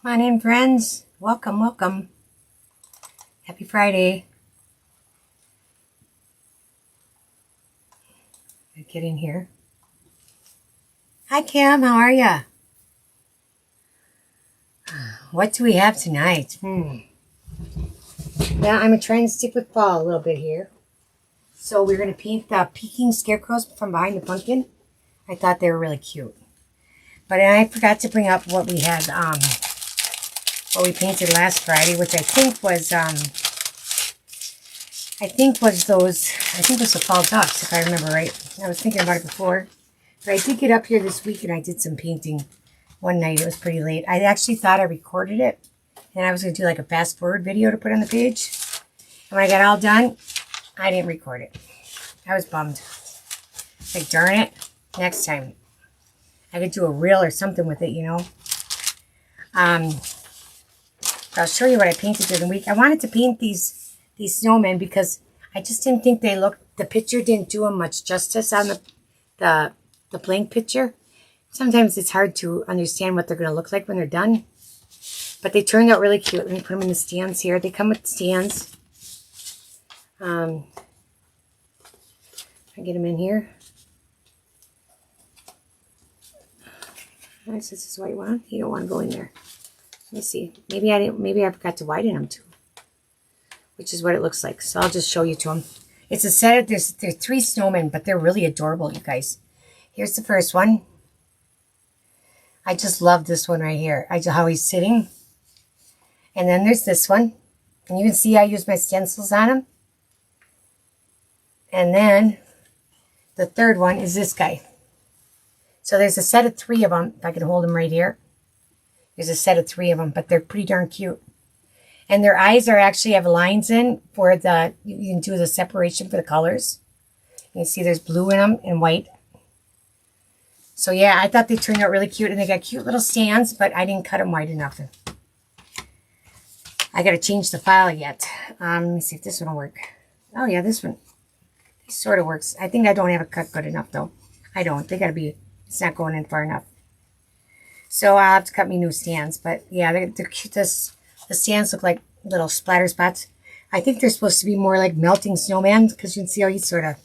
Come on in, friends. Welcome, welcome. Happy Friday. Get in here. Hi, Kim. How are ya? What do we have tonight? Well, I'm trying to stick with fall a little bit here. So we're going to paint the Peeking Scarecrows from behind the pumpkin. I thought they were really cute. But I forgot to bring up what we had, what we painted last Friday, which I think was the fall ducks, if I remember right. I was thinking about it before. But I did get up here this week and I did some painting one night. It was pretty late. I actually thought I recorded it. And I was going to do like a fast forward video to put on the page. And when I got all done, I didn't record it. I was bummed. Like, darn it. Next time. I could do a reel or something with it, you know. I'll show you what I painted during the week. I wanted to paint these snowmen because I just didn't think they looked, the picture didn't do them much justice on the blank picture. Sometimes it's hard to understand what they're going to look like when they're done. But they turned out really cute. Let me put them in the stands here. They come with stands. I get them in here. This is what you want. You don't want to go in there. Let me see. Maybe I forgot to widen them too. Which is what it looks like. So I'll just show you to them. It's a set of, there's 3 snowmen, but they're really adorable, you guys. Here's the first one. I just love this one right here. How he's sitting. And then there's this one. And you can see I use my stencils on him. And then the third one is this guy. So there's a set of 3 of them. If I can hold them right here. There's a set of 3 of them, but they're pretty darn cute. And their eyes actually have lines in for you can do the separation for the colors. You can see there's blue in them and white. So yeah, I thought they turned out really cute, and they got cute little stands, but I didn't cut them wide enough. I got to change the file yet. Let me see if this one will work. Oh yeah, this one. It sort of works. I think I don't have it cut good enough though. I don't. They got to be, it's not going in far enough. So I'll have to cut me new stands. But yeah, they're cute. The stands look like little splatter spots. I think they're supposed to be more like melting snowman, because you can see how he's they're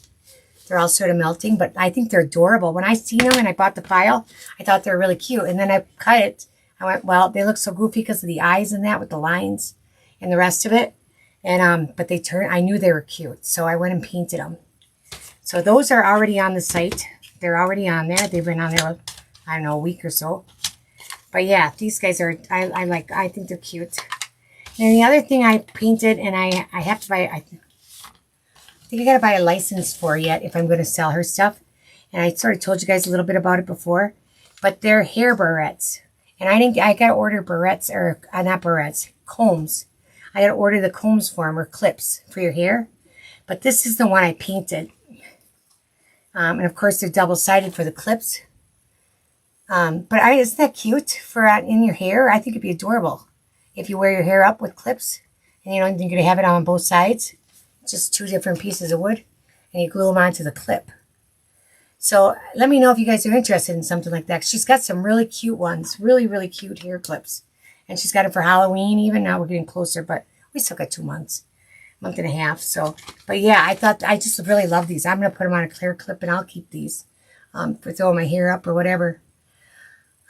all sort of melting. But I think they're adorable. When I seen them and I bought the file, I thought they were really cute. And then I cut it. I went, well, they look so goofy because of the eyes and that with the lines and the rest of it. And but I knew they were cute. So I went and painted them. So those are already on the site. They're already on there. They've been on there, I don't know, a week or so. But yeah, these guys are, I think they're cute. And the other thing I painted, and I have to buy, I think I got to buy a license for yet if I'm going to sell her stuff. And I sort of told you guys a little bit about it before. But they're hair barrettes. And I got to order barrettes, or not barrettes, combs. I got to order the combs for them, or clips for your hair. But this is the one I painted. And of course, they're double-sided for the clips. But isn't that cute for in your hair? I think it'd be adorable if you wear your hair up with clips. And you're going to have it on both sides. Just 2 different pieces of wood. And you glue them onto the clip. So let me know if you guys are interested in something like that. She's got some really cute ones. Really, really cute hair clips. And she's got it for Halloween even. Now we're getting closer, but we still got 2 months. Month and a half. So, but yeah, I just really love these. I'm going to put them on a clear clip, and I'll keep these for throwing my hair up or whatever.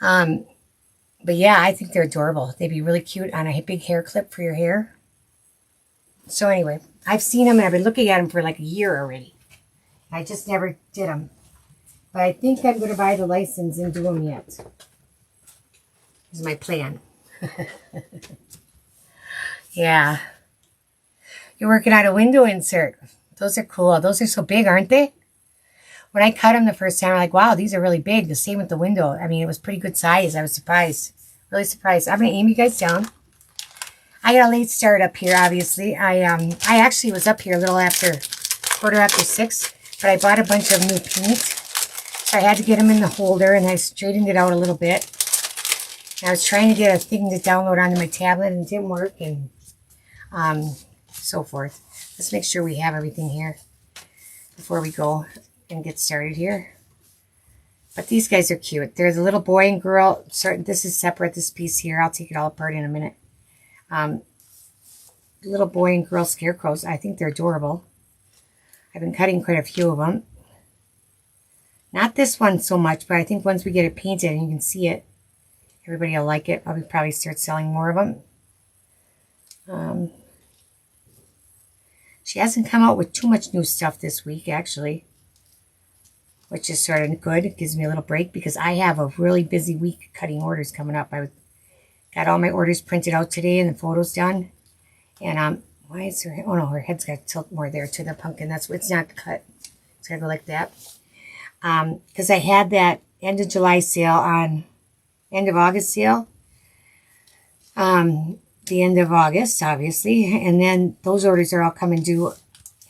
But yeah, I think they're adorable. They'd be really cute on a big hair clip for your hair. So anyway, I've seen them and I've been looking at them for like a year already. I just never did them. But I think I'm going to buy the license and do them yet. This is my plan. Yeah. You're working on a window insert. Those are cool. Those are so big, aren't they? When I cut them the first time, I'm like, wow, these are really big. The same with the window. I mean, it was pretty good size. I was surprised. Really surprised. I'm going to aim you guys down. I got a late start up here, obviously. I actually was up here a little after, 6:15, but I bought a bunch of new paint. So I had to get them in the holder, and I straightened it out a little bit. And I was trying to get a thing to download onto my tablet, and it didn't work, and so forth. Let's make sure we have everything here before we go and get started here. But these guys are cute. There's a little boy and girl. Sorry, this is separate, this piece here. I'll take it all apart in a minute. Little boy and girl scarecrows. I think they're adorable. I've been cutting quite a few of them. Not this one so much, but I think once we get it painted and you can see it, everybody will like it. I'll probably start selling more of them. She hasn't come out with too much new stuff this week, actually, which is sort of good. It gives me a little break because I have a really busy week cutting orders coming up. I got all my orders printed out today and the photos done. And why is her? Oh no, her head's got to tilt more there to the pumpkin. That's it's not cut. It's gotta go like that. Because I had that end of July sale on end of August sale. The end of August, obviously, and then those orders are all coming due.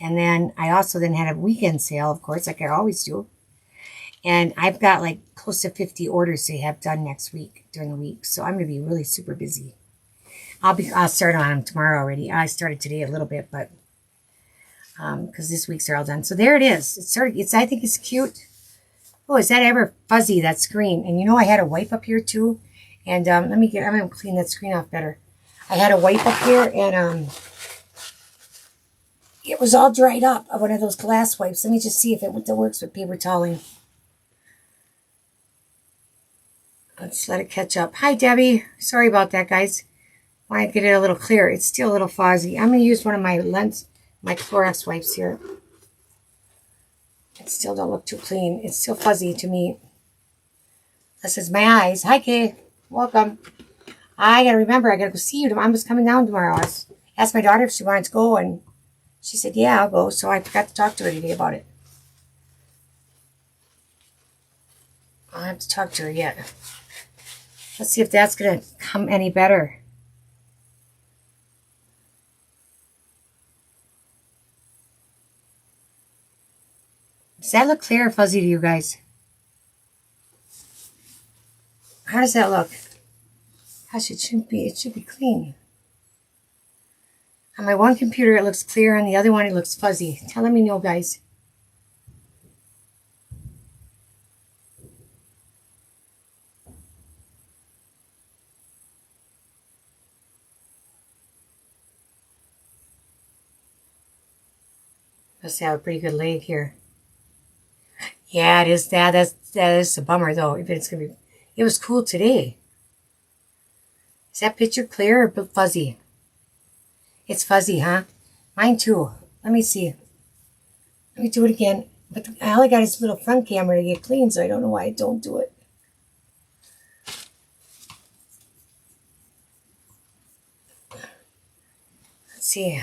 And then I also then had a weekend sale, of course, like I always do. And I've got like close to 50 orders to have done next week during the week, so I'm gonna be really super busy. I'll start on them tomorrow already. I started today a little bit, but because this week's are all done. So there it is. I think it's cute. Oh, is that ever fuzzy, that screen? And you know I had a wipe up here too. And I'm gonna clean that screen off better. I had a wipe up here and it was all dried up of one of those glass wipes. Let me just see if it works with paper toweling. Let's let it catch up. Hi, Debbie. Sorry about that, guys. Want to get it a little clearer. It's still a little fuzzy. I'm going to use one of my Clorox wipes here. It still don't look too clean. It's still fuzzy to me. This is my eyes. Hi, Kay. Welcome. I got to remember, I got to go see you. I'm just coming down tomorrow. I asked my daughter if she wanted to go, and she said, yeah, I'll go. So I forgot to talk to her today about it. I'll have to talk to her yet. Let's see if that's going to come any better. Does that look clear or fuzzy to you guys? How does that look? Gosh, it should be clean. On my one computer, it looks clear. On the other one, it looks fuzzy. Let me know, guys. Must have a pretty good leg here. Yeah, it is. That is a bummer though. If it's gonna be, it was cool today. Is that picture clear or fuzzy? It's fuzzy, huh? Mine too. Let me see. Let me do it again. But all I got is a little front camera to get clean, so I don't know why I don't do it. Let's see.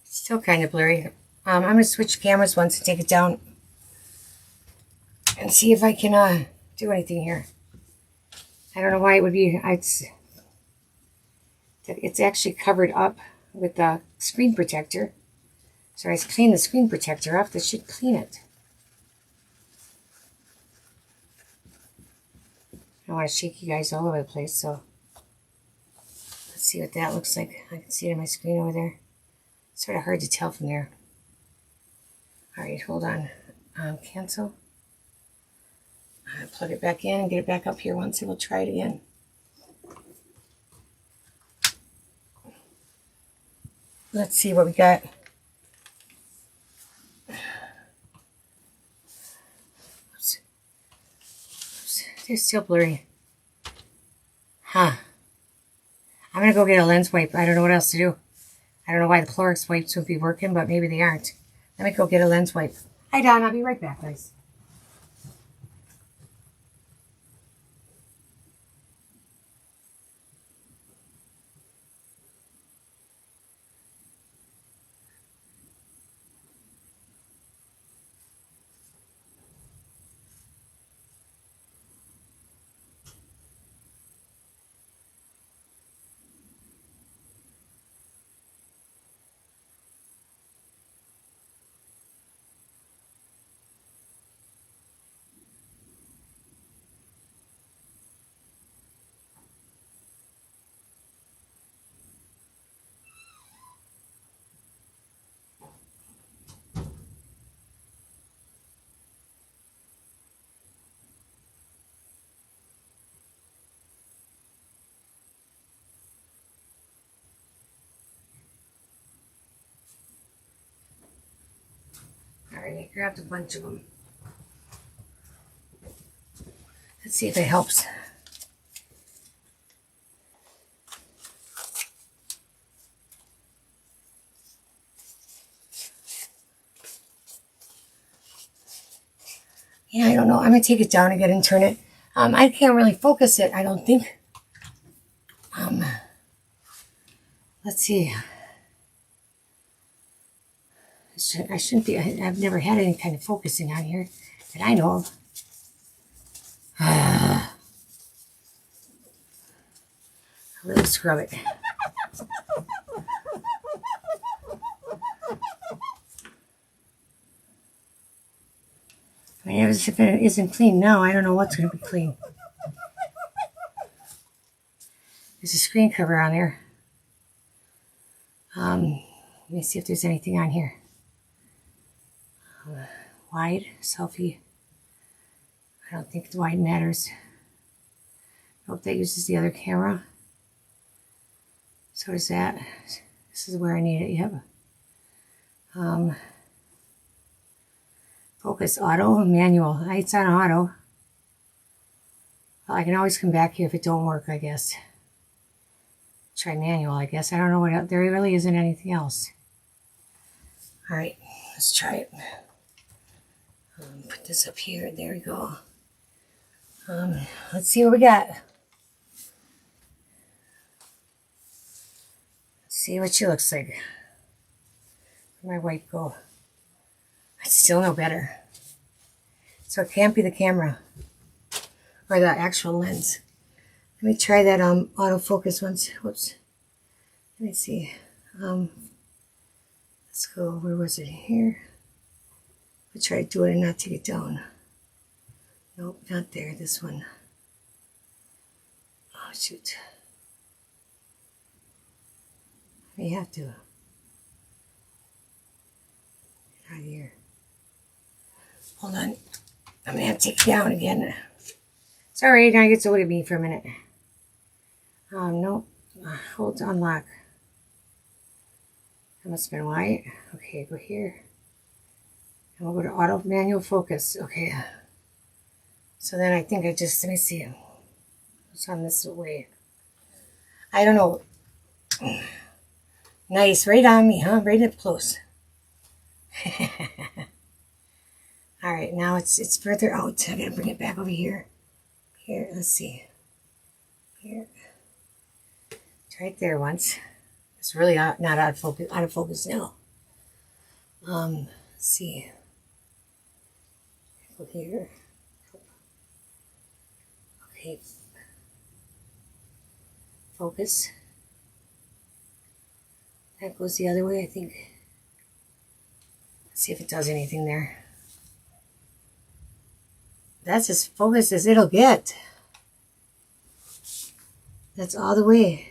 Still kind of blurry. I'm going to switch cameras once and take it down and see if I can do anything here. I don't know why it would be. It's actually covered up with the screen protector. So I clean the screen protector off. This should clean it. I don't want to shake you guys all over the place, so let's see what that looks like. I can see it on my screen over there. It's sort of hard to tell from there. All right, hold on. Cancel. Plug it back in and get it back up here once, and we'll try it again. Let's see what we got. Oops. They're still blurry. Huh. I'm going to go get a lens wipe. I don't know what else to do. I don't know why the Clorox wipes would be working, but maybe they aren't. Let me go get a lens wipe. Hi, Don. I'll be right back, guys. Alright, I grabbed a bunch of them. Let's see if it helps. Yeah, I don't know. I'm going to take it down again and turn it. I can't really focus it, I don't think. Let's see. I shouldn't be. I've never had any kind of focusing on here that I know of. I'll really scrub it. I mean, if it isn't clean now, I don't know what's going to be clean. There's a screen cover on there. Let me see if there's anything on here. Wide, selfie. I don't think the wide matters. Nope, that uses the other camera. So does that. This is where I need it, yep. Focus, auto, manual. It's on auto. Well, I can always come back here if it don't work, I guess. Try manual, I guess. I don't know what else. There really isn't anything else. All right, let's try it. Put this up here. There we go. Let's see what we got. Let's see what she looks like. Where'd my white go? I still know better. So it can't be the camera or the actual lens. Let me try that autofocus once. Whoops. Let me see. Let's go. Where was it? Here. I'll try to do it and not take it down. Nope, not there. This one. Oh, shoot. I may have to. Get out of here. Hold on. I'm going to have to take it down again. Sorry, now it gets away from me for a minute. Nope. Hold to unlock. That must have been white. Okay, go here. And we'll go to auto manual focus. Okay. So then I think I just, let me see. It's on this way. I don't know. Nice. Right on me, huh? Right up close. All right, now it's further out. I gotta bring it back over here. Here, let's see. Here. Right there once. It's really not out of focus now. Let's see. Go here. Okay. Focus. That goes the other way, I think. Let's see if it does anything there. That's as focused as it'll get. That's all the way.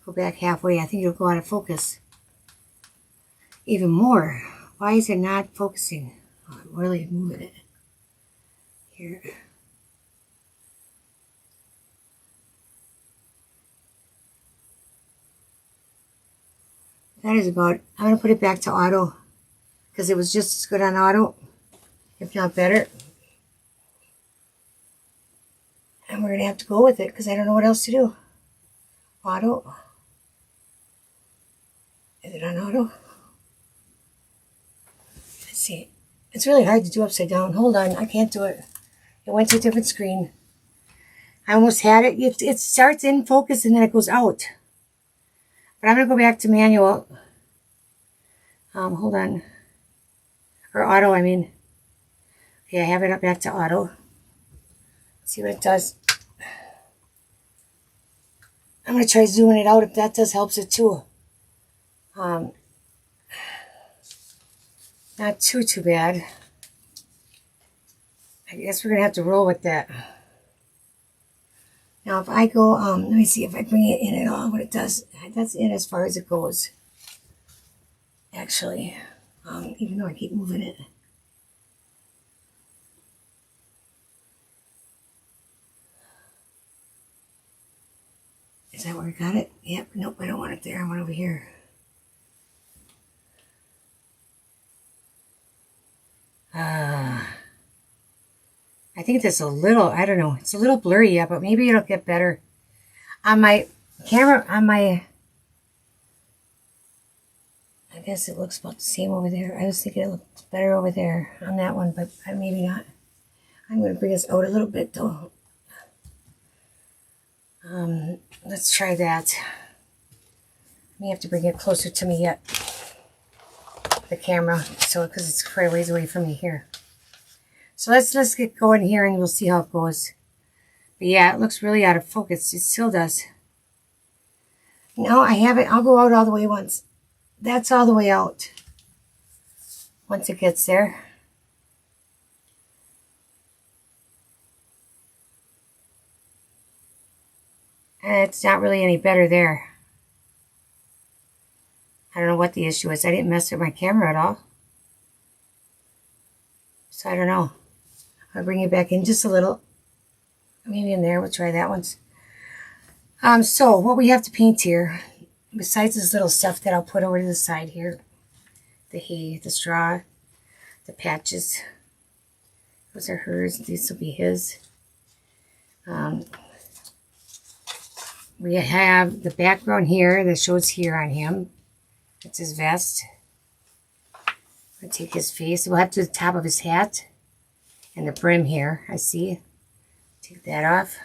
Go back halfway. I think it'll go out of focus. Even more. Why is it not focusing? Oh, I'm really moving it. Here. That is about, I'm going to put it back to auto because it was just as good on auto, if not better. And we're going to have to go with it because I don't know what else to do. Auto. Is it on auto? Let's see. It's really hard to do upside down. Hold on, I can't do it. It went to a different screen. I almost had it. It starts in focus and then it goes out. But I'm going to go back to manual. Hold on. Or auto, I mean. Okay, I have it up back to auto. Let's see what it does. I'm going to try zooming it out if that does helps it too. Not too bad. I guess we're going to have to roll with that. Now if I go, let me see if I bring it in at all, what it does. That's in as far as it goes. Actually, even though I keep moving it. Is that where I got it? Yep, nope, I don't want it there. I want it over here. think that's a little, I don't know, it's a little blurry yet, but maybe it'll get better. On my camera, I guess it looks about the same over there. I was thinking it looked better over there on that one, but maybe not. I'm going to bring this out a little bit though. Let's try that. I may have to bring it closer to me yet, the camera, so because it's quite a ways away from me here. So let's get going here and we'll see how it goes. But yeah, it looks really out of focus. It still does. No, I have it. I'll go out all the way once. That's all the way out. Once it gets there. And it's not really any better there. I don't know what the issue is. I didn't mess with my camera at all. So I don't know. I'll bring it back in just a little. Maybe in there. We'll try that once. So what we have to paint here, besides this little stuff that I'll put over to the side here, the hay, the straw, the patches. Those are hers. These will be his. We have the background here that shows here on him. It's his vest. I'll take his face. We'll have to do the top of his hat and the brim here. I see. Take that off.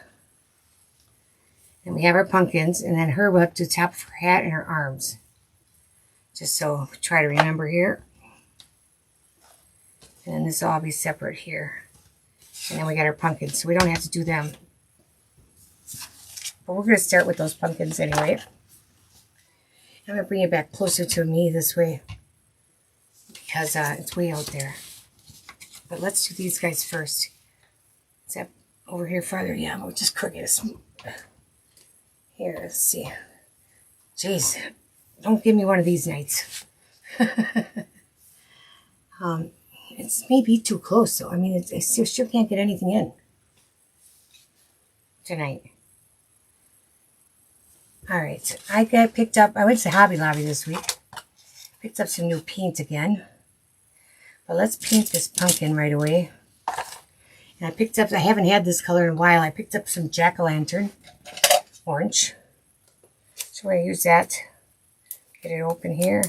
And we have our pumpkins, and then her will have to do the top of her hat and her arms. Just so try to remember here. And then this will all be separate here. And then we got our pumpkins, so we don't have to do them. But we're going to start with those pumpkins anyway. I'm going to bring it back closer to me this way, because it's way out there. But let's do these guys first. Is that over here farther? Yeah, we'll just crook it. Here, let's see. Jeez, don't give me one of these nights. It's maybe too close, though. I mean, I sure can't get anything in tonight. All right, I went to Hobby Lobby this week. Picked up some new paint again. But let's paint this pumpkin right away. And I haven't had this color in a while. I picked up some jack-o'-lantern orange. So we're going to use that. Get it open here.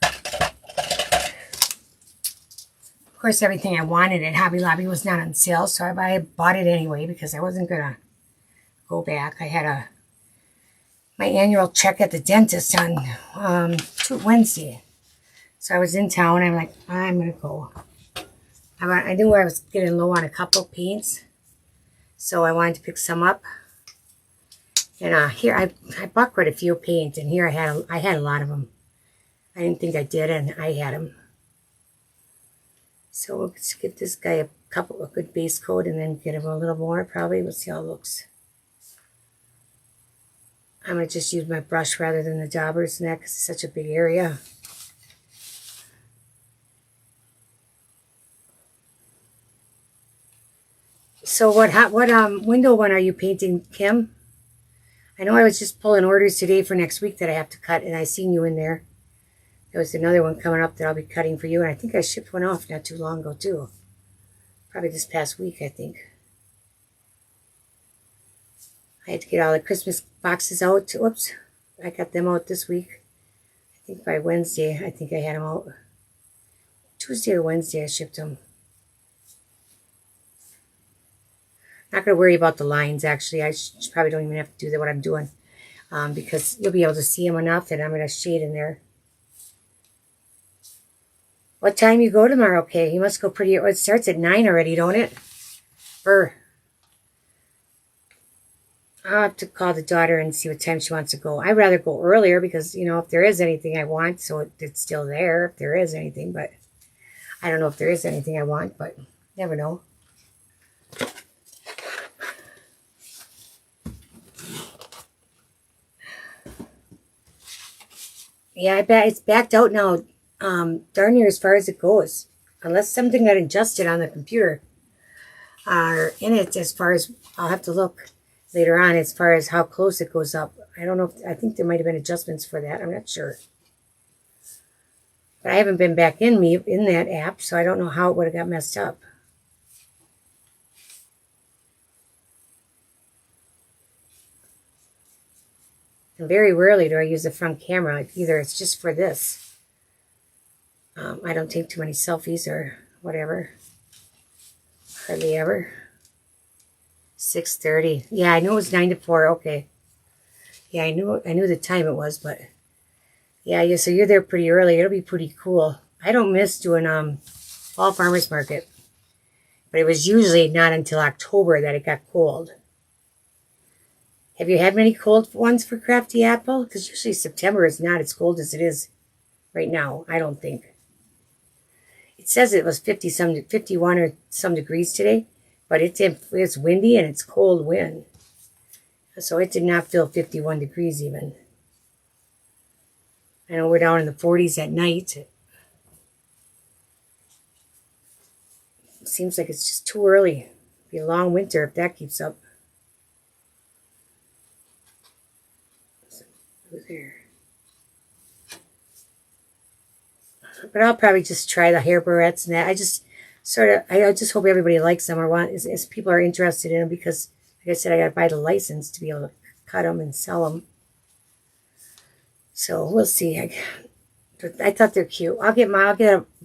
Of course, everything I wanted at Hobby Lobby was not on sale, so I bought it anyway because I wasn't going to go back. I had my annual check at the dentist on Wednesday. So I was in town. I'm like, I'm going to go. I knew I was getting low on a couple paints, so I wanted to pick some up. And here I bought quite a few paint, and here I had a lot of them. I didn't think I did, and I had them. So we'll just give this guy a good base coat, and then get him a little more. Probably we'll see how it looks. I'm gonna just use my brush rather than the daubers and that, because it's such a big area. So what window one are you painting, Kim? I know I was just pulling orders today for next week that I have to cut, and I seen you in there. There was another one coming up that I'll be cutting for you, and I think I shipped one off not too long ago too. Probably this past week, I think. I had to get all the Christmas boxes out. Whoops. I got them out this week. I think by Wednesday, I think I had them out. Tuesday or Wednesday, I shipped them. Not going to worry about the lines, actually. I probably don't even have to do what I'm doing, because you'll be able to see them enough that I'm going to shade in there. What time you go tomorrow? Okay, you must go pretty... It starts at 9 already, don't it? I'll have to call the daughter and see what time she wants to go. I'd rather go earlier because, you know, if there is anything I want, so it's still there if there is anything, but I don't know if there is anything I want, but never know. Yeah, I bet it's backed out now, darn near as far as it goes. Unless something got adjusted on the computer. Or in it, as far as, I'll have to look later on as far as how close it goes up. I don't know, I think there might have been adjustments for that. I'm not sure. But I haven't been back in that app, so I don't know how it would have got messed up. And very rarely do I use the front camera. Either it's just for this. I don't take too many selfies or whatever. Hardly ever. 6:30. Yeah, I knew it was 9 to 4. Okay. Yeah, I knew the time it was, but yeah, so you're there pretty early. It'll be pretty cool. I don't miss doing fall farmers market. But it was usually not until October that it got cold. Have you had many cold ones for Crafty Apple? Because usually September is not as cold as it is right now, I don't think. It says it was 51 or some degrees today, but it's windy and it's cold wind. So it did not feel 51 degrees even. I know we're down in the 40s at night. It seems like it's just too early. It'll be a long winter if that keeps up. There. But I'll probably just try the hair barrettes and that. I just hope everybody likes them or as people are interested in them, because like I said, I got to buy the license to be able to cut them and sell them. So we'll see. I thought they're cute. I'll get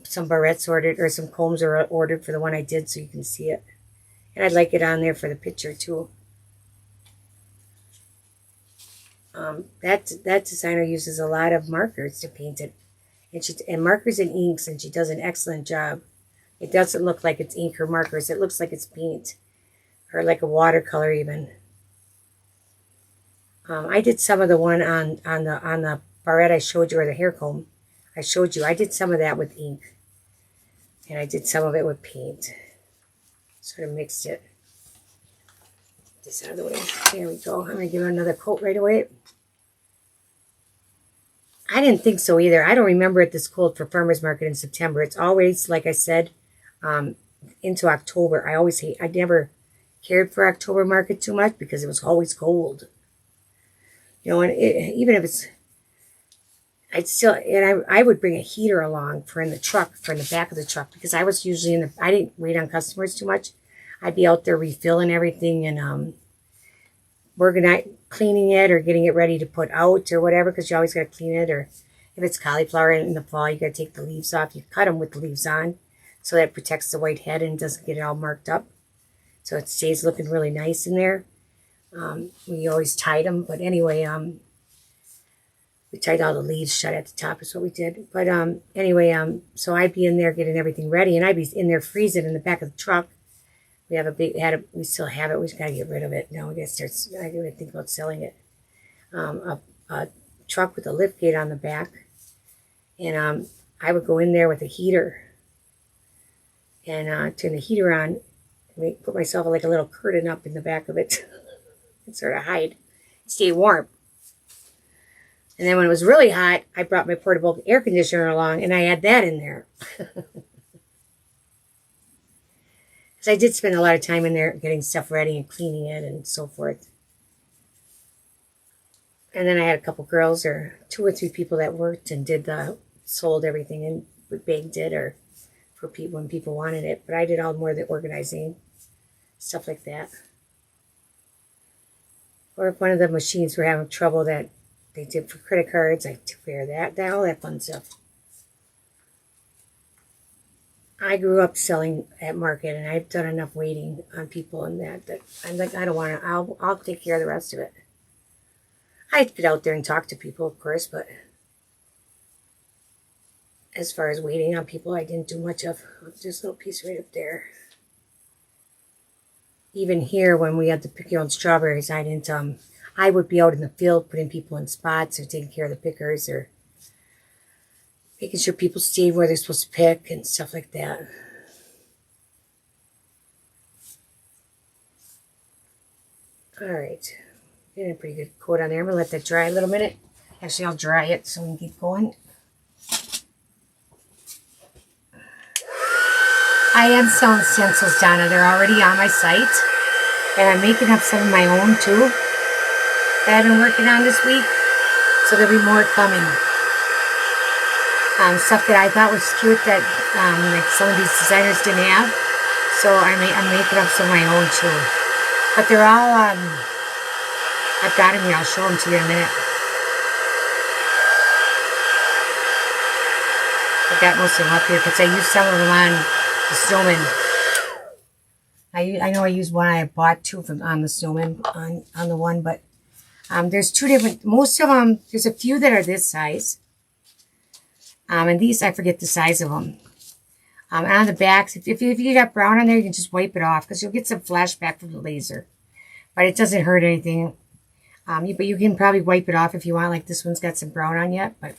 some barrettes ordered, or some combs ordered for the one I did, so you can see it. And I'd like it on there for the picture too. That designer uses a lot of markers to paint it, and markers and inks, and she does an excellent job. It doesn't look like it's ink or markers. It looks like it's paint, or like a watercolor even. I did some of the one on the barrette I showed you, or the hair comb I showed you. I did some of that with ink, and I did some of it with paint. Sort of mixed it. Get this out of the way. There we go. I'm going to give it another coat right away. I didn't think so either. I don't remember it this cold for farmers market in September. It's always, like I said, into October. I never cared for October market too much because it was always cold. You know, and even if it's, I would bring a heater along for in the back of the truck, because I was usually I didn't wait on customers too much. I'd be out there refilling everything and cleaning it or getting it ready to put out or whatever, because you always got to clean it. Or if it's cauliflower in the fall, you got to take the leaves off. You cut them with the leaves on, so that protects the white head and doesn't get it all marked up. So it stays looking really nice in there. We always tied them, but anyway, we tied all the leaves shut at the top is what we did. But anyway, so I'd be in there getting everything ready, and I'd be in there freezing in the back of the truck. We still have it. We just gotta get rid of it. Now we gotta start. I gotta think about selling it. A truck with a lift gate on the back, and I would go in there with a heater and turn the heater on. And put myself like a little curtain up in the back of it and sort of hide, stay warm. And then when it was really hot, I brought my portable air conditioner along, and I had that in there. Because I did spend a lot of time in there getting stuff ready and cleaning it and so forth. And then I had a couple girls, or 2 or 3 people that worked and sold everything and baked it, or for people when people wanted it. But I did all more of the organizing, stuff like that. Or if one of the machines were having trouble that they did for credit cards, I took care of that, all that fun stuff. I grew up selling at market, and I've done enough waiting on people and that I'm like, I don't want to, I'll take care of the rest of it. I'd get out there and talk to people, of course, but as far as waiting on people, I didn't do much of. Just a little piece right up there. Even here, when we had to pick your own strawberries, I didn't, I would be out in the field putting people in spots, or taking care of the pickers, or making sure people stayed where they're supposed to pick and stuff like that. All right. Getting a pretty good coat on there. I'm going to let that dry a little minute. Actually, I'll dry it so we can keep going. I am selling stencils, Donna. They're already on my site. And I'm making up some of my own, too, that I've been working on this week. So there'll be more coming. Stuff that I thought was cute that like some of these designers didn't have. So I'm making up some of my own too. But they're all, I've got them here. I'll show them to you in a minute. I got most of them up here because I used some of them on the snowman. I know I used one. I bought two of them on the snowman on the one, but there's two different. Most of them, there's a few that are this size. And these, I forget the size of them. And on the backs, if you got brown on there, you can just wipe it off because you'll get some flashback from the laser. But it doesn't hurt anything. But you can probably wipe it off if you want. Like this one's got some brown on yet. But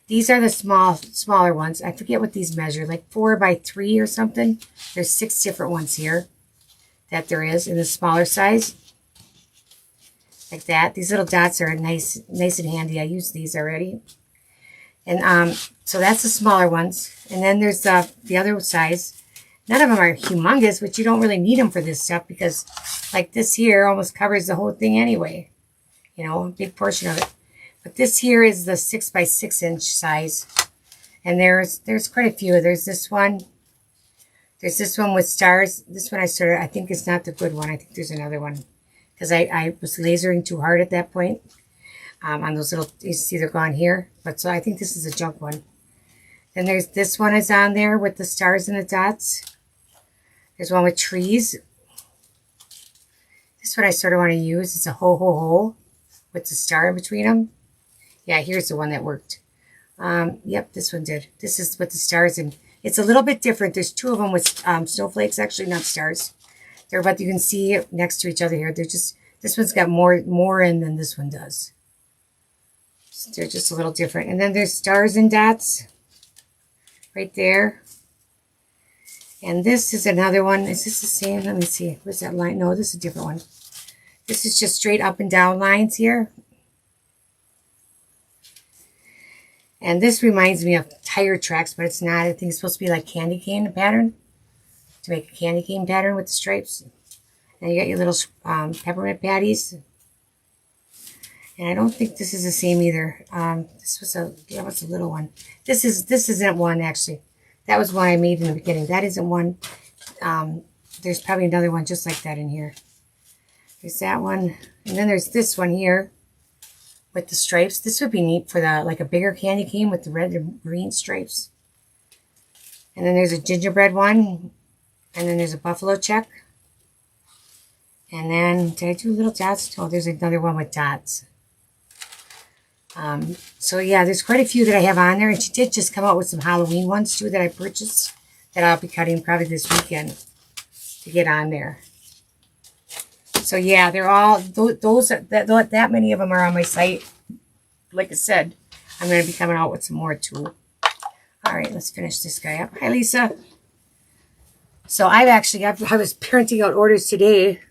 these are the smaller ones. I forget what these measure, like 4 by 3 or something. There's 6 different ones here that there is in the smaller size. Like that. These little dots are nice and handy. I used these already. And so that's the smaller ones. And then there's the other size. None of them are humongous, but you don't really need them for this stuff because like this here almost covers the whole thing anyway. You know, a big portion of it. But this here is the 6 by 6 inch size. And there's quite a few. There's this one. There's this one with stars. This one I think is not the good one. I think there's another one. Because I was lasering too hard at that point. On those little, you see they're gone here. But so I think this is a junk one. Then there's this one is on there with the stars and the dots. There's one with trees. This one I sort of want to use. It's a ho with the star in between them. Yeah, here's the one that worked. Yep, this one did. This is with the stars, and it's a little bit different. There's 2 of them with snowflakes, actually, not stars. They're what you can see next to each other here. They're just, this one's got more in than this one does. So they're just a little different. And then there's stars and dots right there. And this is another one. Is this the same? Let me see. Where's that line? No, this is a different one. This is just straight up and down lines here. And this reminds me of tire tracks, but it's not. I think it's supposed to be like candy cane pattern. To make a candy cane pattern with the stripes. And you got your little peppermint patties. And I don't think this is the same either. This was that was a little one. This isn't one actually. That was one I made in the beginning. That isn't one. There's probably another one just like that in here. There's that one. And then there's this one here with the stripes. This would be neat for the like a bigger candy cane with the red and green stripes. And then there's a gingerbread one. And then there's a buffalo check. And then, did I do little dots? Oh, there's another one with dots. So yeah, there's quite a few that I have on there. And she did just come out with some Halloween ones too that I purchased. That I'll be cutting probably this weekend to get on there. So yeah, they're all, that many of them are on my site. Like I said, I'm going to be coming out with some more too. All right, let's finish this guy up. Hi, Lisa. So I was printing out orders today.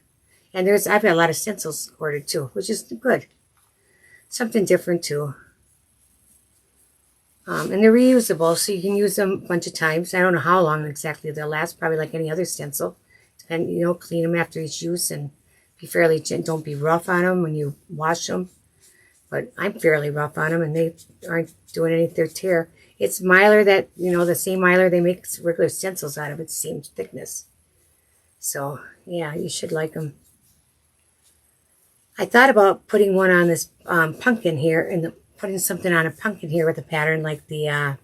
And I've got a lot of stencils ordered too, which is good. Something different too. And they're reusable, so you can use them a bunch of times. I don't know how long exactly they'll last, probably like any other stencil. And, you know, clean them after each use and be fairly gentle. Don't be rough on them when you wash them. But I'm fairly rough on them, and they aren't doing any of their tear. It's mylar that, you know, the same mylar they make regular stencils out of. It's the same thickness. So, yeah, you should like them. I thought about putting one on this pumpkin here, and putting something on a pumpkin here with a pattern like the,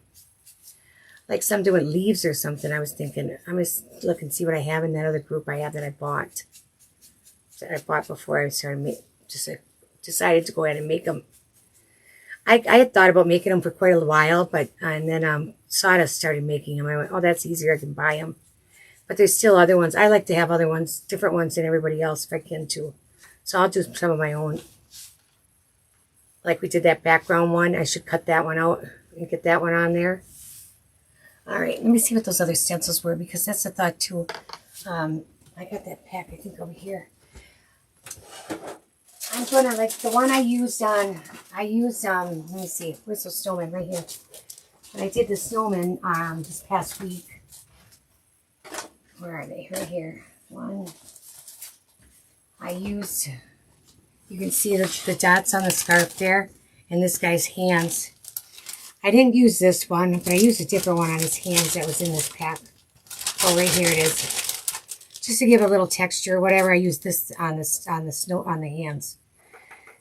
like something with leaves or something. I was thinking, I'm going to look and see what I have in that other group I have that I bought. That I bought before I started decided to go ahead and make them. I had thought about making them for quite a while, and then Sawdust started making them. I went, oh, that's easier. I can buy them. But there's still other ones. I like to have other ones, different ones than everybody else if I can too. So I'll do some of my own. Like we did that background one. I should cut that one out and get that one on there. All right, let me see what those other stencils were because that's a thought too. I got that pack, I think, over here. I'm going to, like, the one I used, let me see, where's those snowmen? Right here. When I did the snowmen this past week. Where are they? Right here. One. I used, you can see the dots on the scarf there, and this guy's hands. I didn't use this one, but I used a different one on his hands that was in this pack. Oh, right here it is. Just to give a little texture, whatever. I used this on the hands.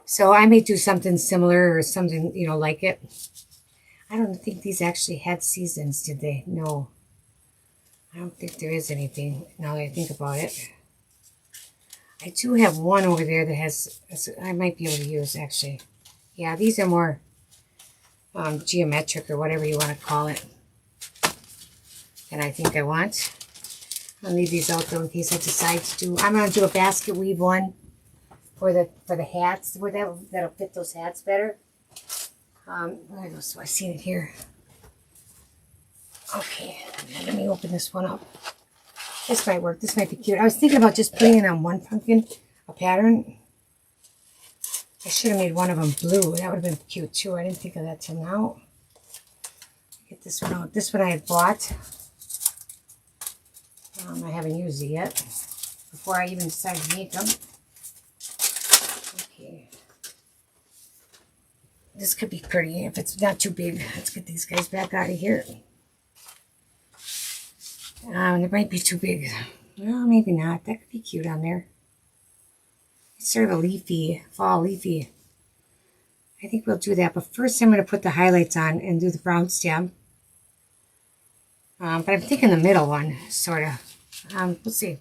So I may do something similar or something, you know, like it. I don't think these actually had seasons, did they? No. I don't think there is anything, now that I think about it. I do have one over there that has, I might be able to use, actually. Yeah, these are more geometric or whatever you want to call it. And I think I want. I'll leave these out though in case I decide to do. I'm going to do a basket weave one for the hats. That'll fit those hats better. Where else do I see it here? Okay, let me open this one up. This might work. This might be cute. I was thinking about just putting it on one pumpkin, a pattern. I should have made one of them blue. That would have been cute too. I didn't think of that till now. Get this one out. This one I had bought. I haven't used it yet. Before I even decided to make them. Okay. This could be pretty if it's not too big. Let's get these guys back out of here. It might be too big. Well, maybe not. That could be cute on there. It's sort of a leafy, fall leafy. I think we'll do that. But first I'm going to put the highlights on and do the brown stem. But I'm thinking the middle one, sort of. We'll see.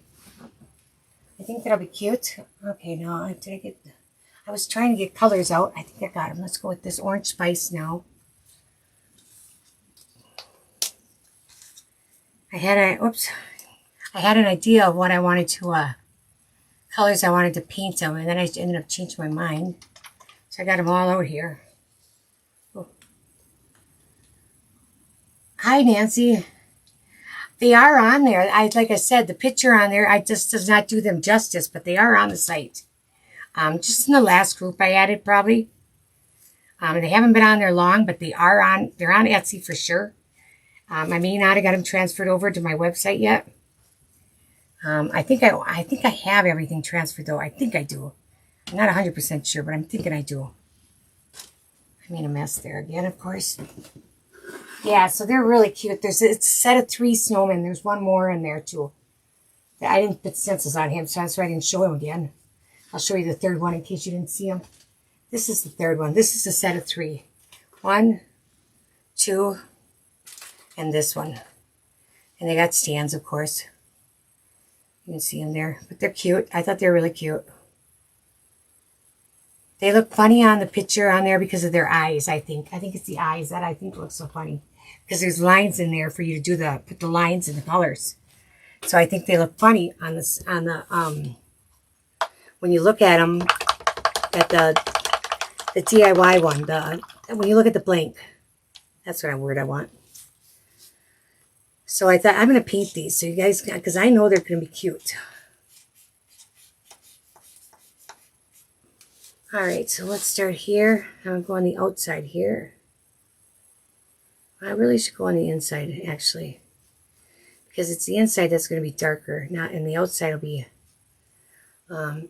I think that'll be cute. Okay, now I was trying to get colors out. I think I got them. Let's go with this orange spice now. I had an idea of what I wanted to, colors I wanted to paint them, and then I ended up changing my mind. So I got them all out here. Oh. Hi, Nancy. They are on there. Like I said, the picture on there, just does not do them justice, but they are on the site. Just in the last group I added, probably. They haven't been on there long, but they are on. They're on Etsy for sure. I may not have got them transferred over to my website yet. I think I have everything transferred though. I think I do. I'm not 100% sure, but I'm thinking I do. I made a mess there again, of course. Yeah, so they're really cute. It's a set of 3 snowmen. There's one more in there too. I didn't put stencils on him, so that's why I didn't show him again. I'll show you the third one in case you didn't see him. This is the third one. This is a set of 3. 1, 2, and this one. And they got stands, of course. You can see them there. But they're cute. I thought they were really cute. They look funny on the picture on there because of their eyes, I think. I think it's the eyes that I think look so funny. Because there's lines in there for you to put the lines and the colors. So I think they look funny on this, when you look at them, at the DIY one, when you look at the blank. That's what word I want. So I thought I'm going to paint these so you guys can, because I know they're going to be cute. All right, so let's start here. I'm going to go on the outside here. I really should go on the inside, actually. Because it's the inside that's going to be darker, and the outside will be, well,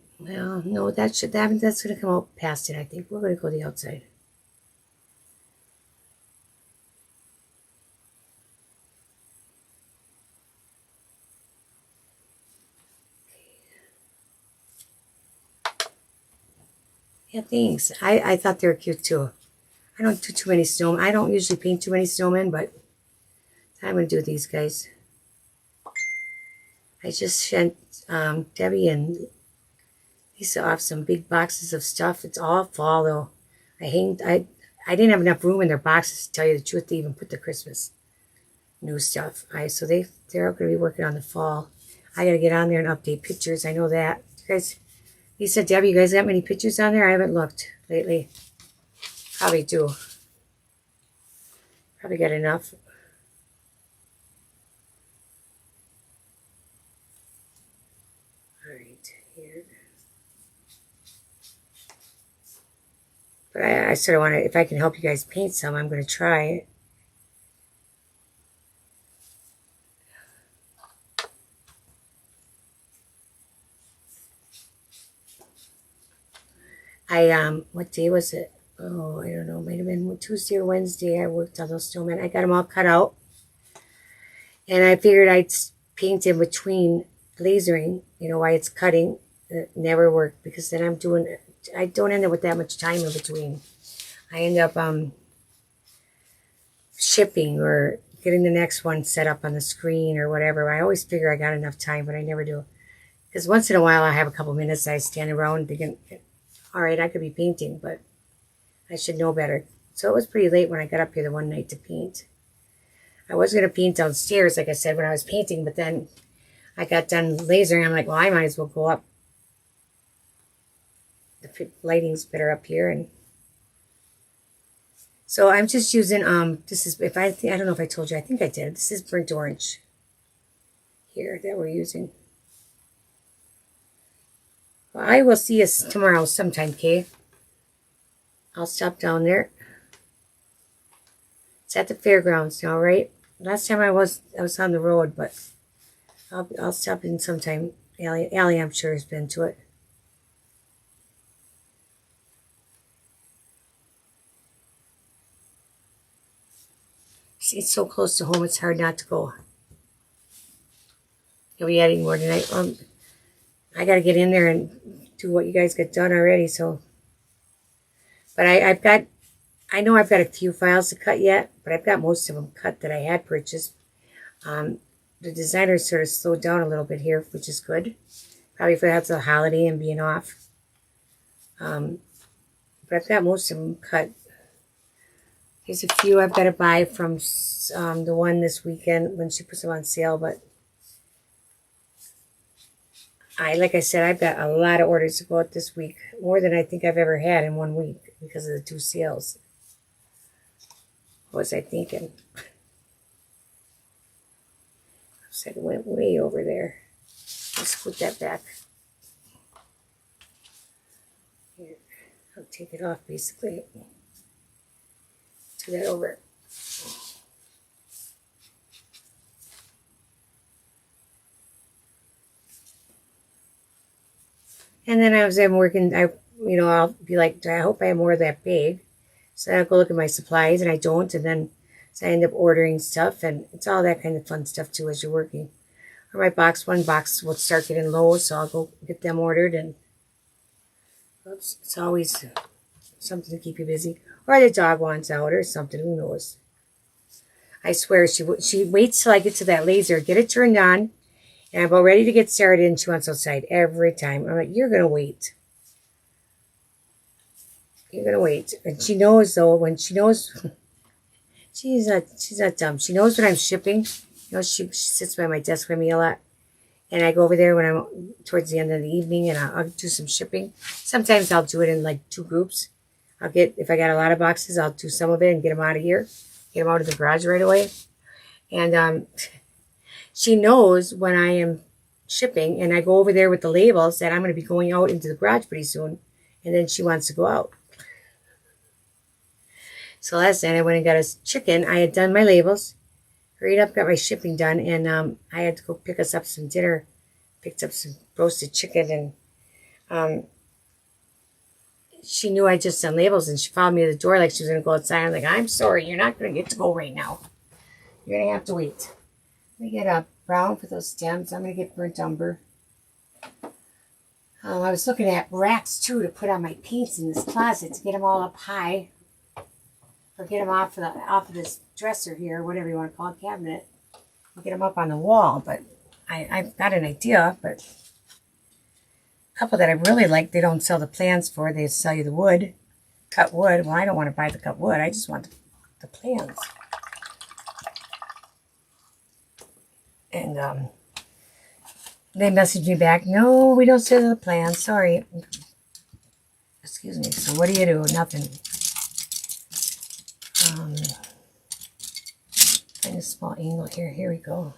no, that's going to come out past it, I think. We're going to go the outside. Yeah, thanks. I thought they were cute too. I don't do too many snowmen. I don't usually paint too many snowmen, but I'm going to do these guys. I just sent Debbie and Lisa off some big boxes of stuff. It's all fall though. I didn't have enough room in their boxes to tell you the truth to even put the Christmas new stuff. So they're going to be working on the fall. I got to get on there and update pictures. I know that. You guys, Lisa, Debbie, you guys got many pictures on there? I haven't looked lately. Probably do. Probably got enough. All right, here. But I sort of want to, if I can help you guys paint some, I'm going to try it. What day was it? Oh, I don't know. It might have been Tuesday or Wednesday. I worked on those snowmen. I got them all cut out. And I figured I'd paint in between lasering, while it's cutting. It never worked because then I don't end up with that much time in between. I end up shipping or getting the next one set up on the screen or whatever. I always figure I got enough time, but I never do. Because once in a while I have a couple minutes, I stand around thinking, all right, I could be painting, but I should know better. So it was pretty late when I got up here the one night to paint. I was going to paint downstairs, like I said, when I was painting, but then I got done lasering. I'm like, well, I might as well go up. The lighting's better up here. And so I'm just using, this is, I don't know if I told you, I think I did. This is burnt orange here that we're using. Well, I will see you tomorrow sometime, okay? I'll stop down there. It's at the fairgrounds now, right? Last time I was on the road, but I'll stop in sometime. Allie, I'm sure, has been to it. It's so close to home, it's hard not to go. You'll be adding more tonight. I got to get in there and do what you guys got done already, so. But I know I've got a few files to cut yet, but I've got most of them cut that I had purchased. The designer sort of slowed down a little bit here, which is good. Probably for that's a holiday and being off. But I've got most of them cut. There's a few I've got to buy from the one this weekend when she puts them on sale, but like I said, I've got a lot of orders to go out this week, more than I think I've ever had in 1 week because of the 2 sales. What was I thinking? I said it went way over there. Let's put that back. Here, I'll take it off basically. Do that over. And then as I'm working, I'll be like, I hope I have more of that bag. So then I'll go look at my supplies, and I don't. And then so I end up ordering stuff, and it's all that kind of fun stuff too as you're working. Or my one box will start getting low, so I'll go get them ordered, and it's always something to keep you busy. Or the dog wants out or something, who knows. I swear, she waits till I get to that laser, get it turned on, and I'm about ready to get started, and she wants outside every time. I'm like, you're going to wait. You're going to wait. And she knows, though, when she knows, she's not dumb. She knows when I'm shipping. She sits by my desk with me a lot. And I go over there when I'm towards the end of the evening, and I'll do some shipping. Sometimes I'll do it in like 2 groups. If I got a lot of boxes, I'll do some of it and get them out of here. Get them out of the garage right away. And she knows when I am shipping, and I go over there with the labels that I'm going to be going out into the garage pretty soon. And then she wants to go out. So last night I went and got us chicken. I had done my labels. Hurried up, got my shipping done. And I had to go pick us up some dinner. Picked up some roasted chicken. And she knew I just done labels, and she followed me to the door like she was going to go outside. I'm like, I'm sorry, you're not going to get to go right now. You're going to have to wait. Let me get a brown for those stems. I'm going to get burnt umber. I was looking at racks, too, to put on my paints in this closet to get them all up high. Or get them off of this dresser here, whatever you want to call it, cabinet. I'll get them up on the wall, but I've got an idea, but a couple that I really like, they don't sell the plans for. They sell you the wood, cut wood. Well, I don't want to buy the cut wood. I just want the plans. And they messaged me back, no, we don't sell the plans. Sorry. Excuse me. So what do you do? Nothing. Find a small angle here. Here we go.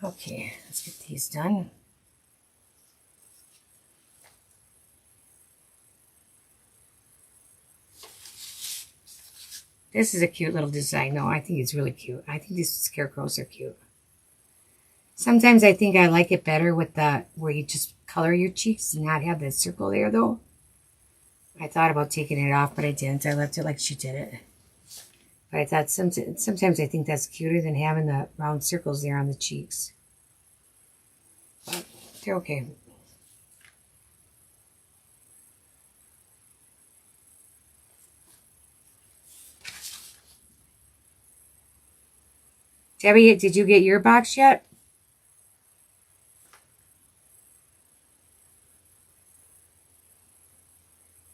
Okay, let's get these done. This is a cute little design. No, I think it's really cute. I think these scarecrows are cute. Sometimes I think I like it better with where you just color your cheeks and not have that circle there, though. I thought about taking it off, but I didn't. I left it like she did it. But I thought sometimes I think that's cuter than having the round circles there on the cheeks. But they're okay. Debbie, did you get your box yet?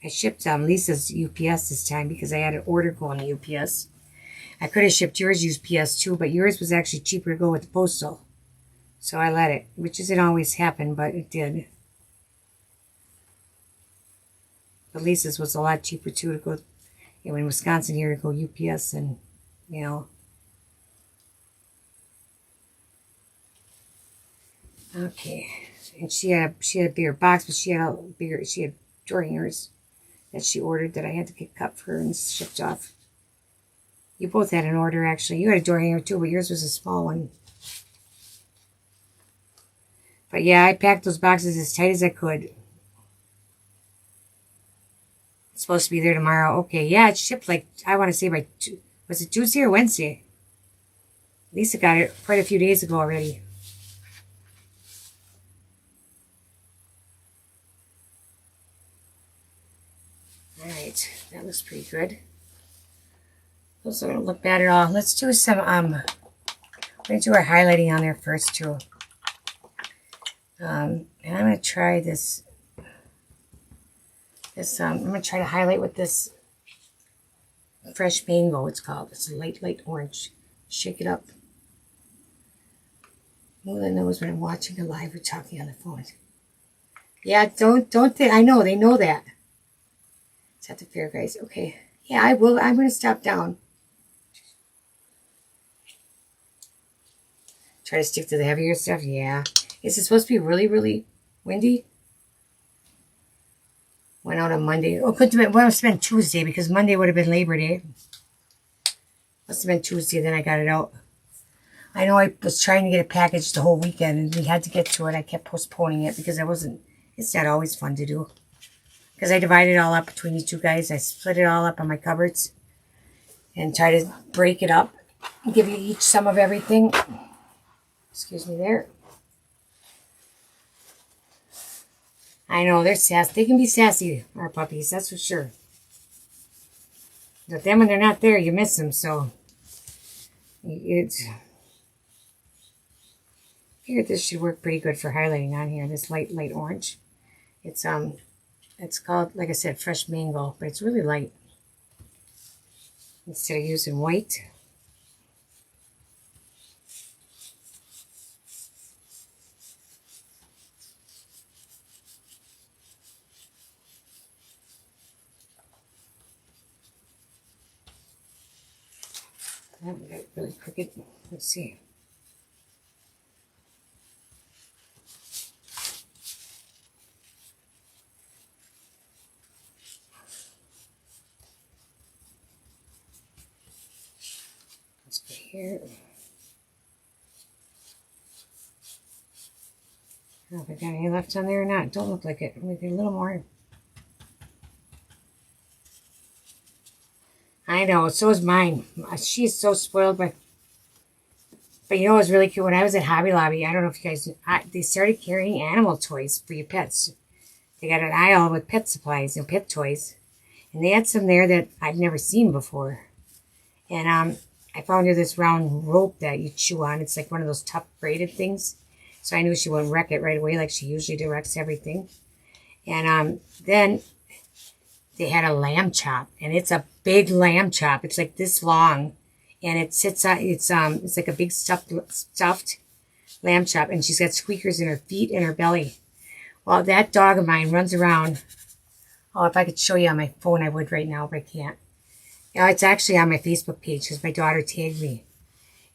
I shipped Lisa's UPS this time because I had an order going to UPS. I could have shipped yours UPS too, but yours was actually cheaper to go with the postal. So I let it, which doesn't always happen, but it did. But Lisa's was a lot cheaper too to go, in Wisconsin here, to go UPS and, you know. Okay, and she had a bigger box, but she had door hangers that she ordered that I had to get cut for her and shipped off. You both had an order, actually. You had a door hanger too, but yours was a small one. But yeah, I packed those boxes as tight as I could. It's supposed to be there tomorrow. Okay, yeah, it shipped like, I want to say by, was it Tuesday or Wednesday? Lisa got it quite a few days ago already. Alright, that looks pretty good. Those don't look bad at all. Let's do some, we're going to do our highlighting on there first too. And I'm going to try this, I'm going to try to highlight with this fresh mango, it's called. It's a light orange. Shake it up. Well, that knows when I'm watching a live or talking on the phone. Yeah, don't they? I know, they know that. It's at the fair, guys. Okay. Yeah, I will. I'm going to stop down. Try to stick to the heavier stuff. Yeah. Is it supposed to be really, really windy? Went out on Monday. Oh, couldn't have been, well, it's been Tuesday because Monday would have been Labor Day. Must have been Tuesday, then I got it out. I know I was trying to get it packaged the whole weekend and we had to get to it. I kept postponing it because it's not always fun to do. Because I divided it all up between you two guys. I split it all up on my cupboards and try to break it up. Give you each some of everything. Excuse me there. I know, they're sassy. They can be sassy, our puppies, that's for sure. But then when they're not there, you miss them, so it's... I figured this should work pretty good for highlighting on here, this light orange. It's called, like I said, fresh mango, but it's really light. Instead of using white. That one got really crooked. Let's see. Let's go here. I don't know if I got any left on there or not. Don't look like it. Maybe a little more. I know, so is mine. She's so spoiled by... But you know what was really cute? When I was at Hobby Lobby, I don't know if you guys... they started carrying animal toys for your pets. They got an aisle with pet supplies and pet toys. And they had some there that I've never seen before. And I found her this round rope that you chew on. It's like one of those tough braided things. So I knew she wouldn't wreck it right away like she usually directs everything. And then they had a lamb chop. And it's a big lamb chop. It's like this long. And it sits on, it's like a big stuffed lamb chop. And she's got squeakers in her feet and her belly. Well, that dog of mine runs around. Oh, if I could show you on my phone, I would right now, but I can't. You know, it's actually on my Facebook page because my daughter tagged me.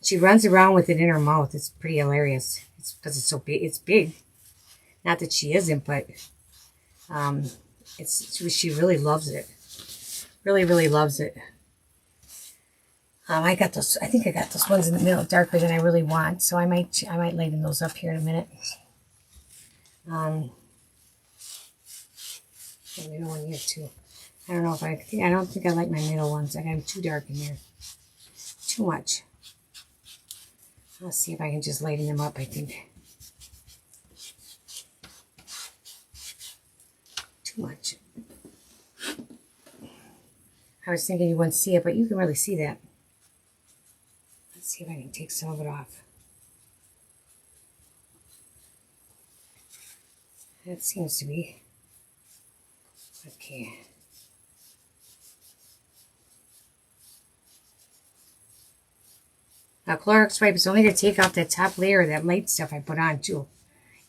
She runs around with it in her mouth. It's pretty hilarious. It's because it's so big. It's big. Not that she isn't, but she really loves it. Really, really loves it. I got those. I think I got those ones in the middle darker than I really want, so I might lighten those up here in a minute. The middle one here too. I don't know if I don't think I like my middle ones. I got them too dark in there. Too much. Let's see if I can just lighten them up, I think. Too much. I was thinking you wouldn't see it, but you can really see that. Let's See if I can take some of it off. That seems to be okay. Now, Clorox wipe is only to take off that top layer of that light stuff I put on too.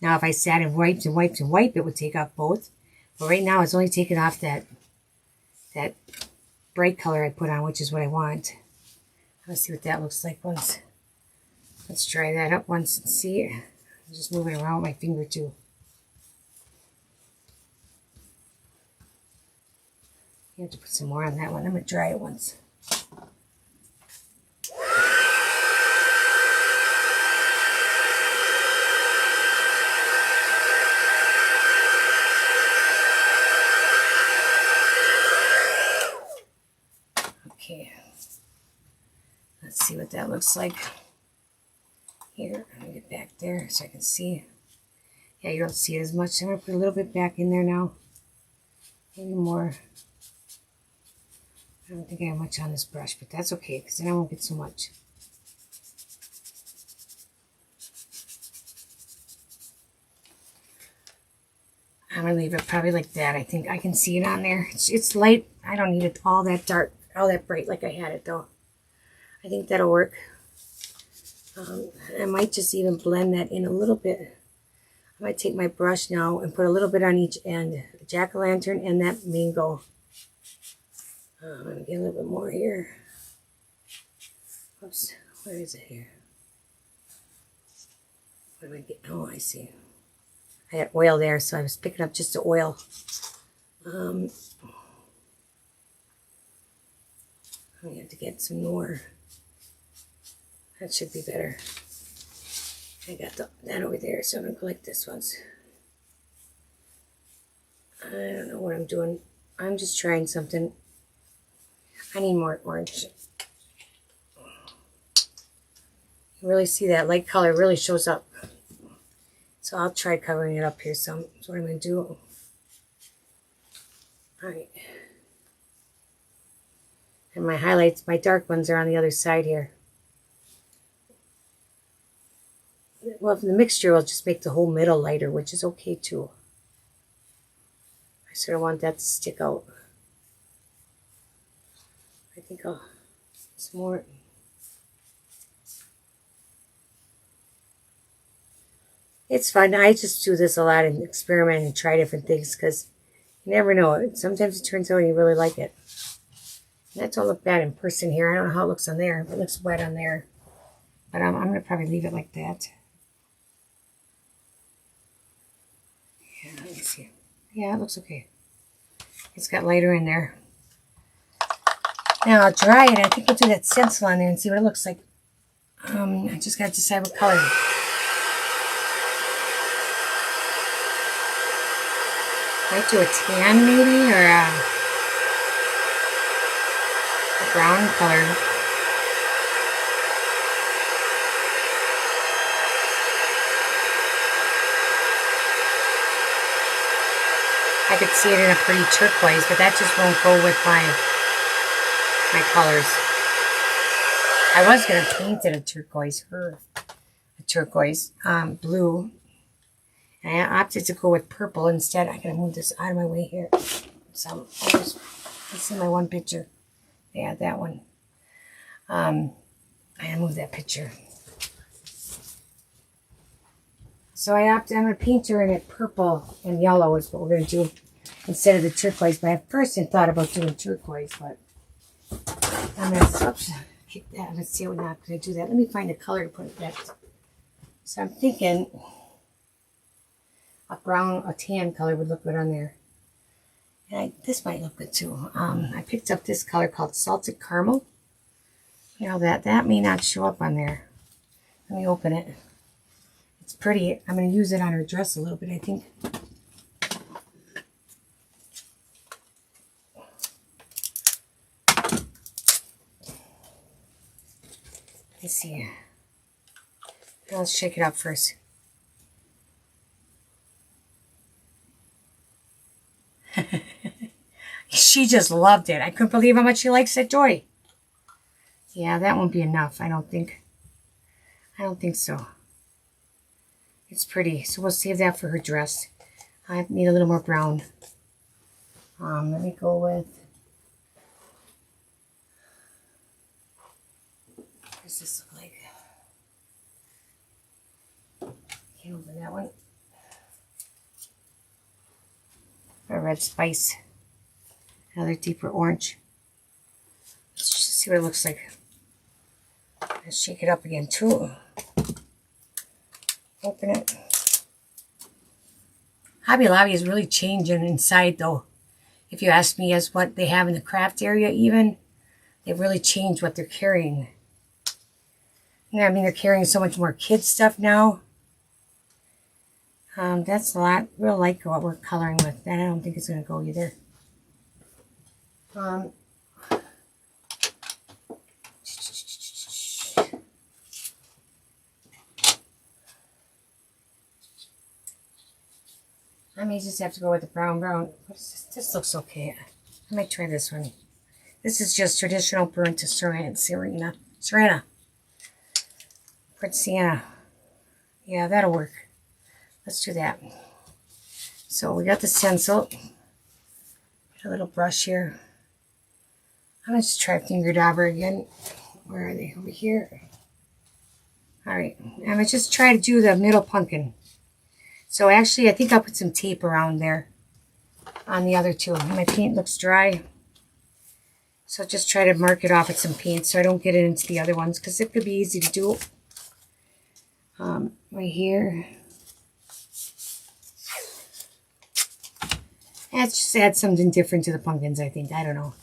Now, if I sat and wiped and wiped and wiped, it would take off both. But right now, it's only taking off that bright color I put on, which is what I want. Let's see what that looks like once. Let's try that up once and see. I'm just moving around with my finger too. You have to put some more on that one. I'm going to dry it once. Okay. Let's see what that looks like. Here, I'm going to get back there so I can see. Yeah, you don't see it as much. I'm going to put a little bit back in there now. Maybe more. I don't think I have much on this brush, but that's okay, because then I won't get so much. I'm going to leave it probably like that. I think I can see it on there. It's light. I don't need it all that dark, all that bright like I had it, though. I think that'll work. I might just even blend that in a little bit. I might take my brush now and put a little bit on each end. The jack-o'-lantern and that mango. I'm going to get a little bit more here. Oops, where is it here? What am I getting? Oh, I see. I had oil there, so I was picking up just the oil. I have to get some more. That should be better. I got that over there, so I'm going to collect this once. I don't know what I'm doing. I'm just trying something. I need more orange. You really see that light color really shows up. So I'll try covering it up here some. That's what I'm going to do. Alright. And my highlights, my dark ones are on the other side here. Well, the mixture will just make the whole middle lighter, which is okay too. I sort of want that to stick out. I think I'll some more. It's fun. I just do this a lot and experiment and try different things because you never know. Sometimes it turns out you really like it. And that don't look bad in person here. I don't know how it looks on there. It looks wet on there. But I'm going to probably leave it like that. Yeah, let me see. Yeah, it looks okay. It's got lighter in there. Now I'll dry it. I think I'll do that stencil on there and see what it looks like. I just got to decide what color. Might do a tan maybe, or a brown color. I could see it in a pretty turquoise, but that just won't go with my colors. I was going to paint it a turquoise, blue. And I opted to go with purple instead. I gotta move this out of my way here. So let's see my one picture. Yeah, that one. I gotta move that picture. So I'm gonna paint her in it purple and yellow is what we're gonna do instead of the turquoise. But at first I thought about doing turquoise, but I'm gonna kick that. Let's see, we're not gonna do that. Let me find a color to put it back. So I'm thinking a tan color would look good on there. And this might look good too. I picked up this color called Salted Caramel. You know, that may not show up on there. Let me open it. It's pretty. I'm going to use it on her dress a little bit, I think. Let's see. Let's shake it up first. She just loved it. I couldn't believe how much she likes that toy. Yeah, that won't be enough, I don't think. I don't think so. It's pretty, so we'll save that for her dress. I need a little more brown. Let me go with, what does this look like? Can't open that one. A red spice. Another deeper orange. Let's just see what it looks like. Let's shake it up again too. Open it. Hobby Lobby is really changing inside though. If you ask me as what they have in the craft area even, they've really changed what they're carrying. Yeah, I mean, they're carrying so much more kids stuff now. That's a lot. Real like what we're coloring with. That I don't think it's going to go either. I may just have to go with the brown. What is this? This looks okay. I might try this one. This is just traditional burnt to Serena. Burnt sienna. Yeah, that'll work. Let's do that. So we got the stencil. Get a little brush here. I'm going to just try finger dauber again. Where are they? Over here. Alright. I'm going to just try to do the middle pumpkin. So actually, I think I'll put some tape around there on the other two. My paint looks dry. So just try to mark it off with some paint so I don't get it into the other ones because it could be easy to do. Right here. Let's just add something different to the pumpkins, I think. I don't know.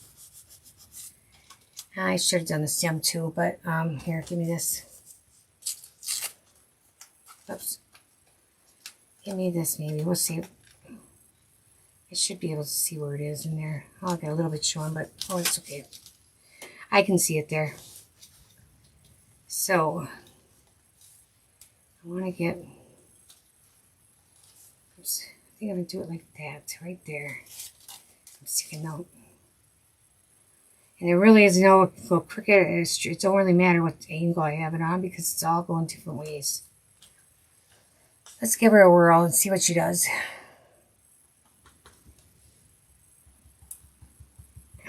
I should have done the stem too, but here, give me this. Oops. Give me this maybe. We'll see. I should be able to see where it is in there. I'll get a little bit showing, but oh, it's okay. I can see it there. So, I want to get, oops, I think I'm going to do it like that, right there. I'm sticking out. And there really is no crooked, it don't really matter what angle I have it on because it's all going different ways. Let's give her a whirl and see what she does.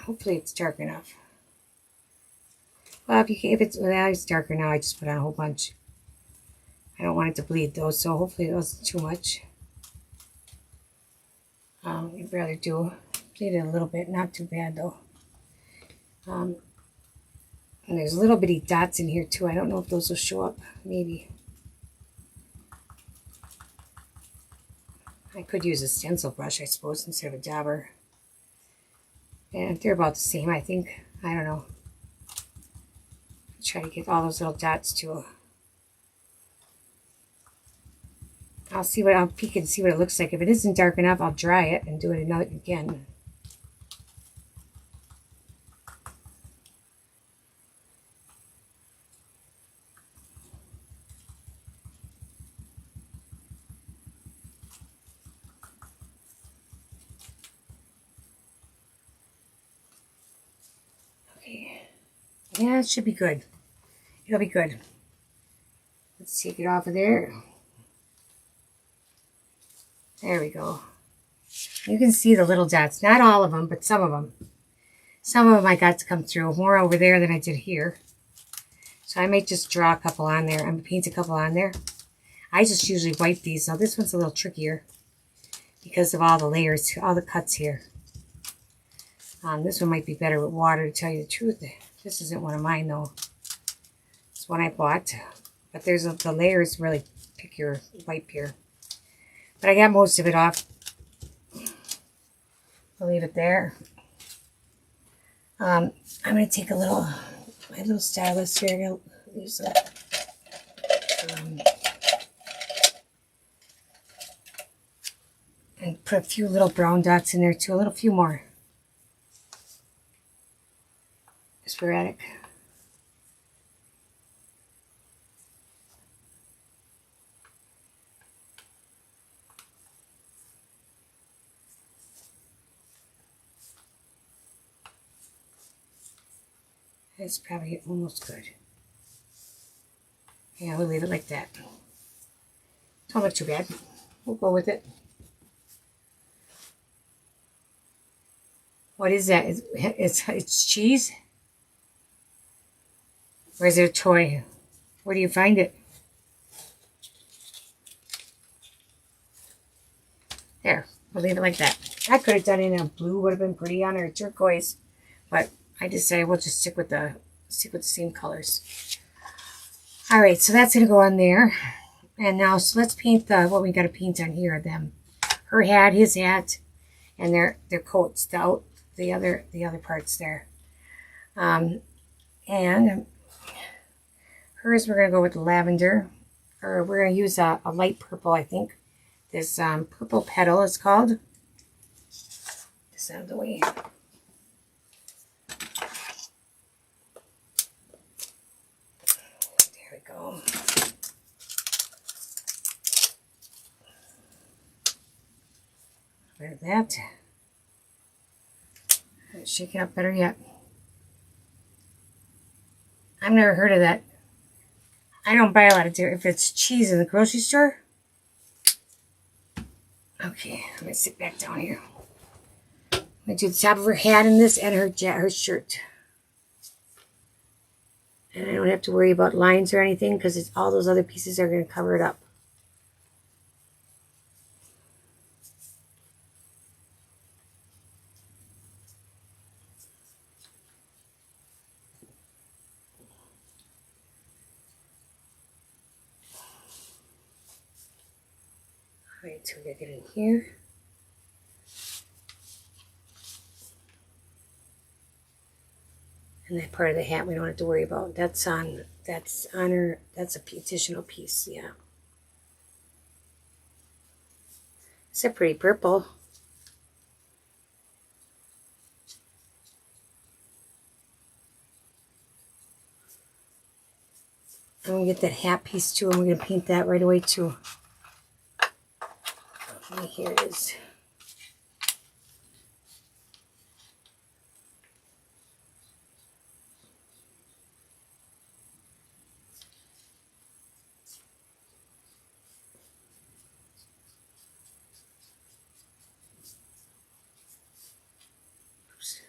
Hopefully it's dark enough. Well, if it's darker now, I just put on a whole bunch. I don't want it to bleed though, so hopefully it wasn't too much. I'd rather do bleed it a little bit, not too bad though. And there's little bitty dots in here too. I don't know if those will show up. Maybe. I could use a stencil brush, I suppose, instead of a dauber. And they're about the same, I think. I don't know. Try to get all those little dots too. I'll peek and see what it looks like. If it isn't dark enough, I'll dry it and do it again. Okay. Yeah, it should be good. It'll be good. Let's take it off of there. There we go. You can see the little dots. Not all of them, but some of them. Some of them I got to come through. More over there than I did here. So I might just draw a couple on there. I'm going to paint a couple on there. I just usually wipe these. Now this one's a little trickier because of all the layers, all the cuts here. This one might be better with water, to tell you the truth. This isn't one of mine though. It's one I bought. But the layers really pick your wipe here. But I got most of it off. I'll leave it there. I'm going to take my little stylus here. I'm going to use that. And put a few little brown dots in there too. A few more. Sporadic. That's probably almost good. Yeah, we'll leave it like that. Don't look too bad. We'll go with it. What is that? It's cheese? Or is it a toy? Where do you find it? There, we'll leave it like that. I could have done it in a blue, would have been pretty on, or turquoise, but I decided we'll just stick with the same colors. All right, so that's gonna go on there. And now, so let's paint what we got to paint on here. Her hat, his hat, and their coats. The other parts there. And hers, we're gonna go with lavender, or we're gonna use a light purple, I think. This purple petal is called. This out of the way. There we go. Rid of that. Shake it up better yet. I've never heard of that. I don't buy a lot of if it's cheese in the grocery store. Okay, I'm gonna sit back down here. I'm gonna do the top of her hat in this and her shirt. And I don't have to worry about lines or anything because all those other pieces are gonna cover it up. Alright, so we gotta get in here. And that part of the hat we don't have to worry about. That's on her, that's a additional piece, yeah. It's a pretty purple. I'm gonna get that hat piece too, and we're gonna paint that right away too. Okay, here it is. Oops.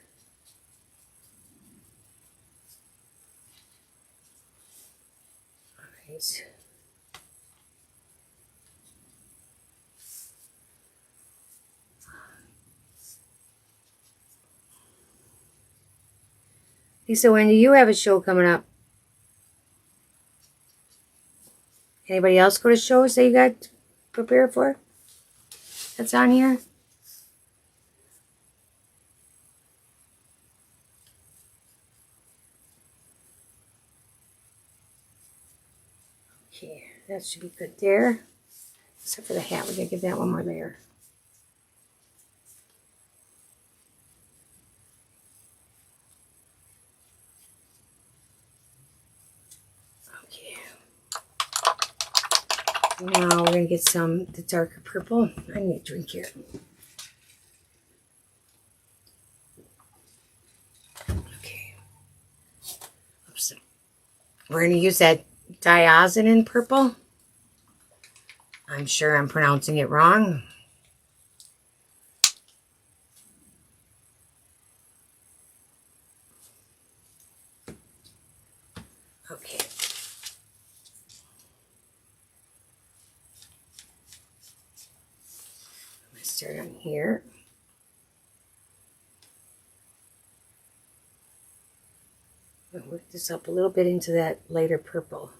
All right. Lisa, when do you have a show coming up? Anybody else go to shows that you got prepared for? That's on here? Okay, that should be good there. Except for the hat, we're gonna give that one more layer. Okay. Now we're gonna get the darker purple. I need a drink here. Okay. Oops. We're gonna use that diazinon purple. I'm sure I'm pronouncing it wrong. Okay. I'm going to start on here. I'm going to work this up a little bit into that lighter purple.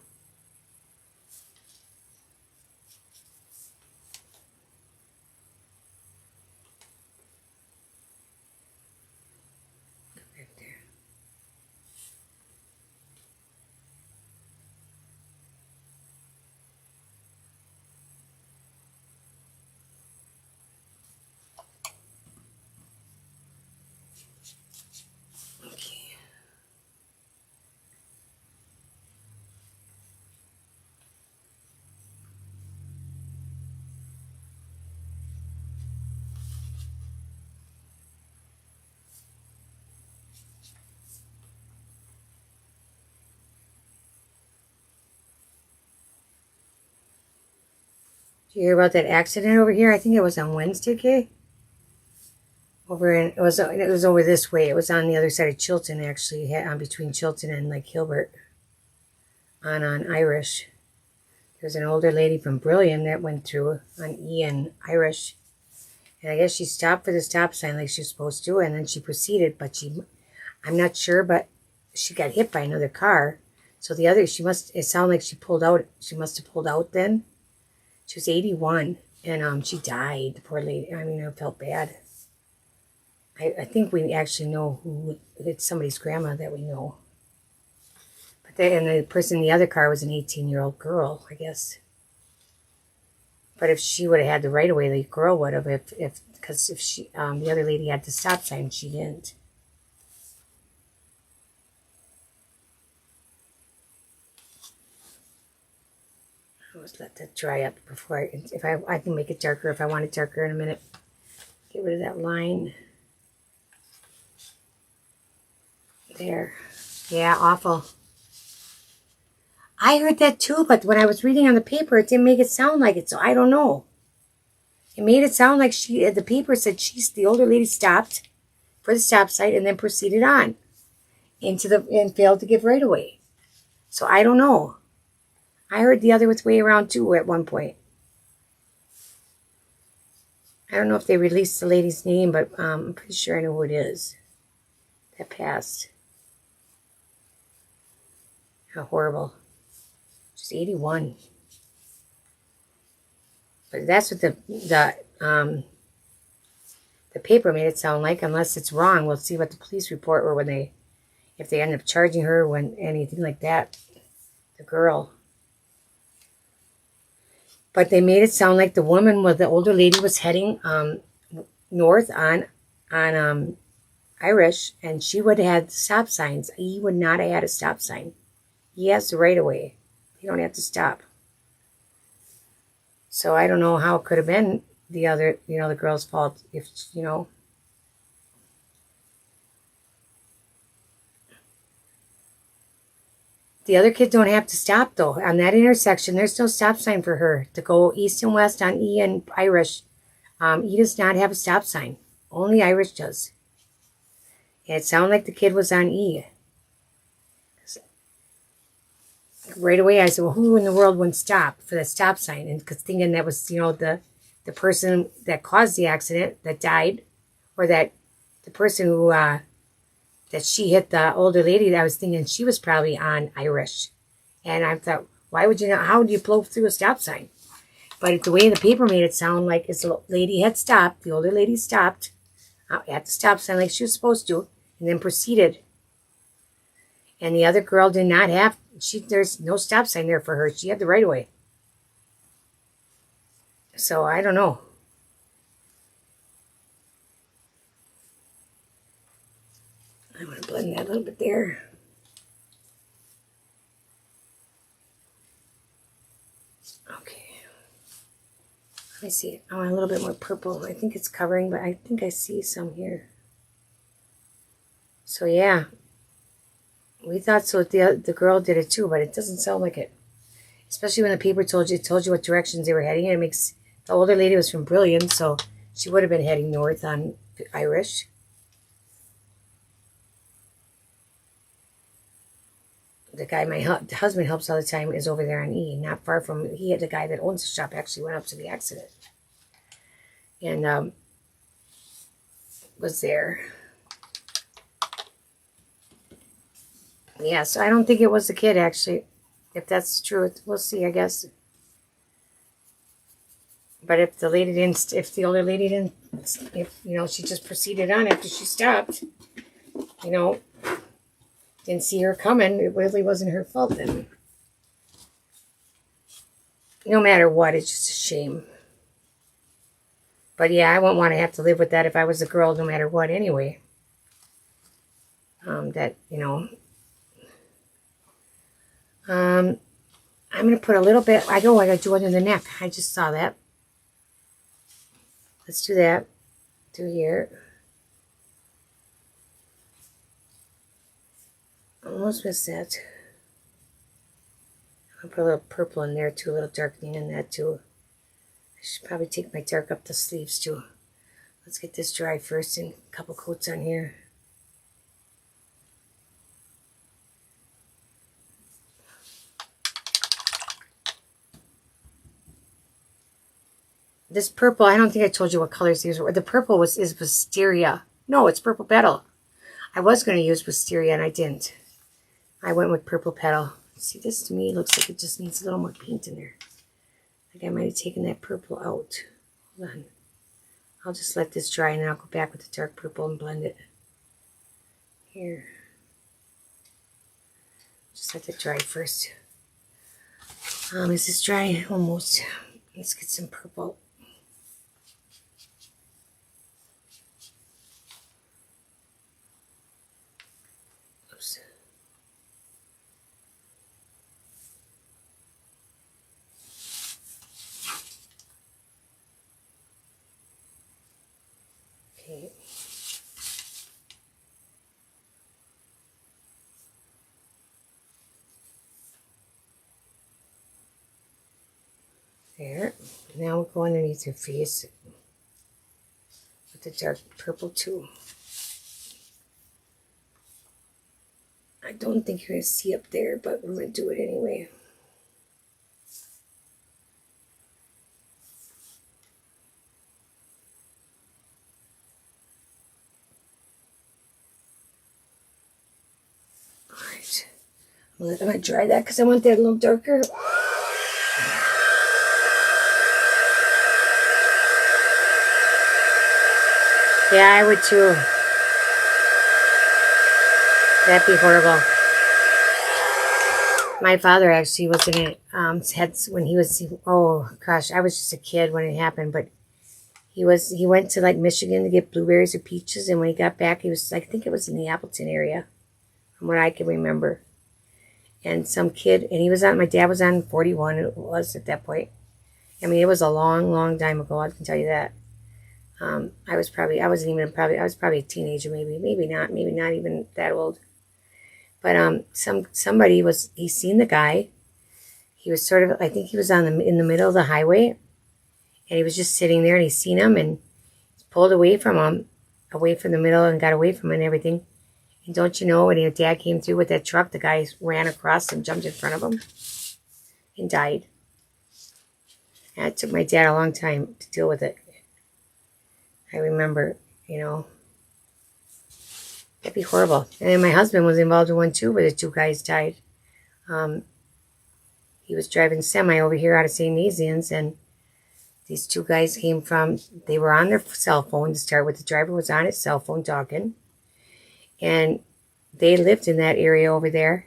you hear about that accident over here? I think it was on Wednesday, okay? It was over this way. It was on the other side of Chilton, actually, on between Chilton and like Hilbert, on Irish. There was an older lady from Brillion that went through on E and Irish, and I guess she stopped for the stop sign like she was supposed to, and then she proceeded, but I'm not sure, but she got hit by another car. So it sounded like she pulled out. She must have pulled out then. She was 81, and she died. The poor lady. I mean, I felt bad. I think we actually know who. It's somebody's grandma that we know. But the person in the other car was an 18-year-old girl, I guess. But if she would have had the right of way, the girl would have. Because if she, the other lady had the stop sign, she didn't. I'll just let that dry up before I can make it darker if I want it darker in a minute. Get rid of that line. There. Yeah, awful. I heard that too, but when I was reading on the paper, it didn't make it sound like it, so I don't know. It made it sound like the paper said the older lady stopped for the stop sign and then proceeded on and failed to give right away. So I don't know. I heard the other way around too at one point. I don't know if they released the lady's name, but I'm pretty sure I know who it is that passed. How horrible. She's 81. But that's what the paper made it sound like, unless it's wrong. We'll see what the police report or if they end up charging her anything like that, the girl. But they made it sound like the older lady was heading north on Irish, and she would have had stop signs. He would not have had a stop sign. He has the right of way. You don't have to stop. So I don't know how it could have been the girl's fault if. The other kids don't have to stop, though. On that intersection, there's no stop sign for her to go east and west on E and Irish. E does not have a stop sign. Only Irish does. And it sounded like the kid was on E. Right away, I said, well, who in the world wouldn't stop for the stop sign? And because thinking that was, the person that caused the accident that died, or that the person who... that she hit the older lady, that I was thinking she was probably on Irish. And I thought, how would you blow through a stop sign? But the way the paper made it sound like the lady had stopped, the older lady stopped at the stop sign like she was supposed to, and then proceeded. And the other girl did not have, there's no stop sign there for her. She had the right of way. So I don't know. I'm going to blend that a little bit there. Okay. Let me see. I want a little bit more purple. I think it's covering, but I think I see some here. So yeah. We thought so. The girl did it too, but it doesn't sound like it. Especially when the paper told you what directions they were heading. And it makes... The older lady was from Brillion, so she would have been heading north on Irish. The guy my husband helps all the time is over there on E, not far from... The guy that owns the shop actually went up to the accident. And was there. Yeah, so I don't think it was the kid, actually. If that's the truth, we'll see, I guess. But if the older lady didn't, she just proceeded on after she stopped, didn't see her coming, it really wasn't her fault then. No matter what, it's just a shame. But yeah, I wouldn't want to have to live with that if I was a girl, no matter what, anyway. I'm going to put a little bit, I got to do under the neck. I just saw that. Let's do that. Through here. Almost missed that. I'll put a little purple in there too, a little darkening in that too. should probably take my dark up the sleeves too. Let's get this dry first and a couple coats on here. This purple, I don't think I told you what colors these were. The purple is wisteria. No, it's purple petal. I was going to use wisteria and I didn't. I went with purple petal. See, this to me looks like it just needs a little more paint in there. Like I might have taken that purple out. Hold on. I'll just let this dry and then I'll go back with the dark purple and blend it. Here. Just let it dry first. Is this dry? Almost. Let's get some purple. Oops. Okay. There. Now we'll go underneath your face with the dark purple too. I don't think you're going to see up there, but we're going to do it anyway. Alright. I'm going to dry that because I want that a little darker. Yeah, I would too. That'd be horrible. My father actually was in it. When he was, oh gosh, I was just a kid when it happened, but he went to like Michigan to get blueberries or peaches, and when he got back, he was, I think it was in the Appleton area, from what I can remember. And some kid, and he was on, my dad was on 41, it was at that point. I mean, it was a long, long time ago, I can tell you that. I was probably a teenager, maybe not even that old. But somebody he seen the guy. He was sort of, I think he was in the middle of the highway, and he was just sitting there, and he seen him and pulled away from the middle, and got away from him and everything. And don't you know, when your dad came through with that truck, the guy ran across and jumped in front of him and died. And it took my dad a long time to deal with it. I remember, that'd be horrible. And then my husband was involved in one too, where the two guys died. He was driving semi over here out of St. Nazianz, and these two guys they were on their cell phone to start with. The driver was on his cell phone talking, and they lived in that area over there.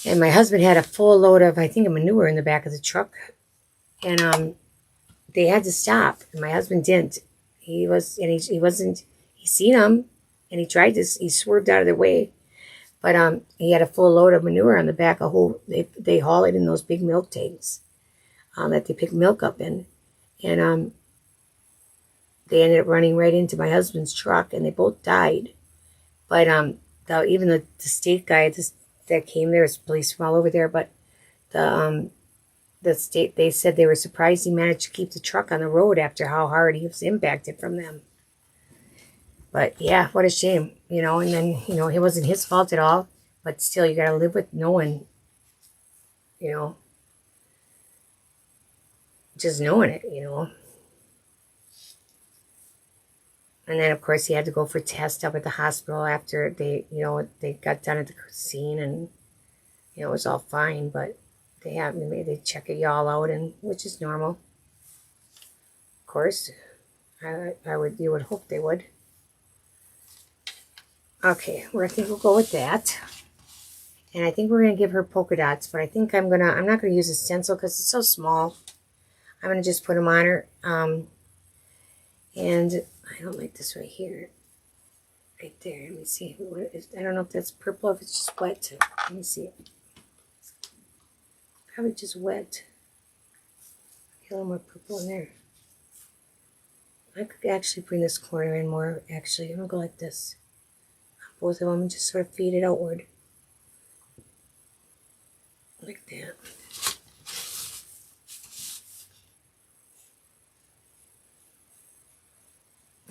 And my husband had a full load of, I think, manure in the back of the truck, and they had to stop, and my husband didn't. He seen them, and he swerved out of their way. But he had a full load of manure on the back. They haul it in those big milk tanks that they pick milk up in. And they ended up running right into my husband's truck, and they both died. But even the state guy that came there, was police from all over there, but the state, they said they were surprised he managed to keep the truck on the road after how hard he was impacted from them. But yeah, what a shame, and then, it wasn't his fault at all, but still, you got to live with knowing, just knowing it, And then, of course, he had to go for tests up at the hospital after they got done at the scene, and, it was all fine, but they check you all out, and which is normal. Of course, you would hope they would. Okay, well, I think we'll go with that. And I think we're going to give her polka dots, but I think I'm not going to use a stencil because it's so small. I'm going to just put them on her. And I don't like this right here. Right there. Let me see. I don't know if that's purple, if it's just wet. Let me see. Probably just wet. Get a little more purple in there. I could actually bring this corner in more, actually. I'm going to go like this. Both of them, and just sort of feed it outward. Like that.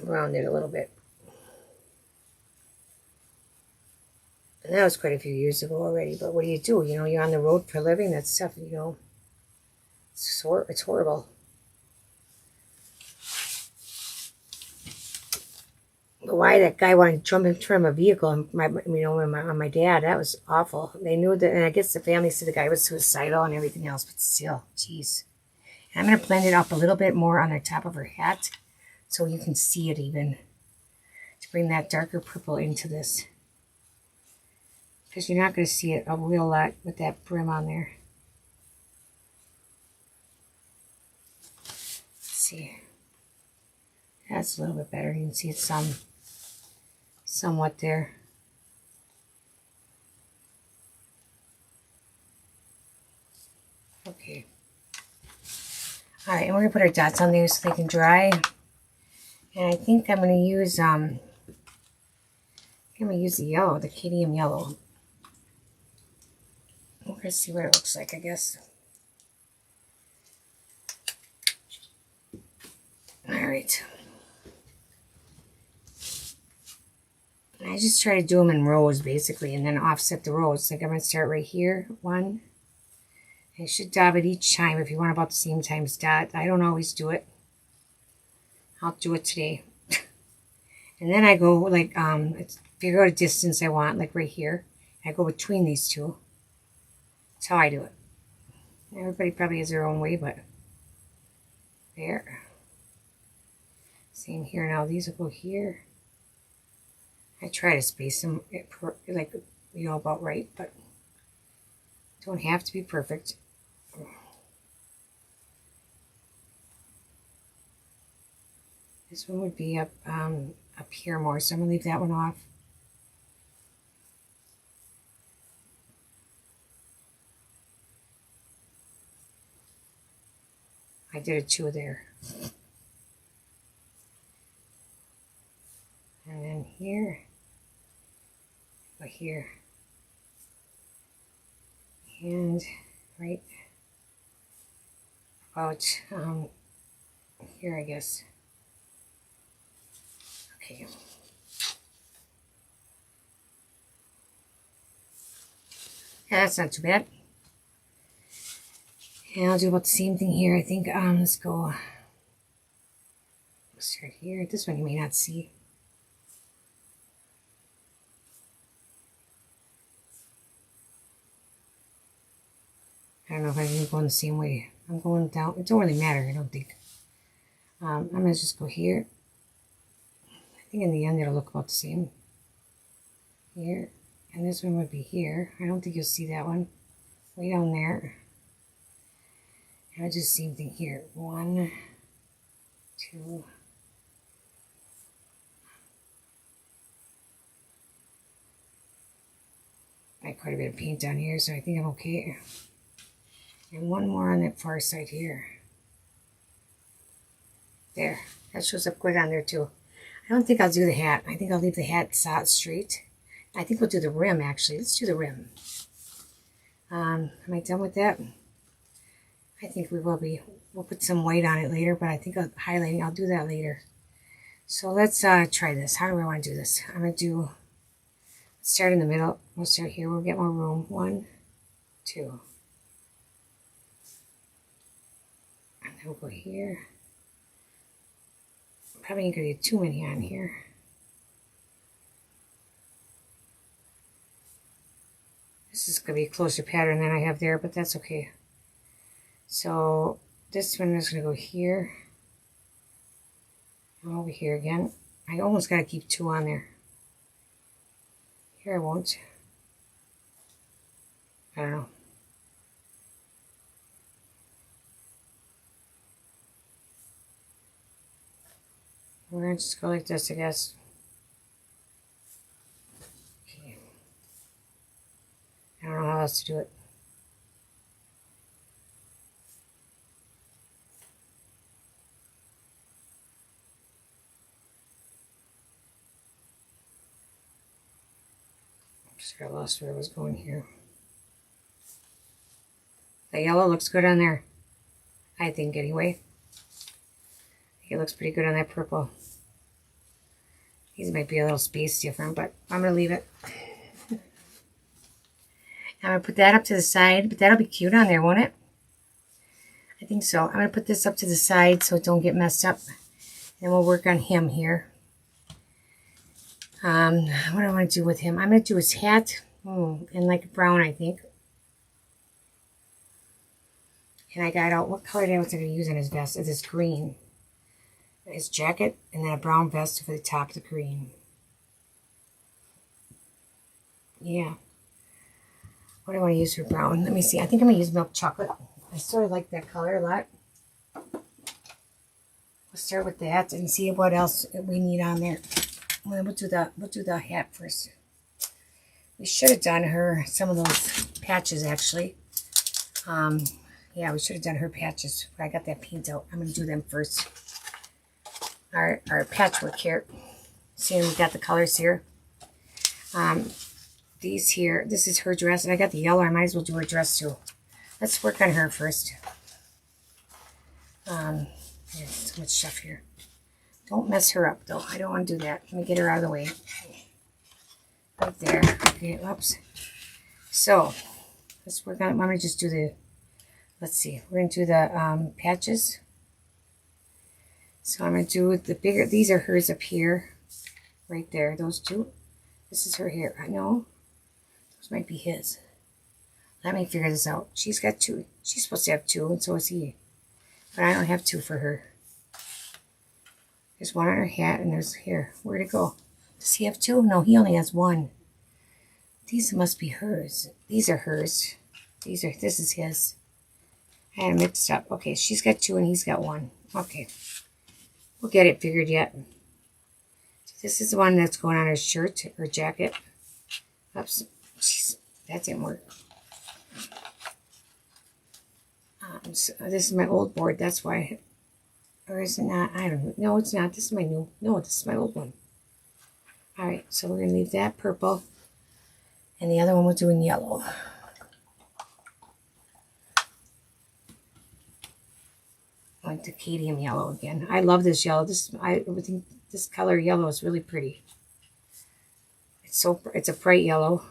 around it a little bit. And that was quite a few years ago already, but what do? You know, you're on the road for a living, that stuff, you know, it's horrible. But why that guy wanted to jump into a vehicle and on my dad, that was awful. They knew that, and I guess the family said the guy was suicidal and everything else, but still, jeez. And I'm going to blend it up a little bit more on the top of her hat so you can see it even, to bring that darker purple into this. Because you're not going to see it a real lot with that brim on there. Let's see. That's a little bit better. You can see it's somewhat there. Okay. All right, and we're going to put our dots on there so they can dry. And I think I'm going to use the yellow, the cadmium yellow. We're going to see what it looks like, I guess. All right. I just try to do them in rows, basically, and then offset the rows. Like I'm going to start right here, one. I should dab it each time if you want about the same times dot. I don't always do it. I'll do it today. And then I go like, figure out a distance I want, like right here. I go between these two. That's how I do it. Everybody probably has their own way, but there. Same here now. These will go here. I try to space them like, you know, about right, but don't have to be perfect. This one would be up here more, so I'm going to leave that one off. I did a 2 there. And then here, go here, and right about here, I guess. Okay. Yeah, that's not too bad. And I'll do about the same thing here. I think, let's go, start here. This one you may not see. I don't know if I'm going the same way. I'm going down. It don't really matter, I don't think. I'm going to just go here. I think in the end it'll look about the same. Here. And this one would be here. I don't think you'll see that one. Way down there. And I'll do the same thing here. 1, 2. I have quite a bit of paint down here, so I think I'm okay. And one more on that far side here. There. That shows up good on there too. I don't think I'll do the hat. I think I'll leave the hat straight. I think we'll do the rim actually. Let's do the rim. Am I done with that? I think we will be. We'll put some white on it later, but I think highlighting, I'll do that later. So let's try this. How do I want to do this? I'm going to start in the middle. We'll start here. We'll get more room. 1, 2. And then we'll go here. Probably ain't going to get too many on here. This is going to be a closer pattern than I have there, but that's okay. So this one is going to go here. And over here again. I almost got to keep 2 on there. Here I won't. I don't know. We're going to just go like this, I guess. Okay. I don't know how else to do it. Just got lost where I was going here. The yellow looks good on there. I think anyway. I think it looks pretty good on that purple. These might be a little space different, but I'm going to leave it. I'm going to put that up to the side, but that'll be cute on there, won't it? I think so. I'm going to put this up to the side so it don't get messed up. And we'll work on him here. What do I want to do with him? I'm going to do his hat. And like brown, I think. And I got out, what color did I was going to use on his vest? It's this green. His jacket, and then a brown vest for the top of the green. Yeah. What do I want to use for brown? Let me see. I think I'm going to use milk chocolate. I sort of like that color a lot. We'll start with that and see what else we need on there. We'll do the hat first. We should have done her some of those patches actually. Yeah, we should have done her patches. But I got that paint out. I'm going to do them first. Our patchwork here. See, we got the colors here. These here, this is her dress, and I got the yellow. I might as well do her dress too. Let's work on her first. There's so much stuff here. Don't mess her up though. I don't want to do that. Let me get her out of the way. Right there. Okay, oops. So, let's work on, I'm going to just do the, let's see. We're going to do the patches. So I'm going to do the bigger, these are hers up here. Right there, those two. This is her here. I know. Those might be his. Let me figure this out. She's got two. She's supposed to have two, and so is he. But I don't have two for her. There's one on her hat, and there's here. Where'd it go? Does he have two? No, he only has one. These must be hers. These are hers. This is his. I had it mixed up. Okay, she's got two, and he's got one. Okay. We'll get it figured yet. So this is the one that's going on her shirt or jacket. Oops. Jeez, that didn't work. So this is my old board. That's why. Or is it not? I don't know. No, it's not. This is my new. No, this is my old one. Alright, so we're going to leave that purple. And the other one we'll do in yellow. Like the cadmium yellow again. I love this yellow. I think this color yellow is really pretty. It's a bright yellow.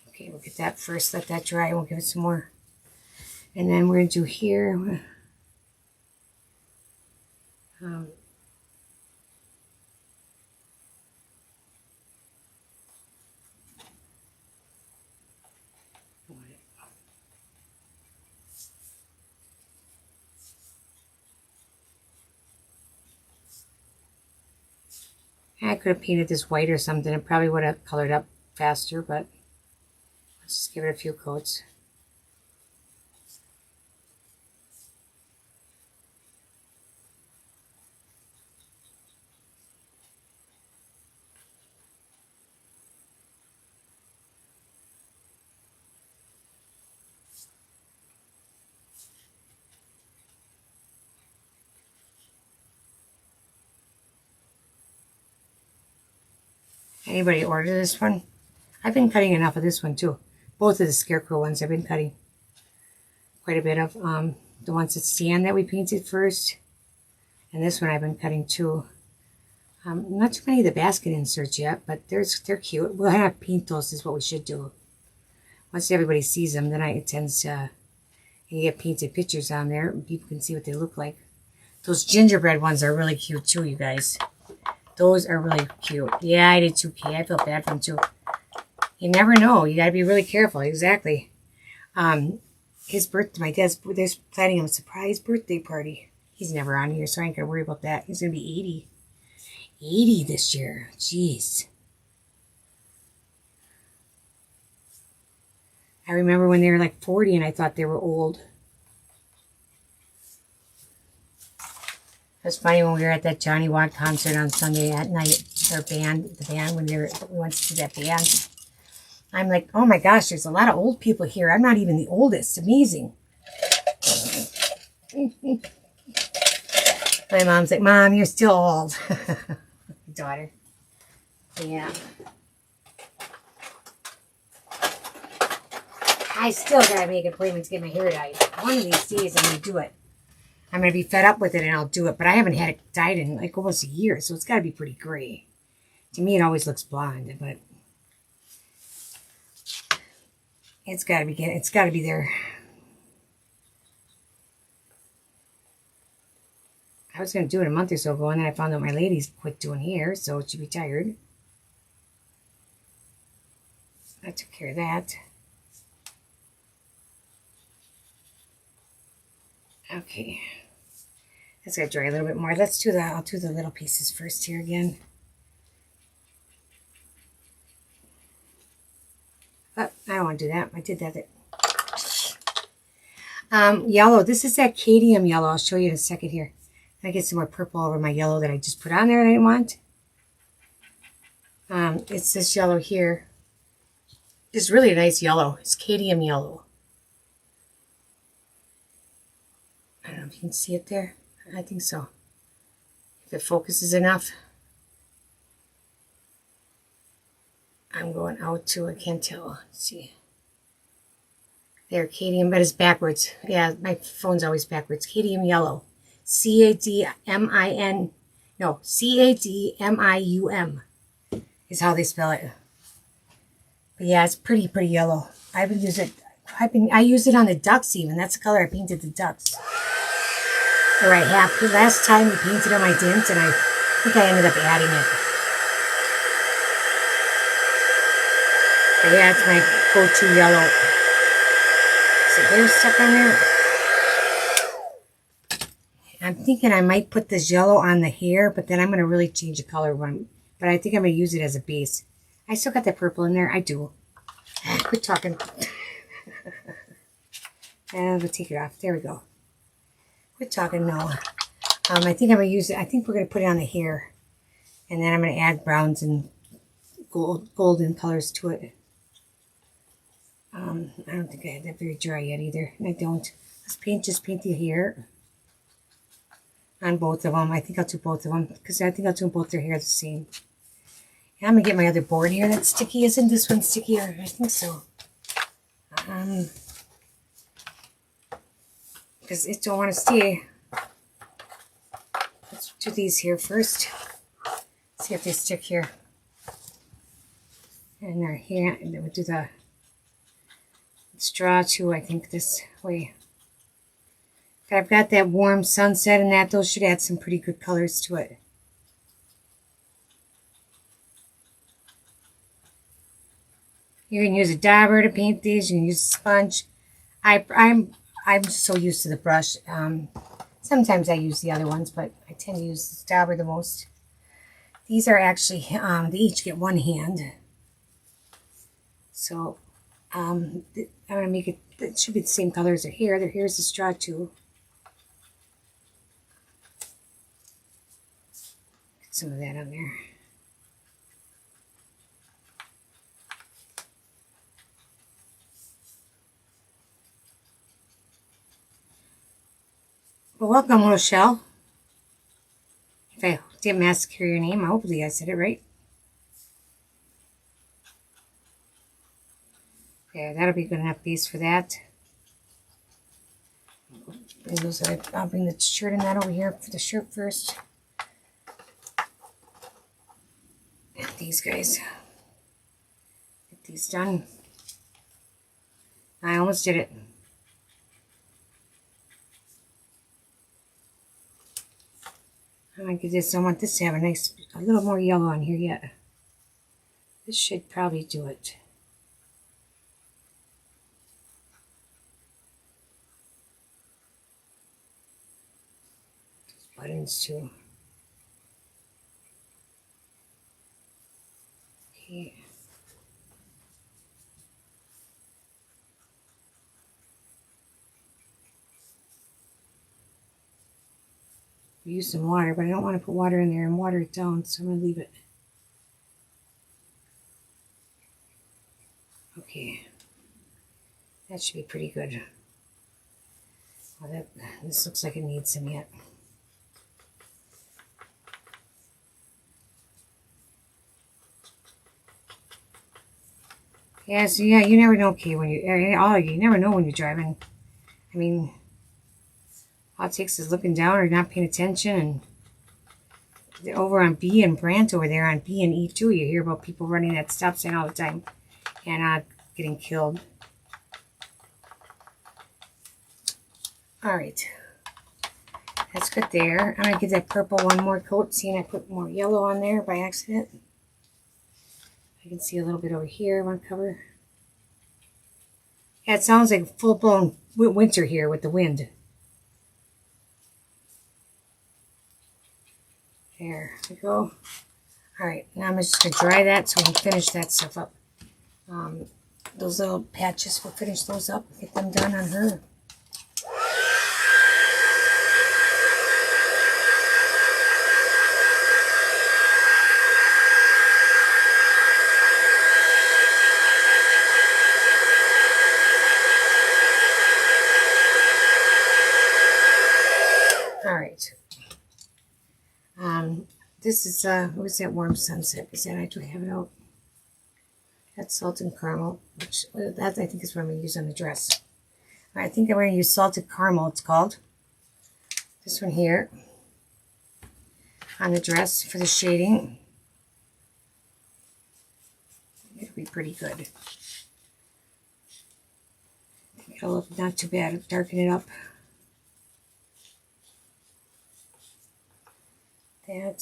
Okay, we'll get that first. Let that dry. We'll give it some more. And then we're going to do here. I could have painted this white or something. It probably would have colored up faster, but let's just give it a few coats. Anybody order this one? I've been cutting enough of this one too. Both of the Scarecrow ones I've been cutting quite a bit of. The ones that stand that we painted first. And this one I've been cutting too. Not too many of the basket inserts yet, but they're cute. We'll have to paint those is what we should do. Once everybody sees them, then it tends to you get painted pictures on there. People can see what they look like. Those gingerbread ones are really cute too, you guys. Those are really cute. Yeah, I did too, Kay. I felt bad for them too. You never know. You got to be really careful. Exactly. His birthday, my dad's, they're planning a surprise birthday party. He's never on here, so I ain't going to worry about that. He's going to be 80. 80 this year. Jeez. I remember when they were like 40 and I thought they were old. It was funny when we were at that Johnny Watt concert on Sunday at night. The band, when we went to see that band. I'm like, oh my gosh, there's a lot of old people here. I'm not even the oldest. Amazing. My mom's like, Mom, you're still old. Daughter. Yeah. I still gotta make appointments to get my hair dyed. One of these days I'm gonna do it. I'm going to be fed up with it and I'll do it. But I haven't had it dyed in like almost a year, so it's got to be pretty gray. To me, it always looks blonde, but it's got to be there. I was going to do it a month or so ago, and then I found out my lady's quit doing hair, so she retired. I took care of that. Okay. That's got to dry a little bit more. Let's do that. I'll do the little pieces first here again. But I don't want to do that. I did that. Yellow. This is that cadmium yellow. I'll show you in a second here. I get some more purple over my yellow that I just put on there that I didn't want. It's this yellow here. It's really a nice yellow. It's cadmium yellow. I don't know if you can see it there. I think so. If it focuses enough. I'm going out too. I can't tell. Let's see. There, cadmium, but it's backwards. Yeah, my phone's always backwards. Cadmium yellow. C-A-D-M-I-N. No, C-A-D-M-I-U-M is how they spell it. But yeah, it's pretty yellow. I use it on the ducks even. That's the color I painted the ducks. Or I have. The last time we painted them, I didn't, and I think I ended up adding it. But yeah, it's my go-to yellow. Is the hair stuck on there? I'm thinking I might put this yellow on the hair, but then I'm going to really change the color one. But I think I'm going to use it as a base. I still got that purple in there. I do. Quit talking. And we'll take it off. There we go. Quit talking now. I think I'm going to use it. I think we're going to put it on the hair. And then I'm going to add browns and golden colors to it. I don't think I had that very dry yet either. And I don't. Let's just paint the hair on both of them. I think I'll do both of them because I think I'll do both their hair the same. And I'm going to get my other board here that's sticky. Isn't this one stickier? I think so. Because it don't want to stay. Let's do these here first. See if they stick here. And they're here. And then we'll do the straw too, I think, this way. But I've got that warm sunset and that. Those should add some pretty good colors to it. You can use a dauber to paint these. You can use a sponge. I'm so used to the brush. Sometimes I use the other ones, but I tend to use the dauber the most. These are actually, they each get one hand. So, I'm going to make it, it should be the same color as their hair. Their hair is the straw too. Get some of that on there. Well, welcome, Rochelle. If I didn't massacre your name, hopefully I said it right. Yeah, that'll be good enough base for that. I'll bring the shirt and that over here for the shirt first. And these guys. Get these done. I almost did it. I want this to have a little more yellow on here yet. This should probably do it. Buttons too. Okay. We use some water, but I don't want to put water in there and water it down, so I'm going to leave it. Okay. That should be pretty good. Well, this looks like it needs some yet. Yeah, so yeah, you never know, okay, when you never know when you're driving. I mean, All it takes is looking down or not paying attention. And over on B and Brant over there on B and E2, you hear about people running that stop sign all the time and getting killed. Alright. That's good there. I'm going to give that purple one more coat, seeing I put more yellow on there by accident. I can see a little bit over here, one cover. Yeah, it sounds like full-blown winter here with the wind. There we go. Alright, now I'm just going to dry that so we can finish that stuff up. Those little patches, we'll finish those up, get them done on her. Alright. This is, what's that warm sunset? Is that I do have it out? That's salted caramel, which that I think is what I'm going to use on the dress. I think I'm going to use salted caramel, it's called. This one here on the dress for the shading. It'll be pretty good. I think it'll look not too bad. I'll darken it up. That.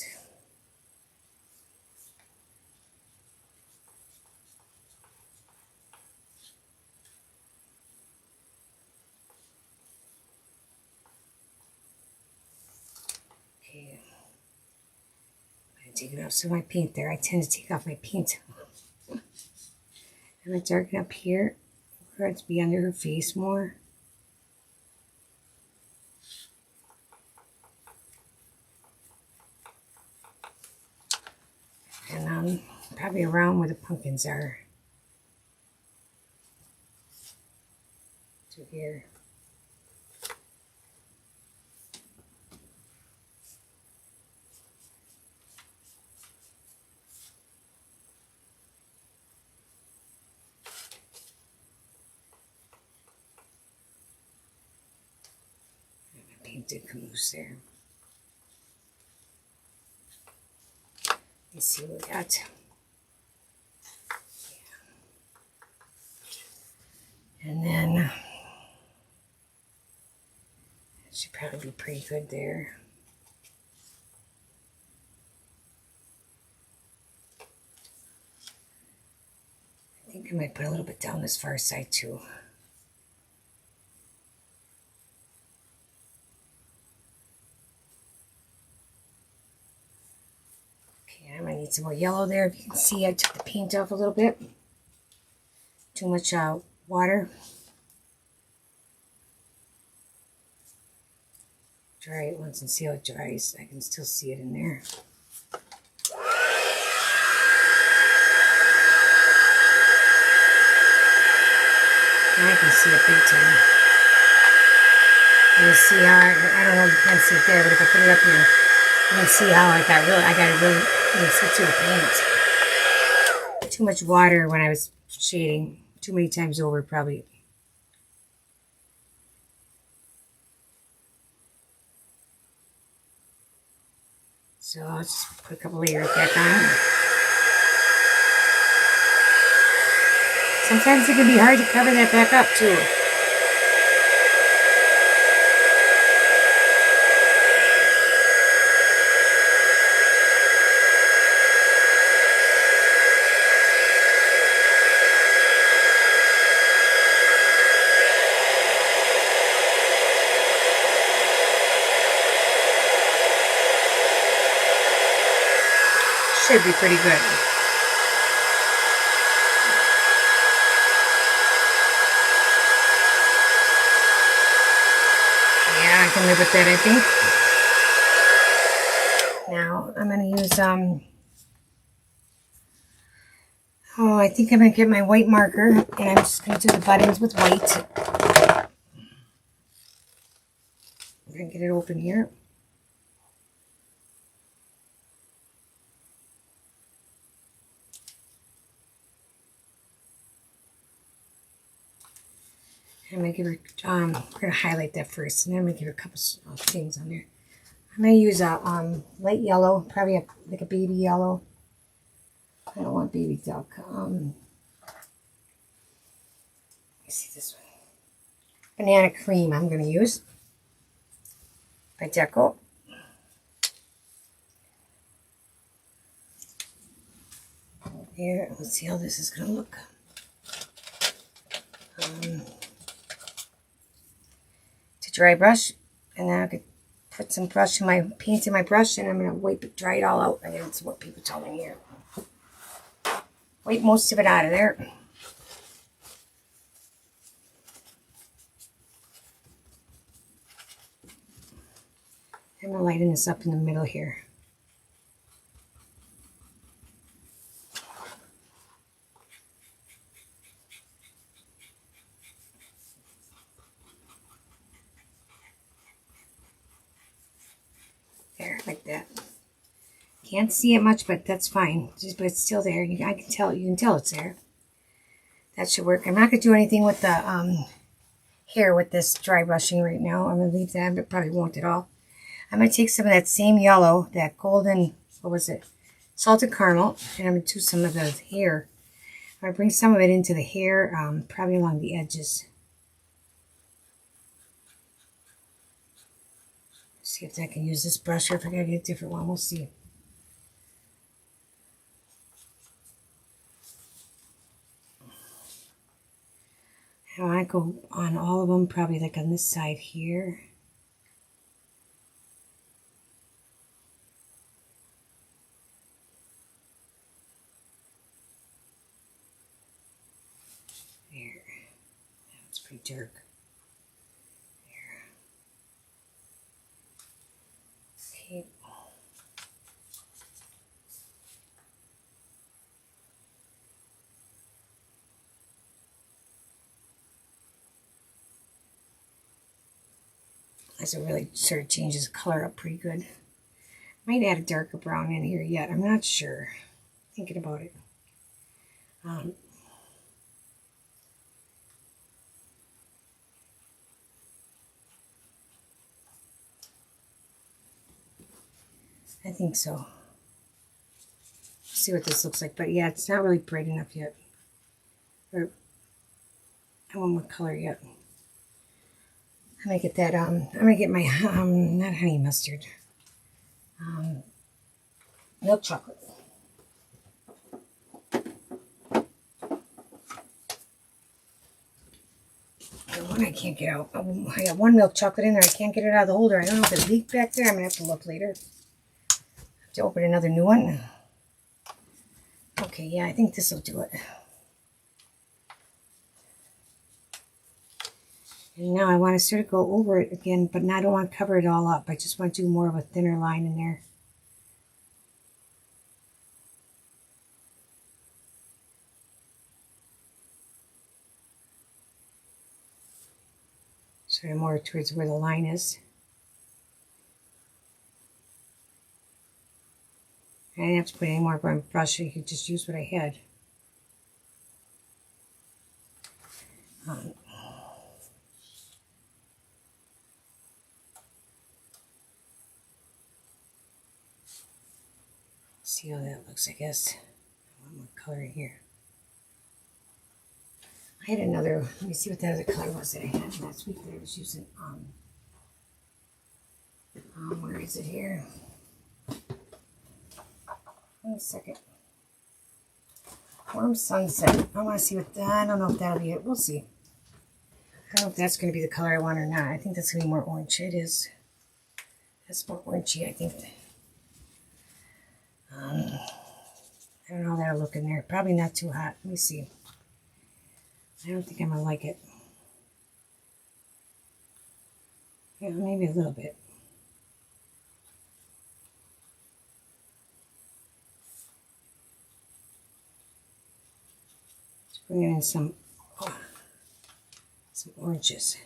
Okay. I'm taking off some of my paint there. I tend to take off my paint. I'm going to darken up here for it to be under her face more. And probably around where the pumpkins are. To here. And my paint did come loose there. Let's see what we got. Yeah. And then that should probably be pretty good there. I think I might put a little bit down this far side too. I might need some more yellow there. If you can see, I took the paint off a little bit. Too much water. Dry it once and see how it dries. I can still see it in there. Now I can see it big time. You see how I don't know if you can see it there, but if I put it up here, you can see how I got it really. You can see through the paint. Too much water when I was shading. Too many times over, probably. So I'll just put a couple layers back on. Sometimes it can be hard to cover that back up too. Should be pretty good. Yeah, I can live with that, I think. Now, I'm going to use, I think I'm going to get my white marker, and I'm just going to do the buttons with white. I'm going to get it open here. I'm going to give her, we're going to highlight that first, and then I'm going to give her a couple of things on there. I'm going to use a light yellow, probably like a baby yellow. I don't want baby duck. Let me see this one. Banana cream I'm going to use by Deco. Here, let's see how this is going to look. To dry brush, and then I could put some brush in my paint in my brush, and I'm going to wipe it, dry it all out. I guess that's what people tell me here. Wipe most of it out of there. I'm going to lighten this up in the middle here. There, like that. Can't see it much, but that's fine. But it's still there. I can tell. You can tell it's there. That should work. I'm not going to do anything with the hair with this dry brushing right now. I'm going to leave that. It probably won't at all. I'm going to take some of that same yellow, that golden, what was it? Salted caramel, and I'm going to do some of the hair. I'm going to bring some of it into the hair, probably along the edges. See if I can use this brush or if I gotta get a different one. We'll see. I want to go on all of them, probably like on this side here. There. That's pretty dark. There. Okay. As it really sort of changes color up pretty good. Might add a darker brown in here yet. I'm not sure. Thinking about it. I think so. See what this looks like. But yeah, it's not really bright enough yet. Or I want more color yet. I'm gonna get that. I'm gonna get my not honey mustard, milk chocolate. The one I can't get out. I got one milk chocolate in there. I can't get it out of the holder. I don't know if it leaked back there. I'm gonna have to look later. I have to open another new one. Okay, yeah, I think this will do it. And now I want to sort of go over it again, but now I don't want to cover it all up. I just want to do more of a thinner line in there. Sort of more towards where the line is. I didn't have to put any more on my brush. You could just use what I had. See how that looks, I guess. I want more color in here. I had another, let me see what that other color was that I had last week that I was using. Where is it here? 1 second. Warm Sunset. I want to see what, I don't know if that'll be it. We'll see. I don't know if that's going to be the color I want or not. I think that's going to be more orange. It is. That's more orangey, I think. I don't know how that'll look in there. Probably not too hot. Let me see. I don't think I'm going to like it. Yeah, maybe a little bit. Let's bring in some oranges.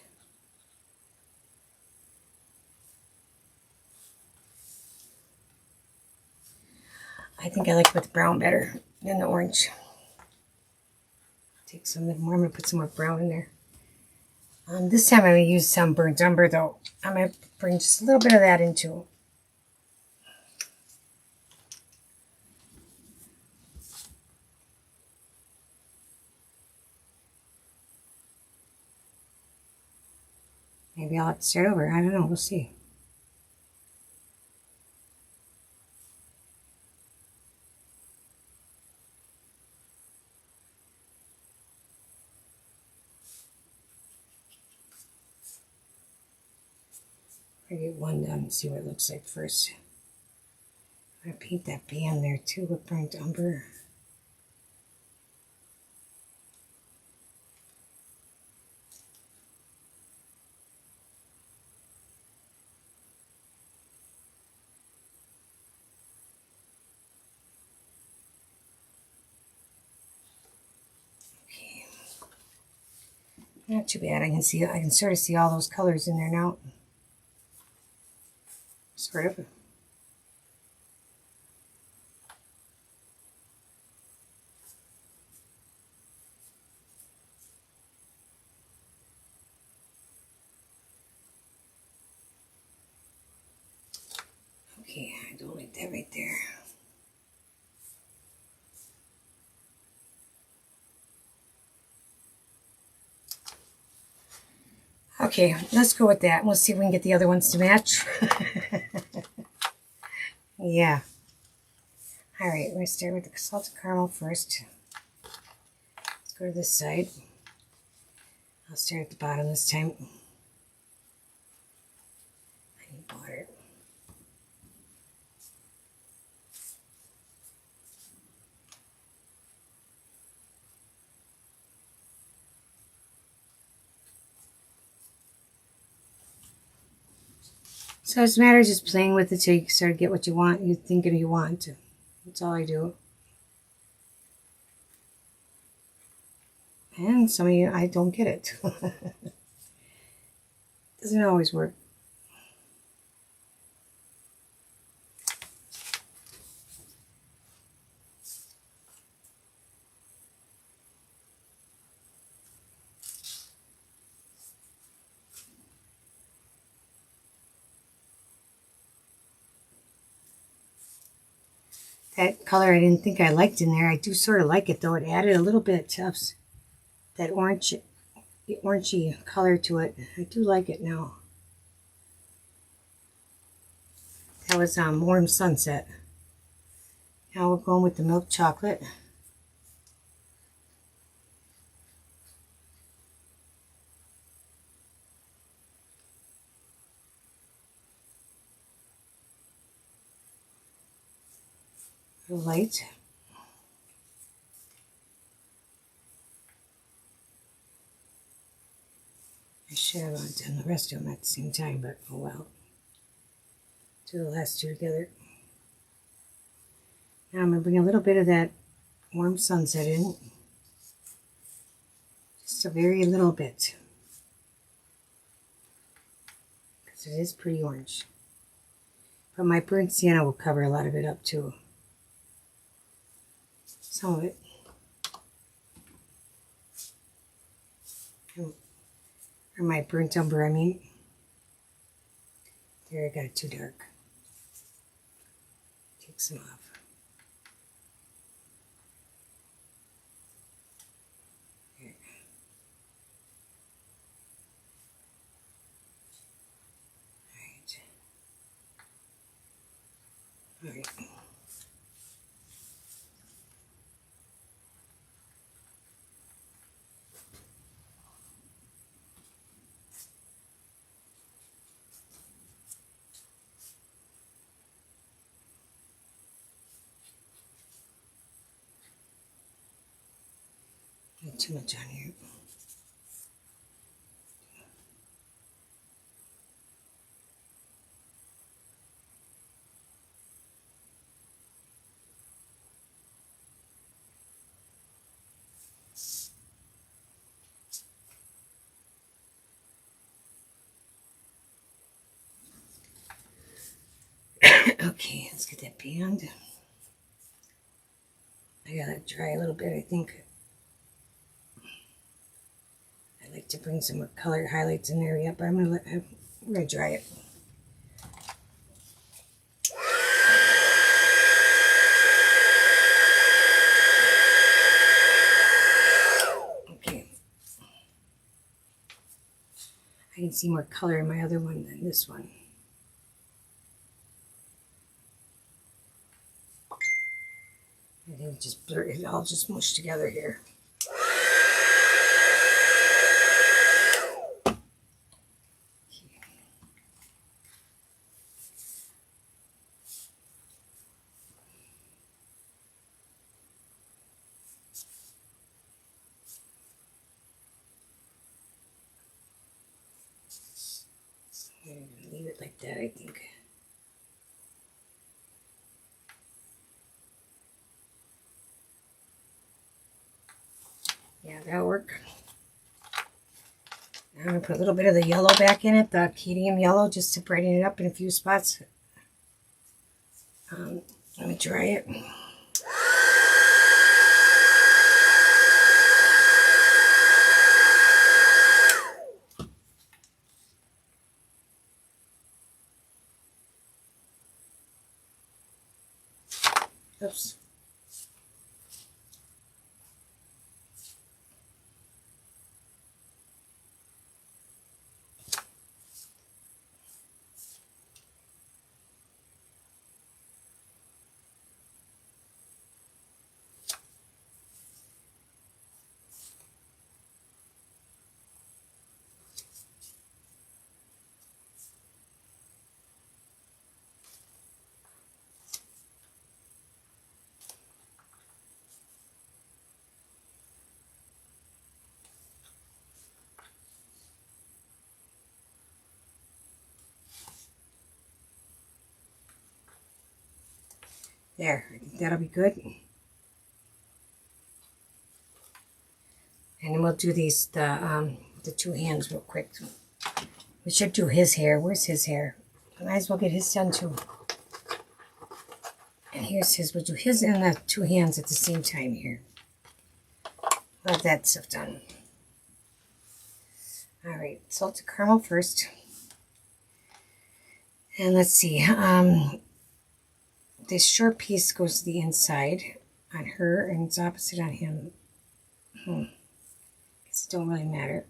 I think I like with the brown better than the orange. Take some more. I'm going to put some more brown in there. This time I'm going to use some burnt umber though. I'm going to bring just a little bit of that into. Maybe I'll have to start over. I don't know. We'll see. I'll get one done and see what it looks like first. I'm going to paint that band there too with burnt umber. Okay. Not too bad. I can sort of see all those colors in there now. Sort of. Okay, I don't like that right there. Okay, let's go with that. We'll see if we can get the other ones to match. Yeah. All right, we're going to start with the salted caramel first. Let's go to this side. I'll start at the bottom this time. I need water. So it's a matter of just playing with it till you sort of get what you want, you think you want. That's all I do. And some of you, I don't get it. Doesn't always work. That color I didn't think I liked in there. I do sort of like it though. It added a little bit of that orangey color to it. I do like it now. That was Warm Sunset. Now we're going with the milk chocolate. Light. I should have done the rest of them at the same time, but oh well. Do the last two together. Now I'm going to bring a little bit of that Warm Sunset in. Just a very little bit. Because it is pretty orange. But my burnt sienna will cover a lot of it up too. Some of it. Or my burnt umber, I mean. There, I got it too dark. Take some off. There. All right. Not too much on here. Okay, let's get that band. I gotta dry a little bit, I think. I like to bring some more color highlights in there yet, but I'm gonna dry it. Okay. I can see more color in my other one than this one. I think just blur it all just mushed together here. I'm gonna leave it like that, I think. Yeah, that'll work. Now I'm going to put a little bit of the yellow back in it, the cadmium yellow, just to brighten it up in a few spots. Let me dry it. Oops. There, I think that'll be good. And then we'll do these, the two hands real quick. We should do his hair. Where's his hair? I might as well get his done too. And here's his. We'll do his and the two hands at the same time here. We'll have that stuff done. Alright, salted caramel first. And let's see. This short piece goes to the inside on her and it's opposite on him. It don't really matter.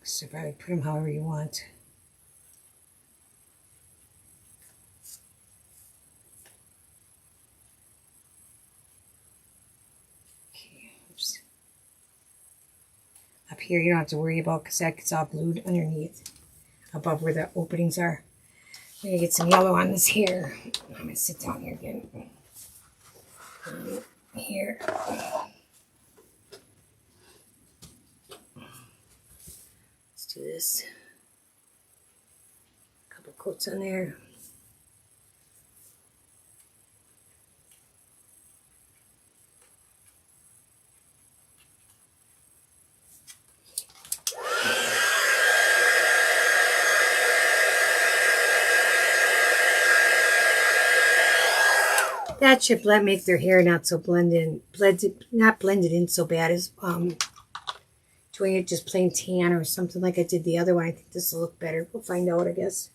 So probably put them however you want. Okay, oops. Up here you don't have to worry about because that gets all glued underneath, above where the openings are. I'm gonna get some yellow on this here. I'm gonna sit down here again. Here. Let's do this. A couple coats on there. That should make their hair not so not blended in so bad as doing it just plain tan or something like I did the other one. I think this will look better. We'll find out, I guess.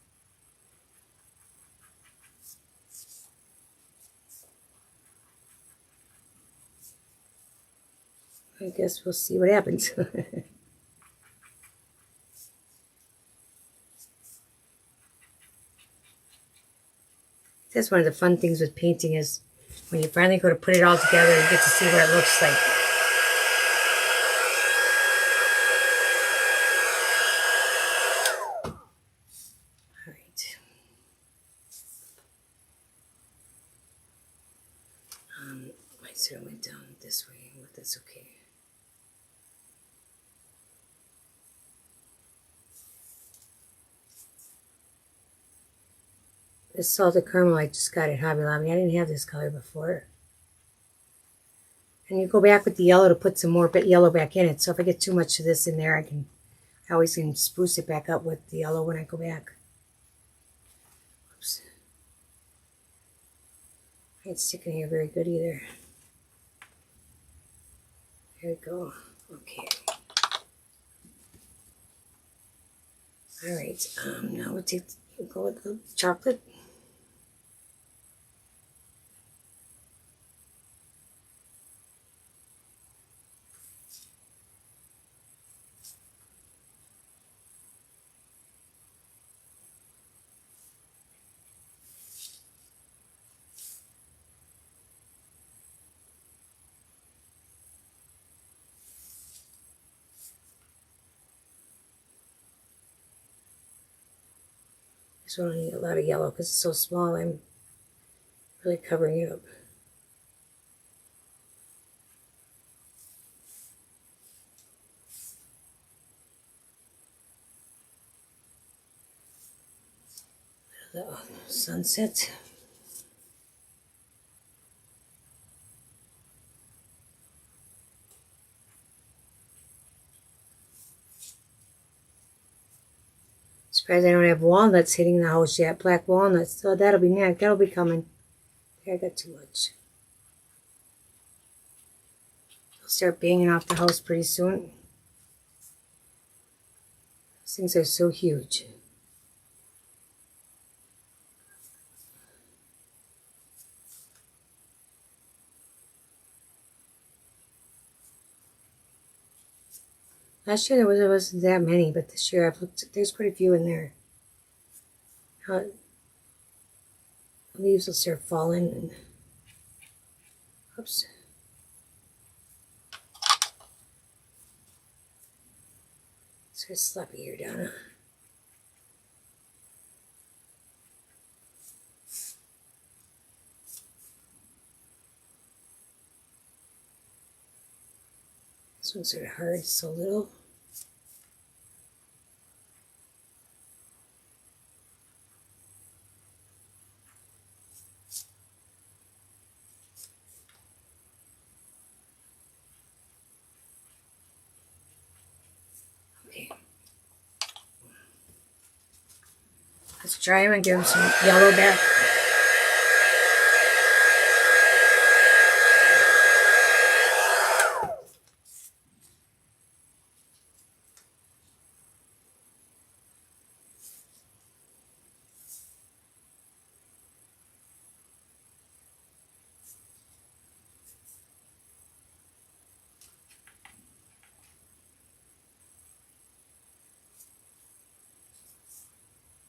I guess we'll see what happens. That's one of the fun things with painting is when you finally go to put it all together, you get to see what it looks like. All right. I sort of went down this way, but that's okay. This salted caramel I just got at Hobby Lobby. I didn't have this color before. And you go back with the yellow to put some more yellow back in it. So if I get too much of this in there, I always can spruce it back up with the yellow when I go back. Oops. Ain't sticking here very good either. There we go. Okay. All right. Now we'll go with the chocolate. This one will need a lot of yellow because it's so small. I'm really covering it up. The sunset. Surprised I don't have walnuts hitting the house yet. Black walnuts. So that'll be next. That'll be coming. I got too much. I'll start banging off the house pretty soon. These things are so huge. Last year there wasn't that many, but this year I've looked. There's quite a few in there. Leaves will start falling. And, oops. It's gonna sloppy here, Donna. This one's sort of hard, so little. Okay. Let's dry them and give them some yellow back.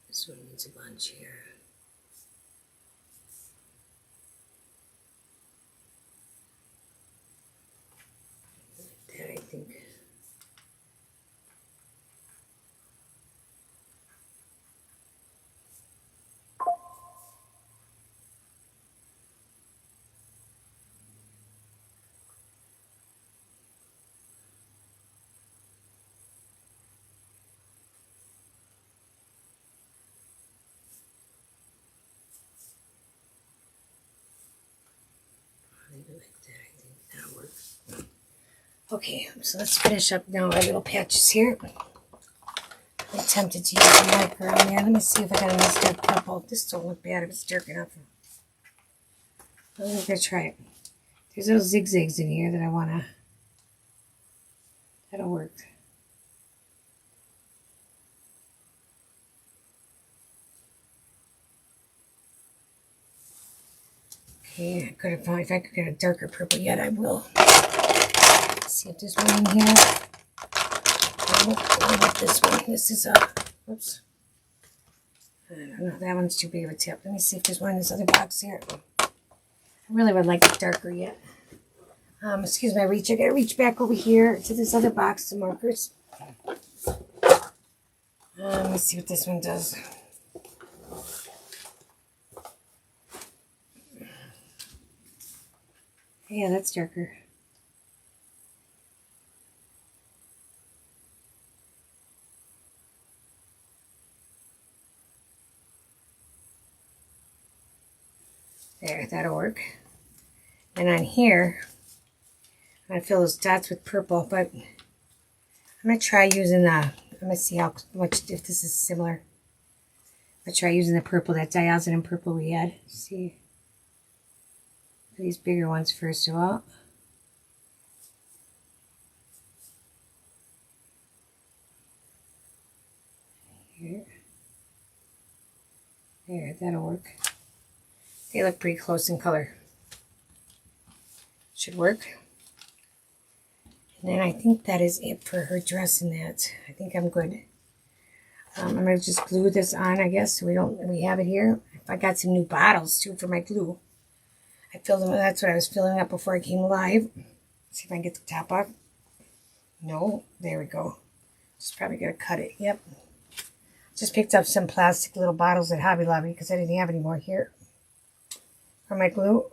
This one needs a bunch here. Like that, I think. Leave it like that, I think that'll work. Okay, so let's finish up now our little patches here. I'm tempted to use a marker on there. Let me see if I got a nice dark purple. This don't look bad if it's dark enough. I'm gonna try it. There's little zigzags in here that I wanna. That'll work. Okay, I could have found if I could get a darker purple yet, I will. Let's see if there's one in here. What about this one? This is a. Whoops. I don't know. That one's too big of a tip. Let me see if there's one in this other box here. I really would like it darker yet. Excuse my reach. I gotta reach back over here to this other box of markers. Let me see what this one does. Yeah, that's darker. There, that'll work. And on here, I'm going to fill those dots with purple, but I'm going to try using the, I'm going to see how much, if this is similar. I'm going to try using the purple, that diazinon purple we had. See? these bigger ones first of all. Here. There, that'll work. They look pretty close in color. Should work. And then I think that is it for her dress and that. I think I'm good. I'm going to just glue this on, I guess. So we have it here. I got some new bottles too for my glue. I filled them. That's what I was filling up before I came live. See if I can get the top off. No, there we go. Just probably gonna cut it. Yep. Just picked up some plastic little bottles at Hobby Lobby because I didn't have any more here for my glue.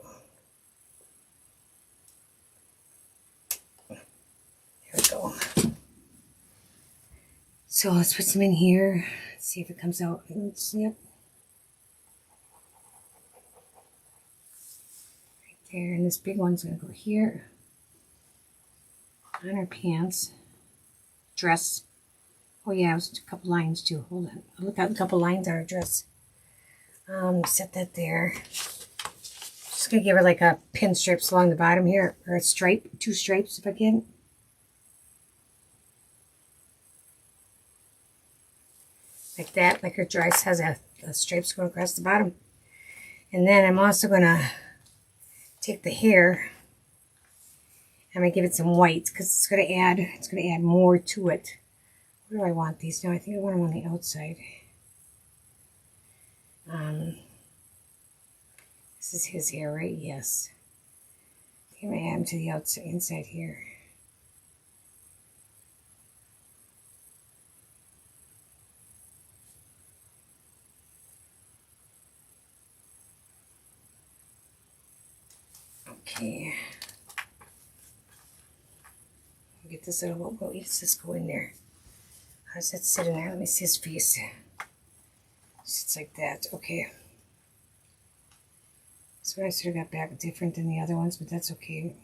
There we go. So let's put some in here. Let's see if it comes out. Yep. Right there. And this big one's going to go here. On her pants. Dress. Oh yeah, it was a couple lines too. Hold on. I'll look out a couple lines on her dress. Set that there. Just going to give her like a pinstripes along the bottom here. Or a stripe. 2 stripes if I can. Like that, like her dress has a stripes going across the bottom. And then I'm also going to take the hair. I'm going to give it some white because it's going to add more to it. Where do I want these now? I think I want them on the outside. This is his hair, right? Yes. I think I'm going to add them to the outside, inside here. Okay. Get this little, what does this go in there? How does that sit in there? Let me see his face. Sits like that. Okay. So I sort of got back different than the other ones, but that's okay.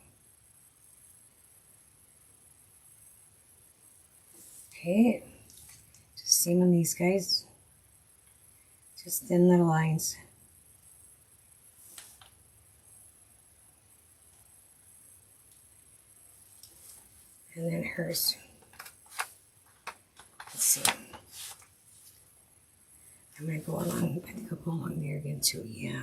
Okay. Just same on these guys. Just thin little lines. And then hers. Let's see. I'm going to go along, I think I'll go along there again too, yeah.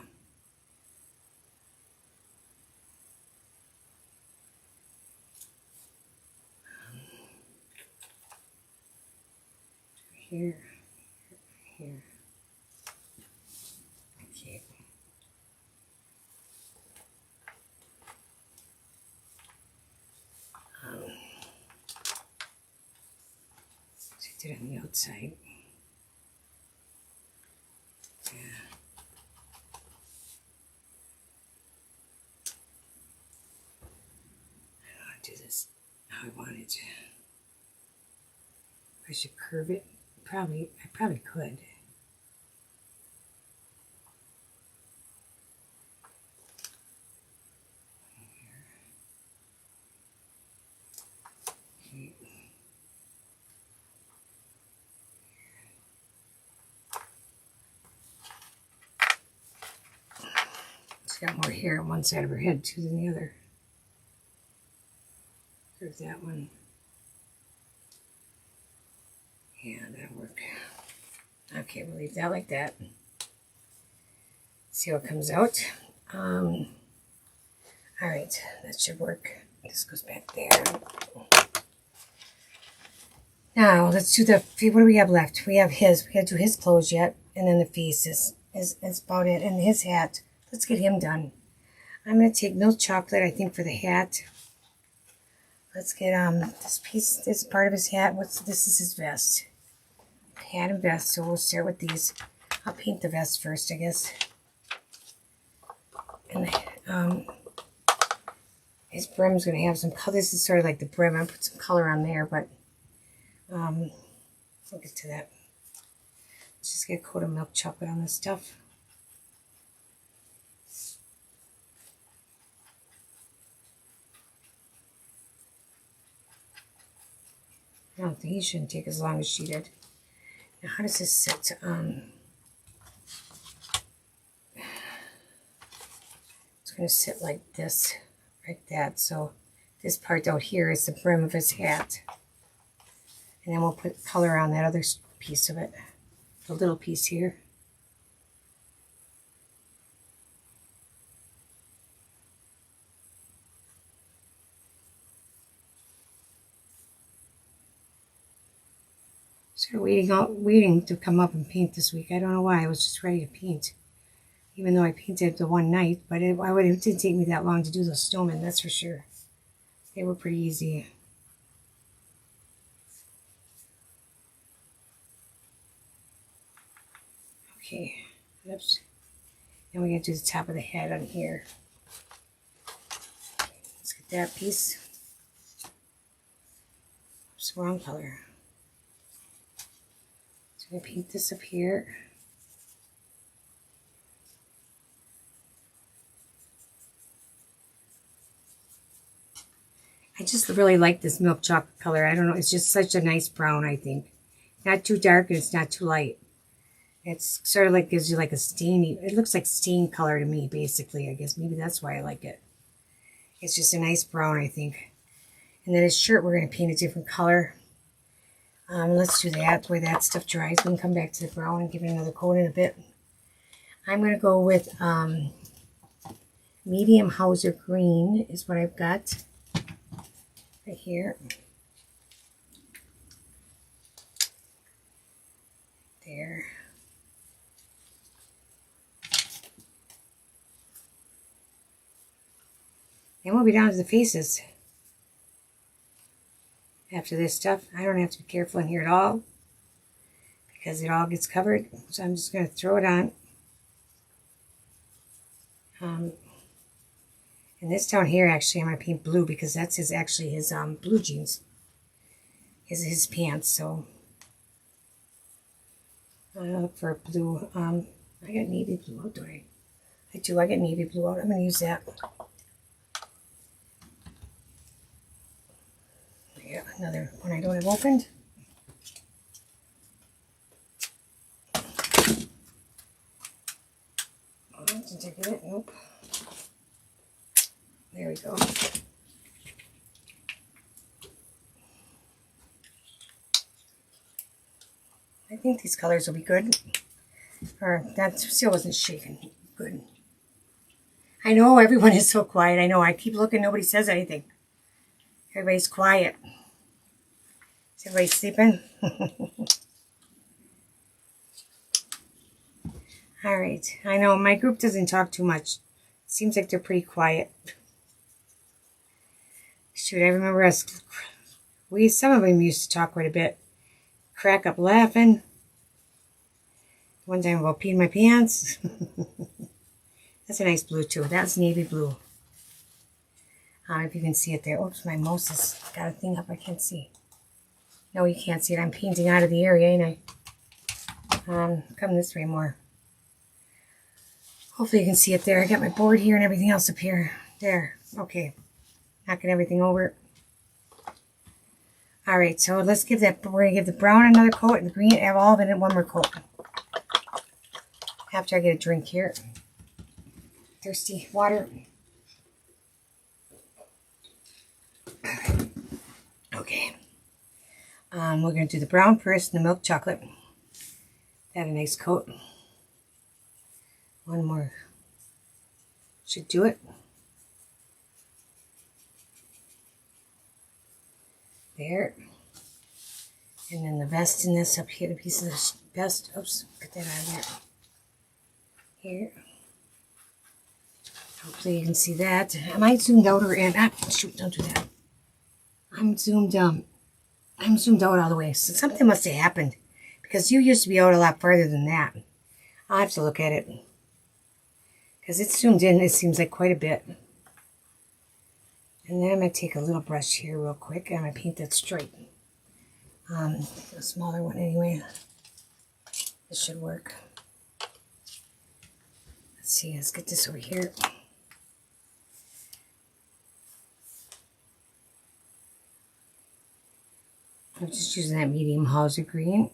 Here, here. Okay. So I did it on the outside. Yeah. I don't want to do this how I want it. I should curve it. I probably could. Okay. She's got more hair on one side of her head too than the other. There's that one. Yeah, that'll work. Okay, we'll leave that like that. See how it comes out. All right, that should work. This goes back there. Now let's do the. What do we have left? We have his. We got to do his clothes yet, and then the face is about it. And his hat. Let's get him done. I'm gonna take milk chocolate. I think for the hat. Let's get this piece. This part of his hat. This is his vest. Hat and vest. So we'll start with these. I'll paint the vest first, I guess. And his brim's going to have some color. This is sort of like the brim. I put some color on there, but we'll get to that. Let's just get a coat of milk chocolate on this stuff. I don't think he shouldn't take as long as she did. Now, how does this sit? It's going to sit like this, like that. So this part out here is the brim of his hat. And then we'll put color on that other piece of it, the little piece here. So waiting to come up and paint this week. I don't know why. I was just ready to paint. Even though I painted the one night, but it didn't take me that long to do those snowmen, that's for sure. They were pretty easy. Okay, oops. Then we're going to do the top of the head on here. Let's get that piece. Oops, wrong color. So I'm going to paint this up here. I just really like this milk chocolate color. I don't know, it's just such a nice brown, I think. Not too dark and it's not too light. It's sort of like gives you like a stainy, it looks like stain color to me, basically. I guess maybe that's why I like it. It's just a nice brown, I think. And then his shirt, we're going to paint a different color. Let's do that. The way that stuff dries, we can come back to the brown and give it another coat in a bit. I'm going to go with medium Hauser green is what I've got right here. There. And we'll be down to the faces. After this stuff, I don't have to be careful in here at all because it all gets covered. So I'm just going to throw it on. And this down here, actually, I'm going to paint blue because that's actually his blue jeans. His pants, so I'm going to look for a blue. I got navy blue out, don't I? I do, I got navy blue out. I'm going to use that. Yeah, another one I don't have opened. Oh, didn't take it. Nope. There we go. I think these colors will be good. Or that still wasn't shaking. Good. I know everyone is so quiet. I know. I keep looking. Nobody says anything. Everybody's quiet. Is everybody sleeping? All right. I know my group doesn't talk too much. Seems like they're pretty quiet. Shoot, I remember us. Some of them used to talk quite a bit. Crack up laughing. One time about peeing my pants. That's a nice blue too. That's navy blue. If you can see it there. Oops, my mouse has got a thing up I can't see. No, you can't see it. I'm painting out of the area, ain't I? Come this way more. Hopefully you can see it there. I got my board here and everything else up here. There. Okay. Knocking everything over. All right, so let's give that, we're going to give the brown another coat and the green, have all of it in one more coat. After I get a drink here. Thirsty water. Okay. We're going to do the brown first and the milk chocolate. Got a nice coat. One more. Should do it. There. And then the vest in this up here, the piece of the vest. Oops, get that out of there. Here. Hopefully you can see that. Am I zoomed out or in? Ah, shoot, don't do that. I'm zoomed out all the way. So something must have happened. Because you used to be out a lot farther than that. I'll have to look at it. Because it's zoomed in, it seems like quite a bit. And then I'm going to take a little brush here real quick. And I'm going to paint that straight. A smaller one anyway. This should work. Let's see, let's get this over here. I'm just using that medium Hauser green.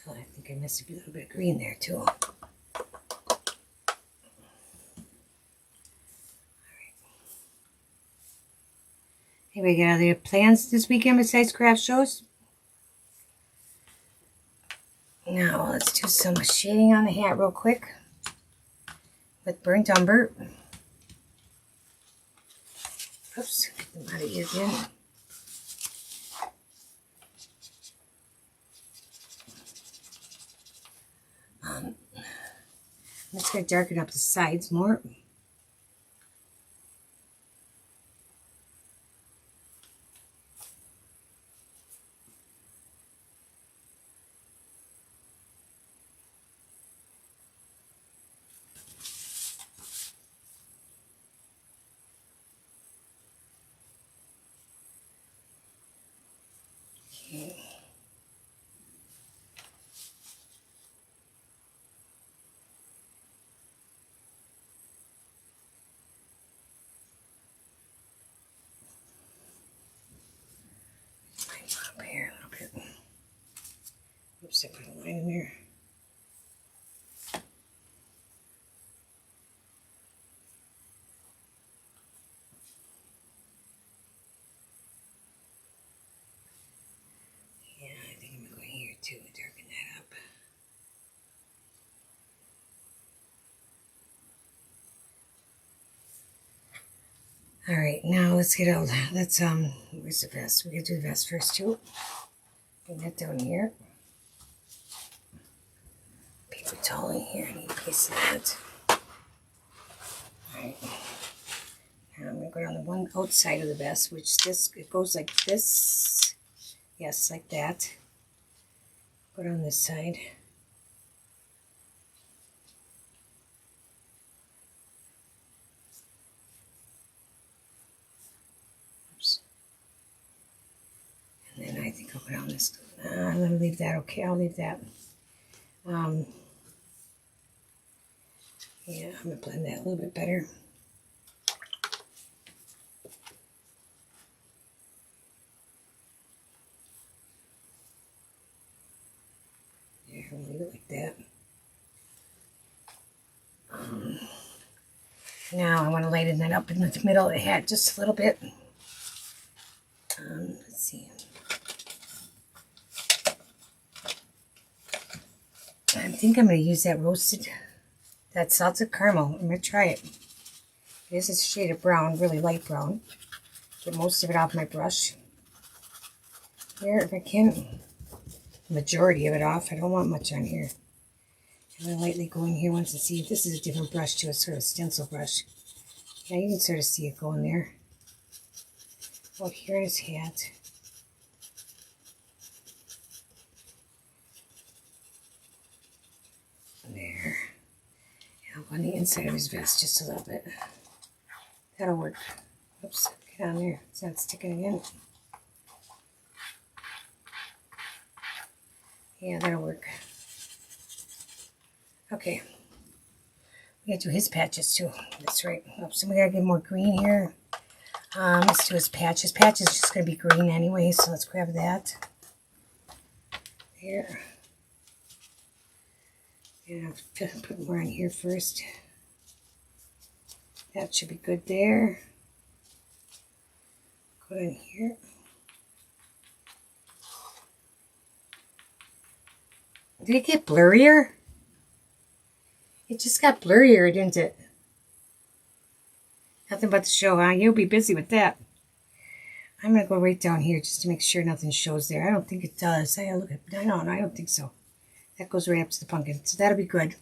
Oh, I think I missed a little bit of green there too. Anyway, got other plans this weekend besides craft shows? Now let's do some shading on the hat real quick with burnt umber. Oops, get them out of here again. I'm just going to darken up the sides more. Okay. Up here a little bit. Oops, I put a line in there. Yeah, I think I'm going here too, darken that up. Alright, now let's get out. Let's where's the vest? We're gonna do the vest first too. Bring that down here. Paper towel in here, I need a piece of that. Alright. Now I'm gonna go down the one outside of the vest, which it goes like this. Yes, like that. Go down this side. Oops. And then I think I'll go down this. I'm going to leave that. Okay, I'll leave that. Yeah, I'm going to blend that a little bit better. Yeah, I'll leave it like that. Now I want to lighten that up in the middle of the hat just a little bit. Let's see. I think I'm going to use that salted caramel. I'm going to try it. This is a shade of brown, really light brown. Get most of it off my brush. Here, if I can. The majority of it off. I don't want much on here. I'm going to lightly go in here once and see. This is a different brush too. It's sort of a stencil brush. Yeah, you can sort of see it going there. Oh, here in his hat. There. And on the inside of his vest just a little bit. That'll work. Oops, get on there. It's not sticking again. Yeah, that'll work. Okay. We gotta do his patches too. That's right. Oops, and we gotta get more green here. Let's do his patch. His patch is just gonna be green anyway, so let's grab that. There. Yeah, put more on here first. That should be good there. Go in here. Did it get blurrier? It just got blurrier, didn't it? Nothing but the show, huh? You'll be busy with that. I'm going to go right down here just to make sure nothing shows there. I don't think it does. I look at. No, I don't think so. That goes right up to the pumpkin, so that'll be good.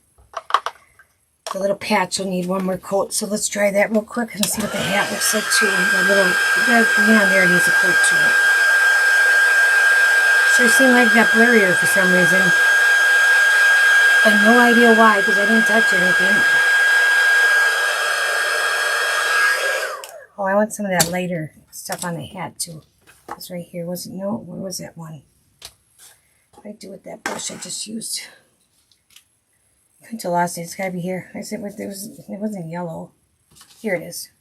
The little patch will need one more coat, so let's try that real quick and see what the hat looks like too. The green on there needs a coat too. Sure seemed like it got blurrier for some reason. I have no idea why, because I didn't touch anything. Oh, I want some of that lighter stuff on the hat too. It's right here, wasn't? No, where was that one? What did I do with that brush I just used? Couldn't have lost it. It's gotta be here. I said it wasn't yellow. Here it is.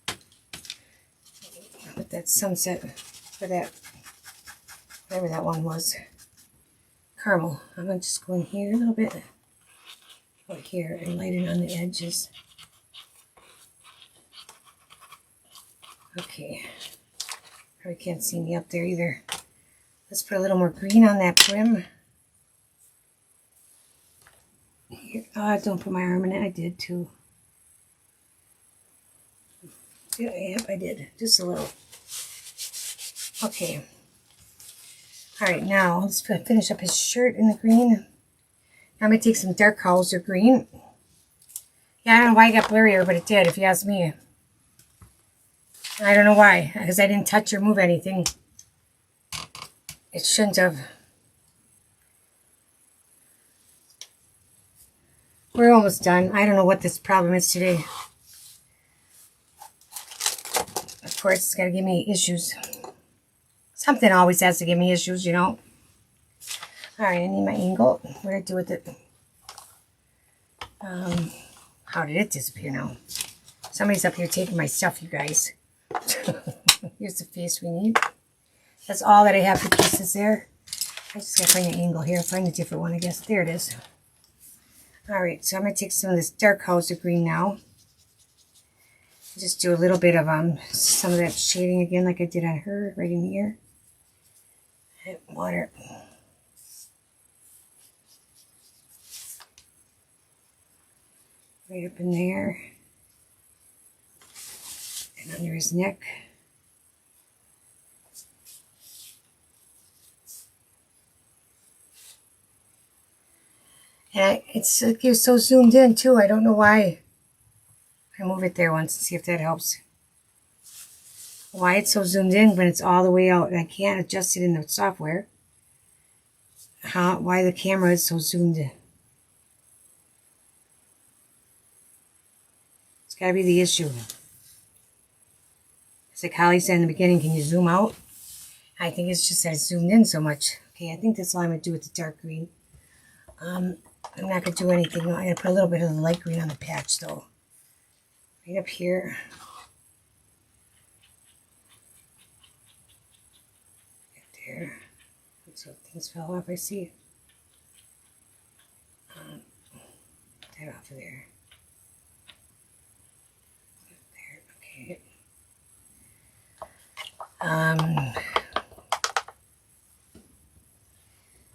With that sunset for that, whatever that one was. caramel. I'm going to just go in here a little bit. Over here and lighten on the edges. Okay. Probably can't see me up there either. Let's put a little more green on that brim. Here. Oh, don't put my arm in it. I did too. Yeah, yep, I did. Just a little. Okay. Alright, now let's finish up his shirt in the green. I'm going to take some dark Hauser green. Yeah, I don't know why it got blurrier, but it did, if you ask me. I don't know why, because I didn't touch or move anything. It shouldn't have. We're almost done. I don't know what this problem is today. Of course, it's got to give me issues. Something always has to give me issues, you know. Alright, I need my angle. What did I do with it? How did it disappear now? Somebody's up here taking my stuff, you guys. Here's the face we need. That's all that I have for pieces there. I just gotta find an angle here. Find a different one, I guess. There it is. Alright, so I'm gonna take some of this dark Hauser green now. Just do a little bit of some of that shading again, like I did on her, right in here. And water. Right up in there. And under his neck. And it's so zoomed in too. I don't know why. I move it there once and see if that helps. Why it's so zoomed in when it's all the way out. And I can't adjust it in the software. Why the camera is so zoomed in. It's got to be the issue. It's like Holly said in the beginning, can you zoom out? I think it's just that it's zoomed in so much. Okay, I think that's all I'm going to do with the dark green. I'm not going to do anything. I'm going to put a little bit of the light green on the patch though. Right up here. Right there. So things fell off, I see. That off of there. There, okay.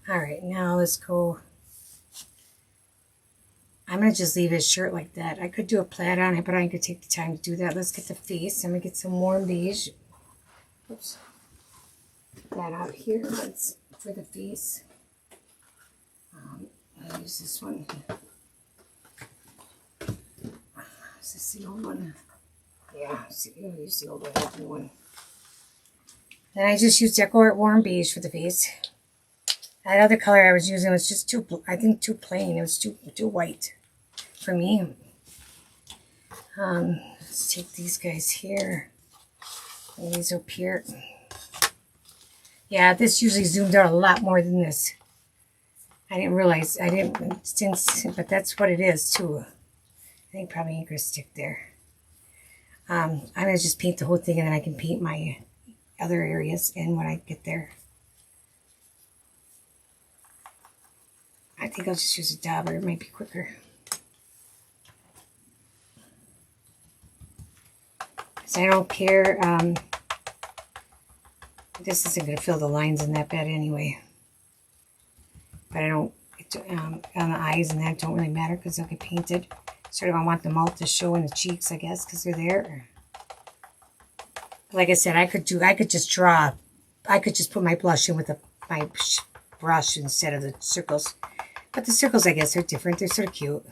Alright, now let's go. I'm going to just leave his shirt like that. I could do a plaid on it, but I could take the time to do that. Let's get the face. I'm going to get some warm beige. Oops. Put that out here for the face. I'll use this one. Is this the old one? Yeah, I'll use the old one. Then I just used DecoArt warm beige for the face. That other color I was using was just too plain. It was too white for me. Let's take these guys here. And these up here. Yeah, this usually zoomed out a lot more than this. I didn't realize, but that's what it is too. I think probably ain't gonna stick there. I'm gonna just paint the whole thing and then I can paint my other areas in when I get there. I think I'll just use a dauber, it might be quicker. So I don't care, this isn't going to fill the lines in that bad anyway. But I don't, on the eyes and that don't really matter because they'll get painted. Sort of I want the mouth to show in the cheeks, I guess, because they're there. Like I said, I could just draw, I could just put my blush in with my brush instead of the circles. But the circles, I guess, are different. They're sort of cute.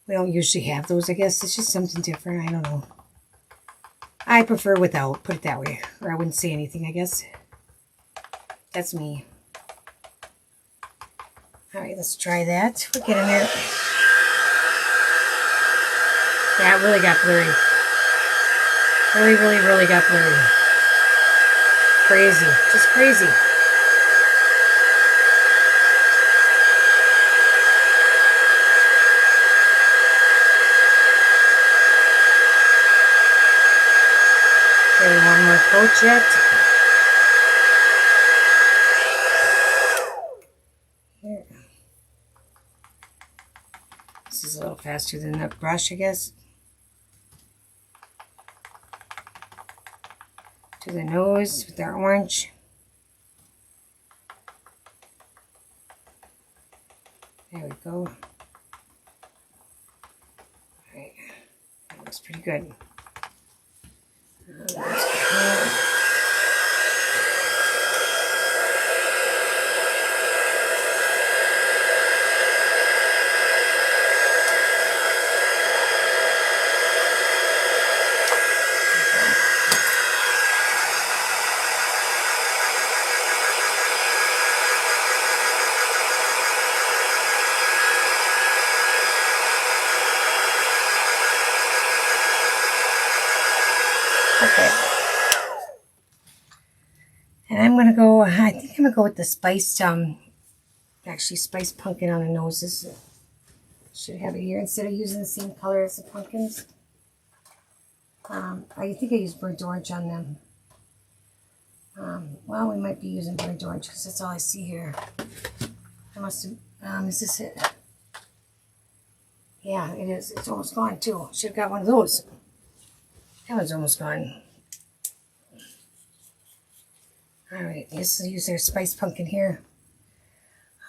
We don't usually have those, I guess. It's just something different. I don't know. I prefer without, put it that way. Or I wouldn't say anything, I guess. That's me. Alright, let's try that. We're getting there. Yeah, it really got blurry. Really got blurry. Crazy. Just crazy. Okay, one more coat yet. little faster than the brush, I guess. To the nose with our orange. There we go. Alright, that looks pretty good. Okay. And I'm going to go, I think I'm going to go with the spiced, actually spiced pumpkin on the noses. Should have it here instead of using the same color as the pumpkins. I think I used burnt orange on them. Well, we might be using burnt orange because that's all I see here. I must have, is this it? Yeah, it is. It's almost gone too. Should have got one of those. That one's almost gone. Alright, let's use our spiced pumpkin here.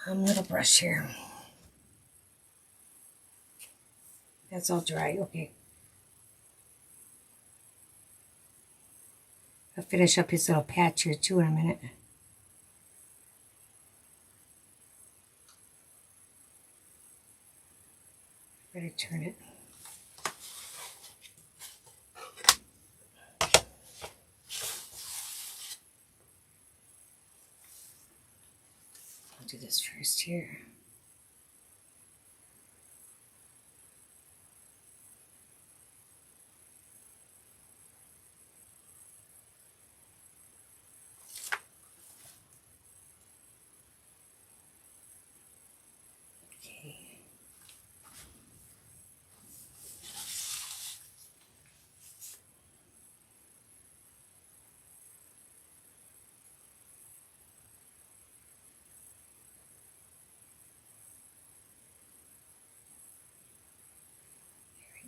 Little brush here. That's all dry, okay. I'll finish up his little patch here too in a minute. Better turn it. I'll do this first here.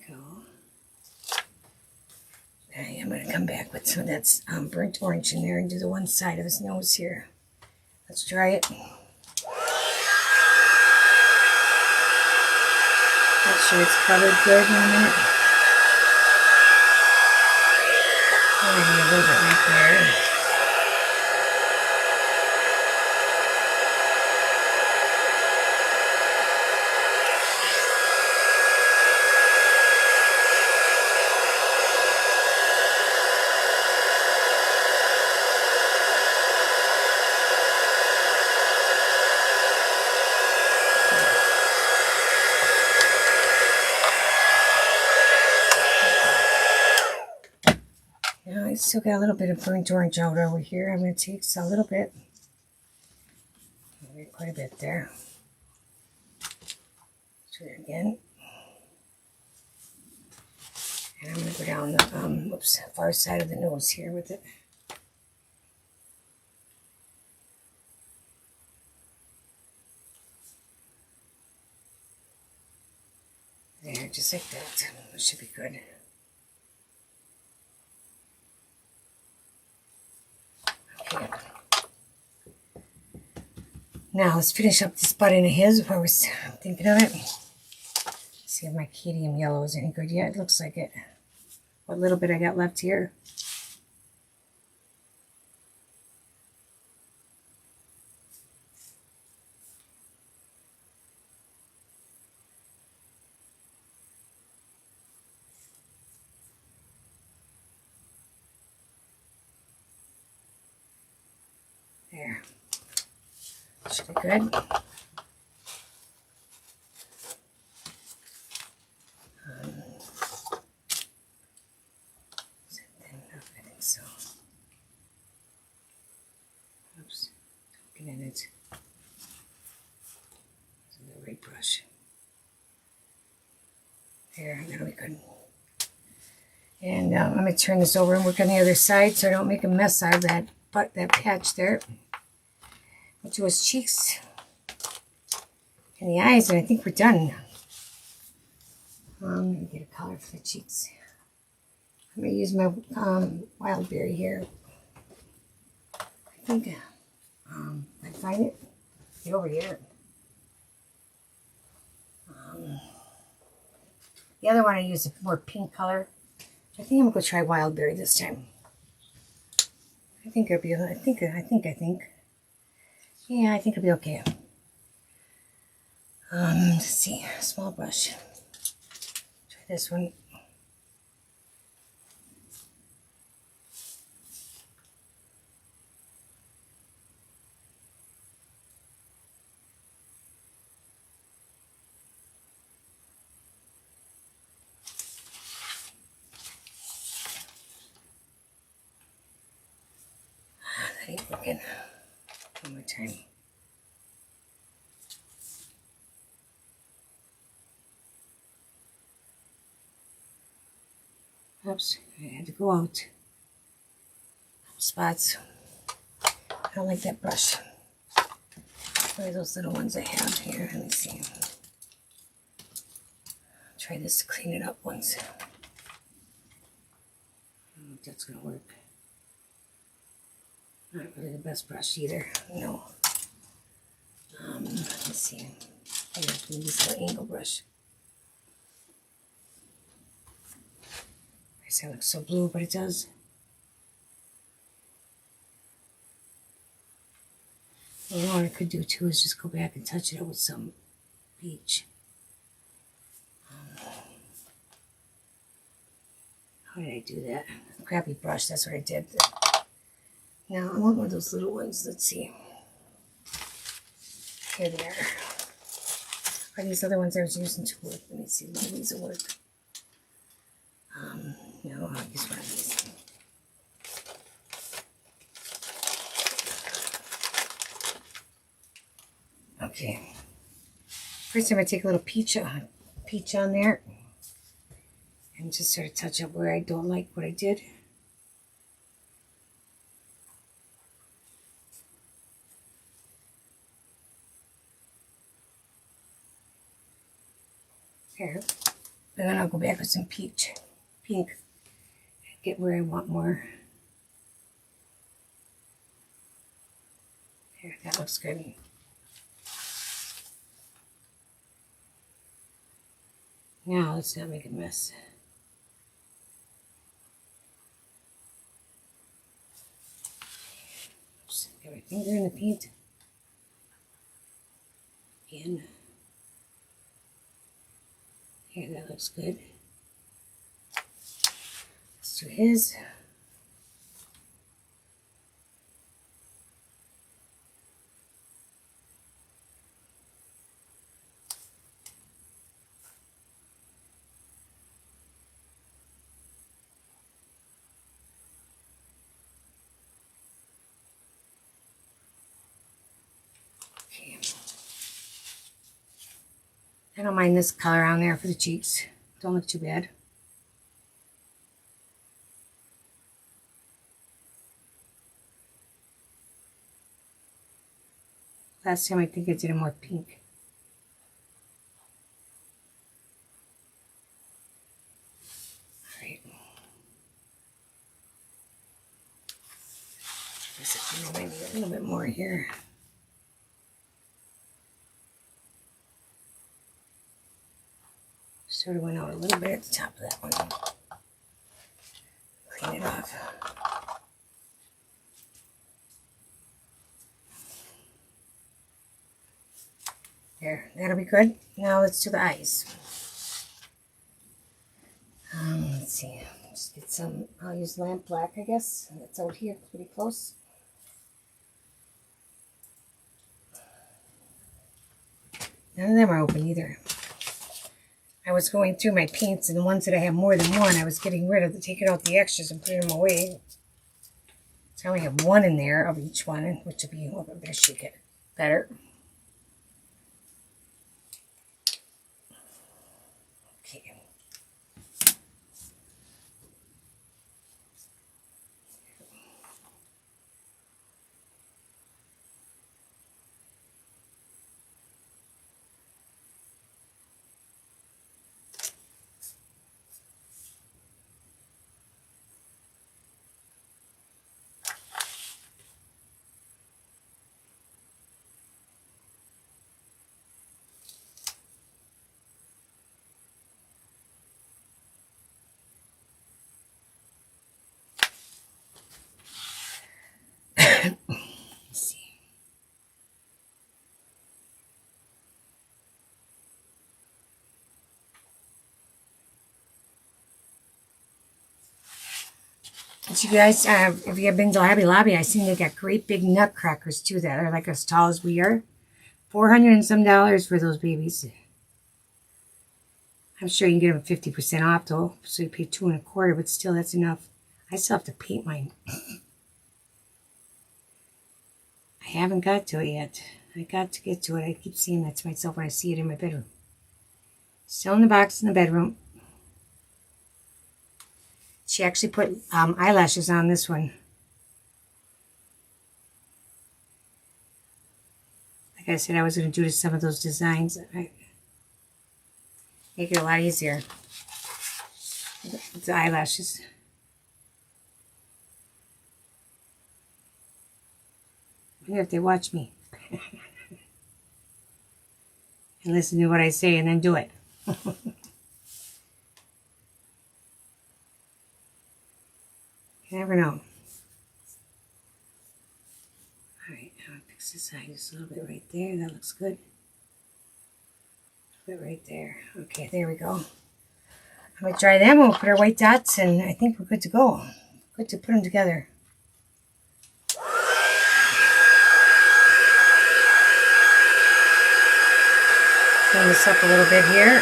Go. I'm going to come back with some of that burnt orange in there and do the one side of his nose here. Let's try it. Make sure it's covered good in a minute. Maybe a little bit right there. I still got a little bit of burnt orange out over here. I'm going to take a little bit. Quite a bit there. Do it again. And I'm going to go down the far side of the nose here with it. There, just like that. That should be good. Okay. Now let's finish up this button of his while I was thinking of it. See if my cadmium yellow is any good yet. It looks like it. What little bit I got left here. There. Should be good. I think so. Oops. Don't get in it. The right brush. There, that'll be good. And I'm going to turn this over and work on the other side so I don't make a mess out of that patch there. We'll do his cheeks and the eyes, and I think we're done. Let me get a color for the cheeks. I'm going to use my wild berry here. I think I find it. Get over here. The other one I used a more pink color. I think I'm going to try wild berry this time. I think it'll be. I think. Yeah, I think it'll be okay. Let's see. Small brush. Try this one. That ain't working. One more time. Oops, I had to go out. Spots. I don't like that brush. Try those little ones I have here. Let me see. Try this to clean it up once. I don't know if that's going to work. Not really the best brush either. No. Let's see. I have to use this little angle brush. I say it looks so blue, but it does. You know what I could do too is just go back and touch it up with some peach. How did I do that? Crappy brush, that's what I did. Now I want one of those little ones. Let's see. Here they are. Are these other ones I was using to work? Let me see. One of these will work. No, I'll use one of these. Okay. First I'm going to take a little peach on there and just sort of touch up where I don't like what I did. There. And then I'll go back with some pink. Get where I want more. There, that looks good. Now let's not make a mess. Oops, got my finger in the paint. Again. Here, that looks good. Let's do his. Okay. I don't mind this color on there for the cheeks. Don't look too bad. Last time I think I did a more pink. Alright. Maybe a little bit more here. Sort of went out a little bit at the top of that one. Clean it off. There, that'll be good. Now let's do the eyes. Let's see. Just get some. I'll use lamp black, I guess. That's out here, pretty close. None of them are open either. I was going through my paints, and the ones that I have more than one, I was getting rid of, taking out the extras and putting them away. So I only have one in there of each one, which will be, well, I better shake it better. Okay. see. But you guys, if you have been to Hobby Lobby, I seen they got great big nutcrackers too that are like as tall as we are. $400 and some for those babies. I'm sure you can get them 50% off though, so you pay $2 1/4, but still that's enough. I still have to paint mine. I haven't got to it yet. I got to get to it. I keep seeing that to myself when I see it in my bedroom. Still in the box in the bedroom. She actually put eyelashes on this one. Like I said, I was going to do some of those designs. Make it a lot easier with the eyelashes. I wonder if they watch me and listen to what I say and then do it. You never know. Alright, I'm going to fix this side just a little bit right there. That looks good. A little bit right there. Okay, there we go. I'm going to dry them. We'll put our white dots and I think we're good to go. Good to put them together. Clean this up a little bit here.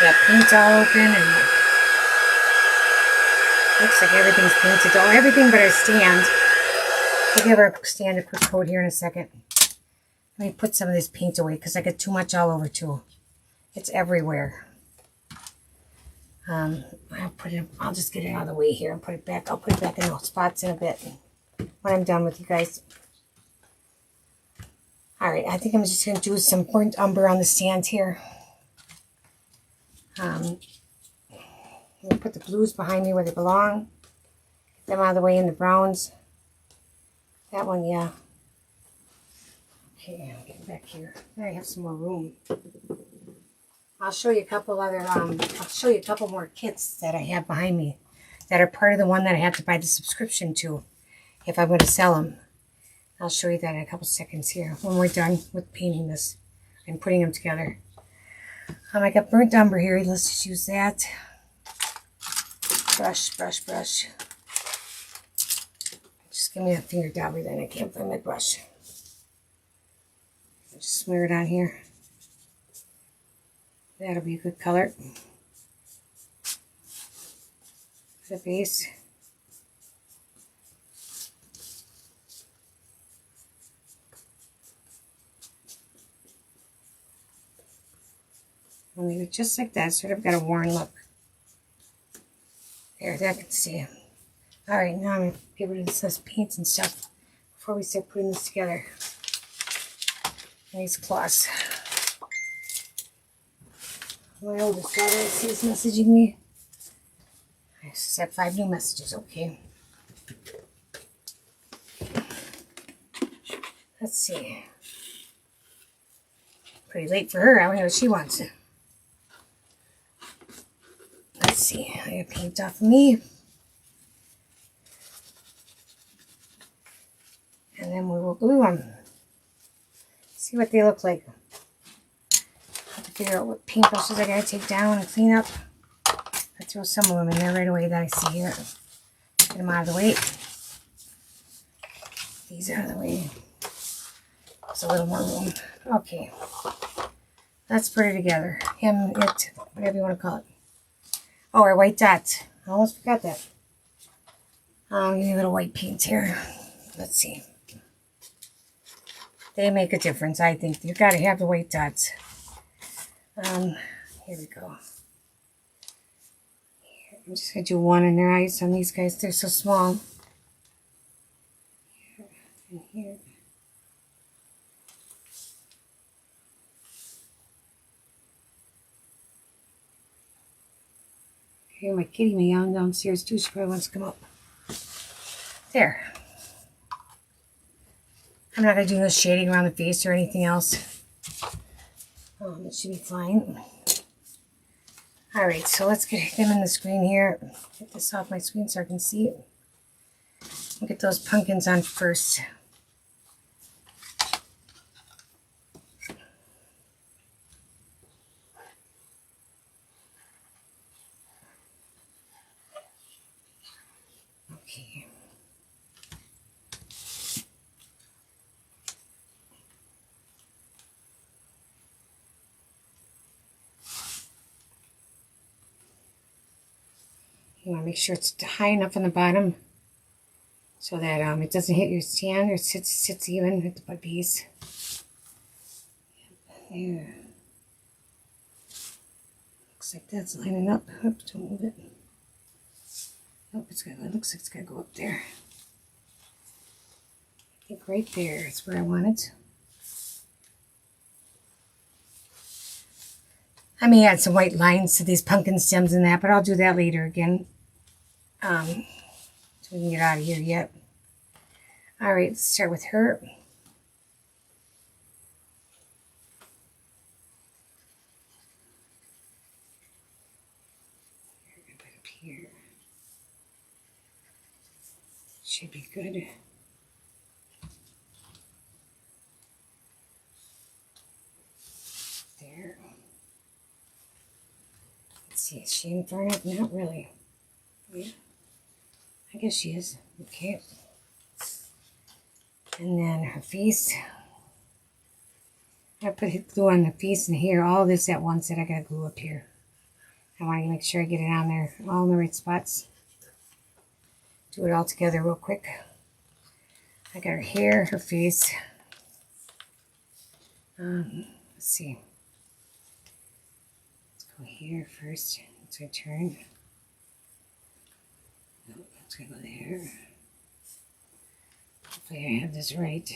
Got paint all open and looks like everything's painted. Oh, everything but our stand. We'll give our stand a quick coat here in a second. Let me put some of this paint away because I got too much all over too. It's everywhere. I'll just get it out of the way here and put it back. I'll put it back in those spots in a bit when I'm done with you guys. Alright, I think I'm just going to do some burnt umber on the stand here. I'm going to put the blues behind me where they belong. Get them out of the way in the browns. That one, yeah. Okay, I'll get back here. There I have some more room. I'll show you a couple other, I'll show you a couple more kits that I have behind me that are part of the one that I have to buy the subscription to if I'm going to sell them. I'll show you that in a couple seconds here when we're done with painting this and putting them together. I got burnt umber here. Let's just use that. Brush, brush, brush. Just give me a finger dabber then. I can't find my brush. Just smear it on here. That'll be a good color. For the base. I'll leave it just like that, sort of got a worn look. There, that I can see. Alright, now I'm going to get rid of this paints and stuff before we start putting this together. Nice cloths. My oldest daughter, I see, is messaging me. I just have 5 new messages, okay. Let's see. Pretty late for her, I don't know what she wants. Let's see, I got paint off of me. And then we will glue them. See what they look like. I have to figure out what paintbrushes I gotta take down and clean up. I throw some of them in there right away that I see here. Get them out of the way. These out of the way. There's a little more room. Okay. Let's put it together. Him, it, whatever you want to call it. Oh, our white dots. I almost forgot that. Give me a little white paint here. Let's see. They make a difference, I think. You've got to have the white dots. Here we go. I'm just going to do one in their eyes on these guys. They're so small. Here and here. I hear my kitty meowing downstairs too. She probably wants to come up. There. I'm not going to do no shading around the face or anything else. It should be fine. Alright, so let's get them in the screen here. Get this off my screen so I can see it. We'll get those pumpkins on first. Okay. You want to make sure it's high enough on the bottom so that it doesn't hit your stand or sits even with the piece. There. Looks like that's lining up. Oops, don't move it. Nope, it looks like it's got to go up there. I think right there is where I want it. I may add some white lines to these pumpkin stems and that, but I'll do that later again. So we can get out of here yet. Alright, let's start with her. Put up here. Should be good. There. Let's see, is she in far enough? Not really. Yeah. I guess she is. Okay. And then her face. I put glue on the face and here. All this at once that I got to glue up here. I want to make sure I get it on there. All in the right spots. Do it all together real quick. I got her hair, her face. Let's see. Let's go here first. Let's go turn. Nope, let's go there. Hopefully I have this right.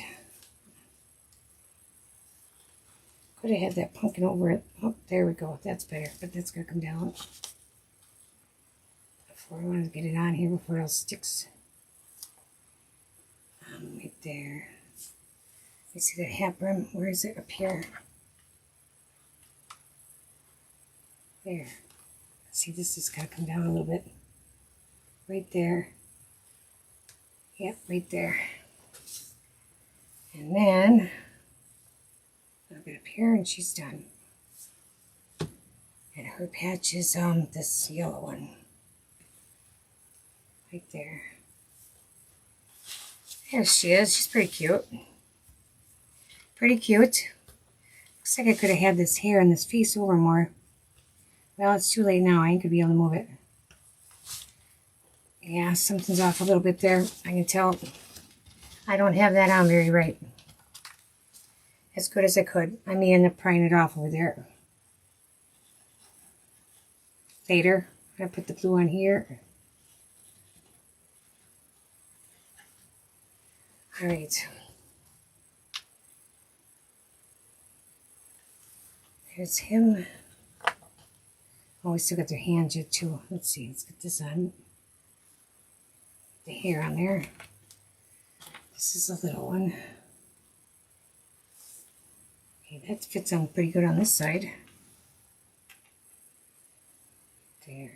Could have had that pumpkin over it. Oh, there we go. That's better, but that's going to come down. Before I want to get it on here before it all sticks. Right there. You see that hat brim? Where is it? Up here. There. See, this has got to come down a little bit. Right there. Yep, right there. And then I'll get up here and she's done. And her patch is this yellow one. Right there. There she is. She's pretty cute. Pretty cute. Looks like I could have had this hair and this face over more. Well, it's too late now. I ain't going to be able to move it. Yeah, something's off a little bit there. I can tell. I don't have that on very right. As good as I could. I may end up prying it off over there. Later, I put the glue on here. Alright. There's him. Oh, we still got their hands yet too. Let's see, let's get this on. The hair on there. This is a little one. Okay, that fits on pretty good on this side. There.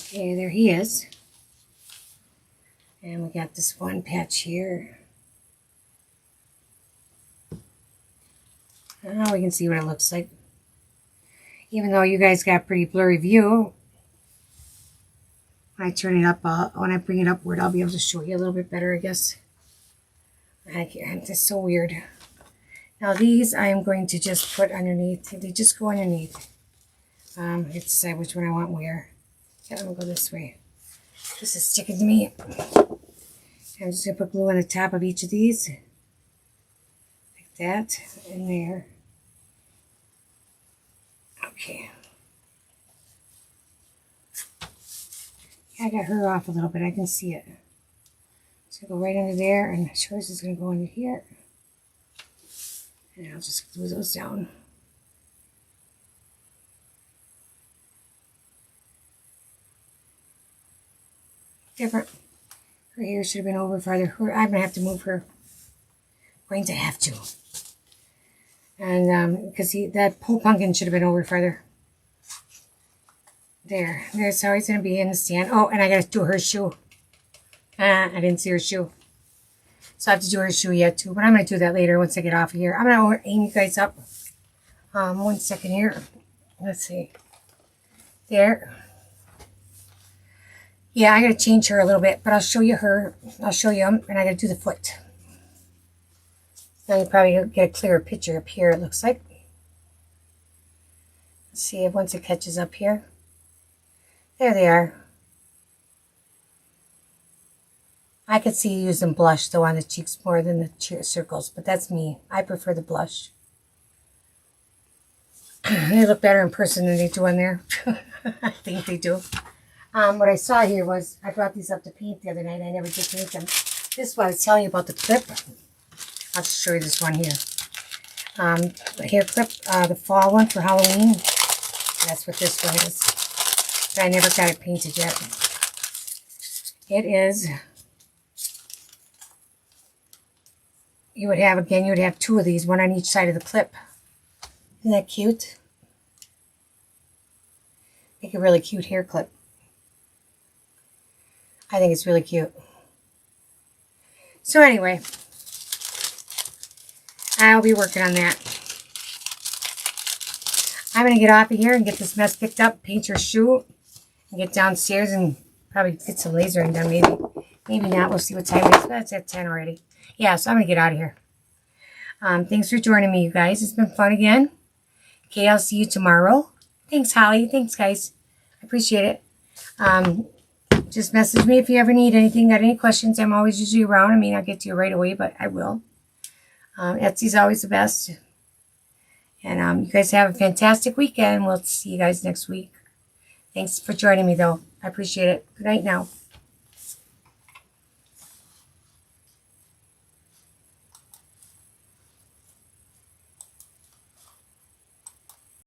Okay, there he is. And we got this one patch here. Now we can see what it looks like. Even though you guys got a pretty blurry view, when I turn it up, when I bring it upward, I'll be able to show you a little bit better, I guess. It's just so weird. Now these I'm going to just put underneath. They just go underneath. I have to decide which one I want where. Yeah, I'm going to go this way. This is sticking to me. I'm just going to put glue on the top of each of these. Like that. And there. Okay. I got her off a little bit. I can see it. So go right under there, and hers is going to go under here. And I'll just glue those down. Different. Her hair should have been over farther. I'm going to have to move her. Going to have to. And because that whole pumpkin should have been over further. There's how he's going to be in the stand. Oh, and I got to do her shoe. I didn't see her shoe. So I have to do her shoe yet too. But I'm going to do that later once I get off of here. I'm going to aim you guys up. 1 second here. Let's see. There. Yeah, I got to change her a little bit. But I'll show you her. I'll show you them. And I got to do the foot. Now you probably get a clearer picture up here, it looks like. Let's see if once it catches up here. There they are. I could see you using blush though on the cheeks more than the circles, but that's me. I prefer the blush. They look better in person than they do on there. I think they do. What I saw here was, I brought these up to paint the other night. I never did paint them. This is what I was telling you about the clip. I'll just show you this one here. The hair clip, the fall one for Halloween. That's what this one is. But I never got it painted yet. It is, you would have 2 of these, one on each side of the clip. Isn't that cute? Make a really cute hair clip. I think it's really cute. So anyway, I'll be working on that. I'm going to get off of here and get this mess picked up, paint your shoe, and get downstairs and probably get some lasering done maybe. Maybe not. We'll see what time it is. That's at 10 already. Yeah, so I'm going to get out of here. Thanks for joining me, you guys. It's been fun again. Okay, I'll see you tomorrow. Thanks, Holly. Thanks, guys. I appreciate it. Just message me if you ever need anything, got any questions. I'm always usually around. I may not get to you right away, but I will. Etsy's always the best. And you guys have a fantastic weekend. We'll see you guys next week. Thanks for joining me, though. I appreciate it. Good night now.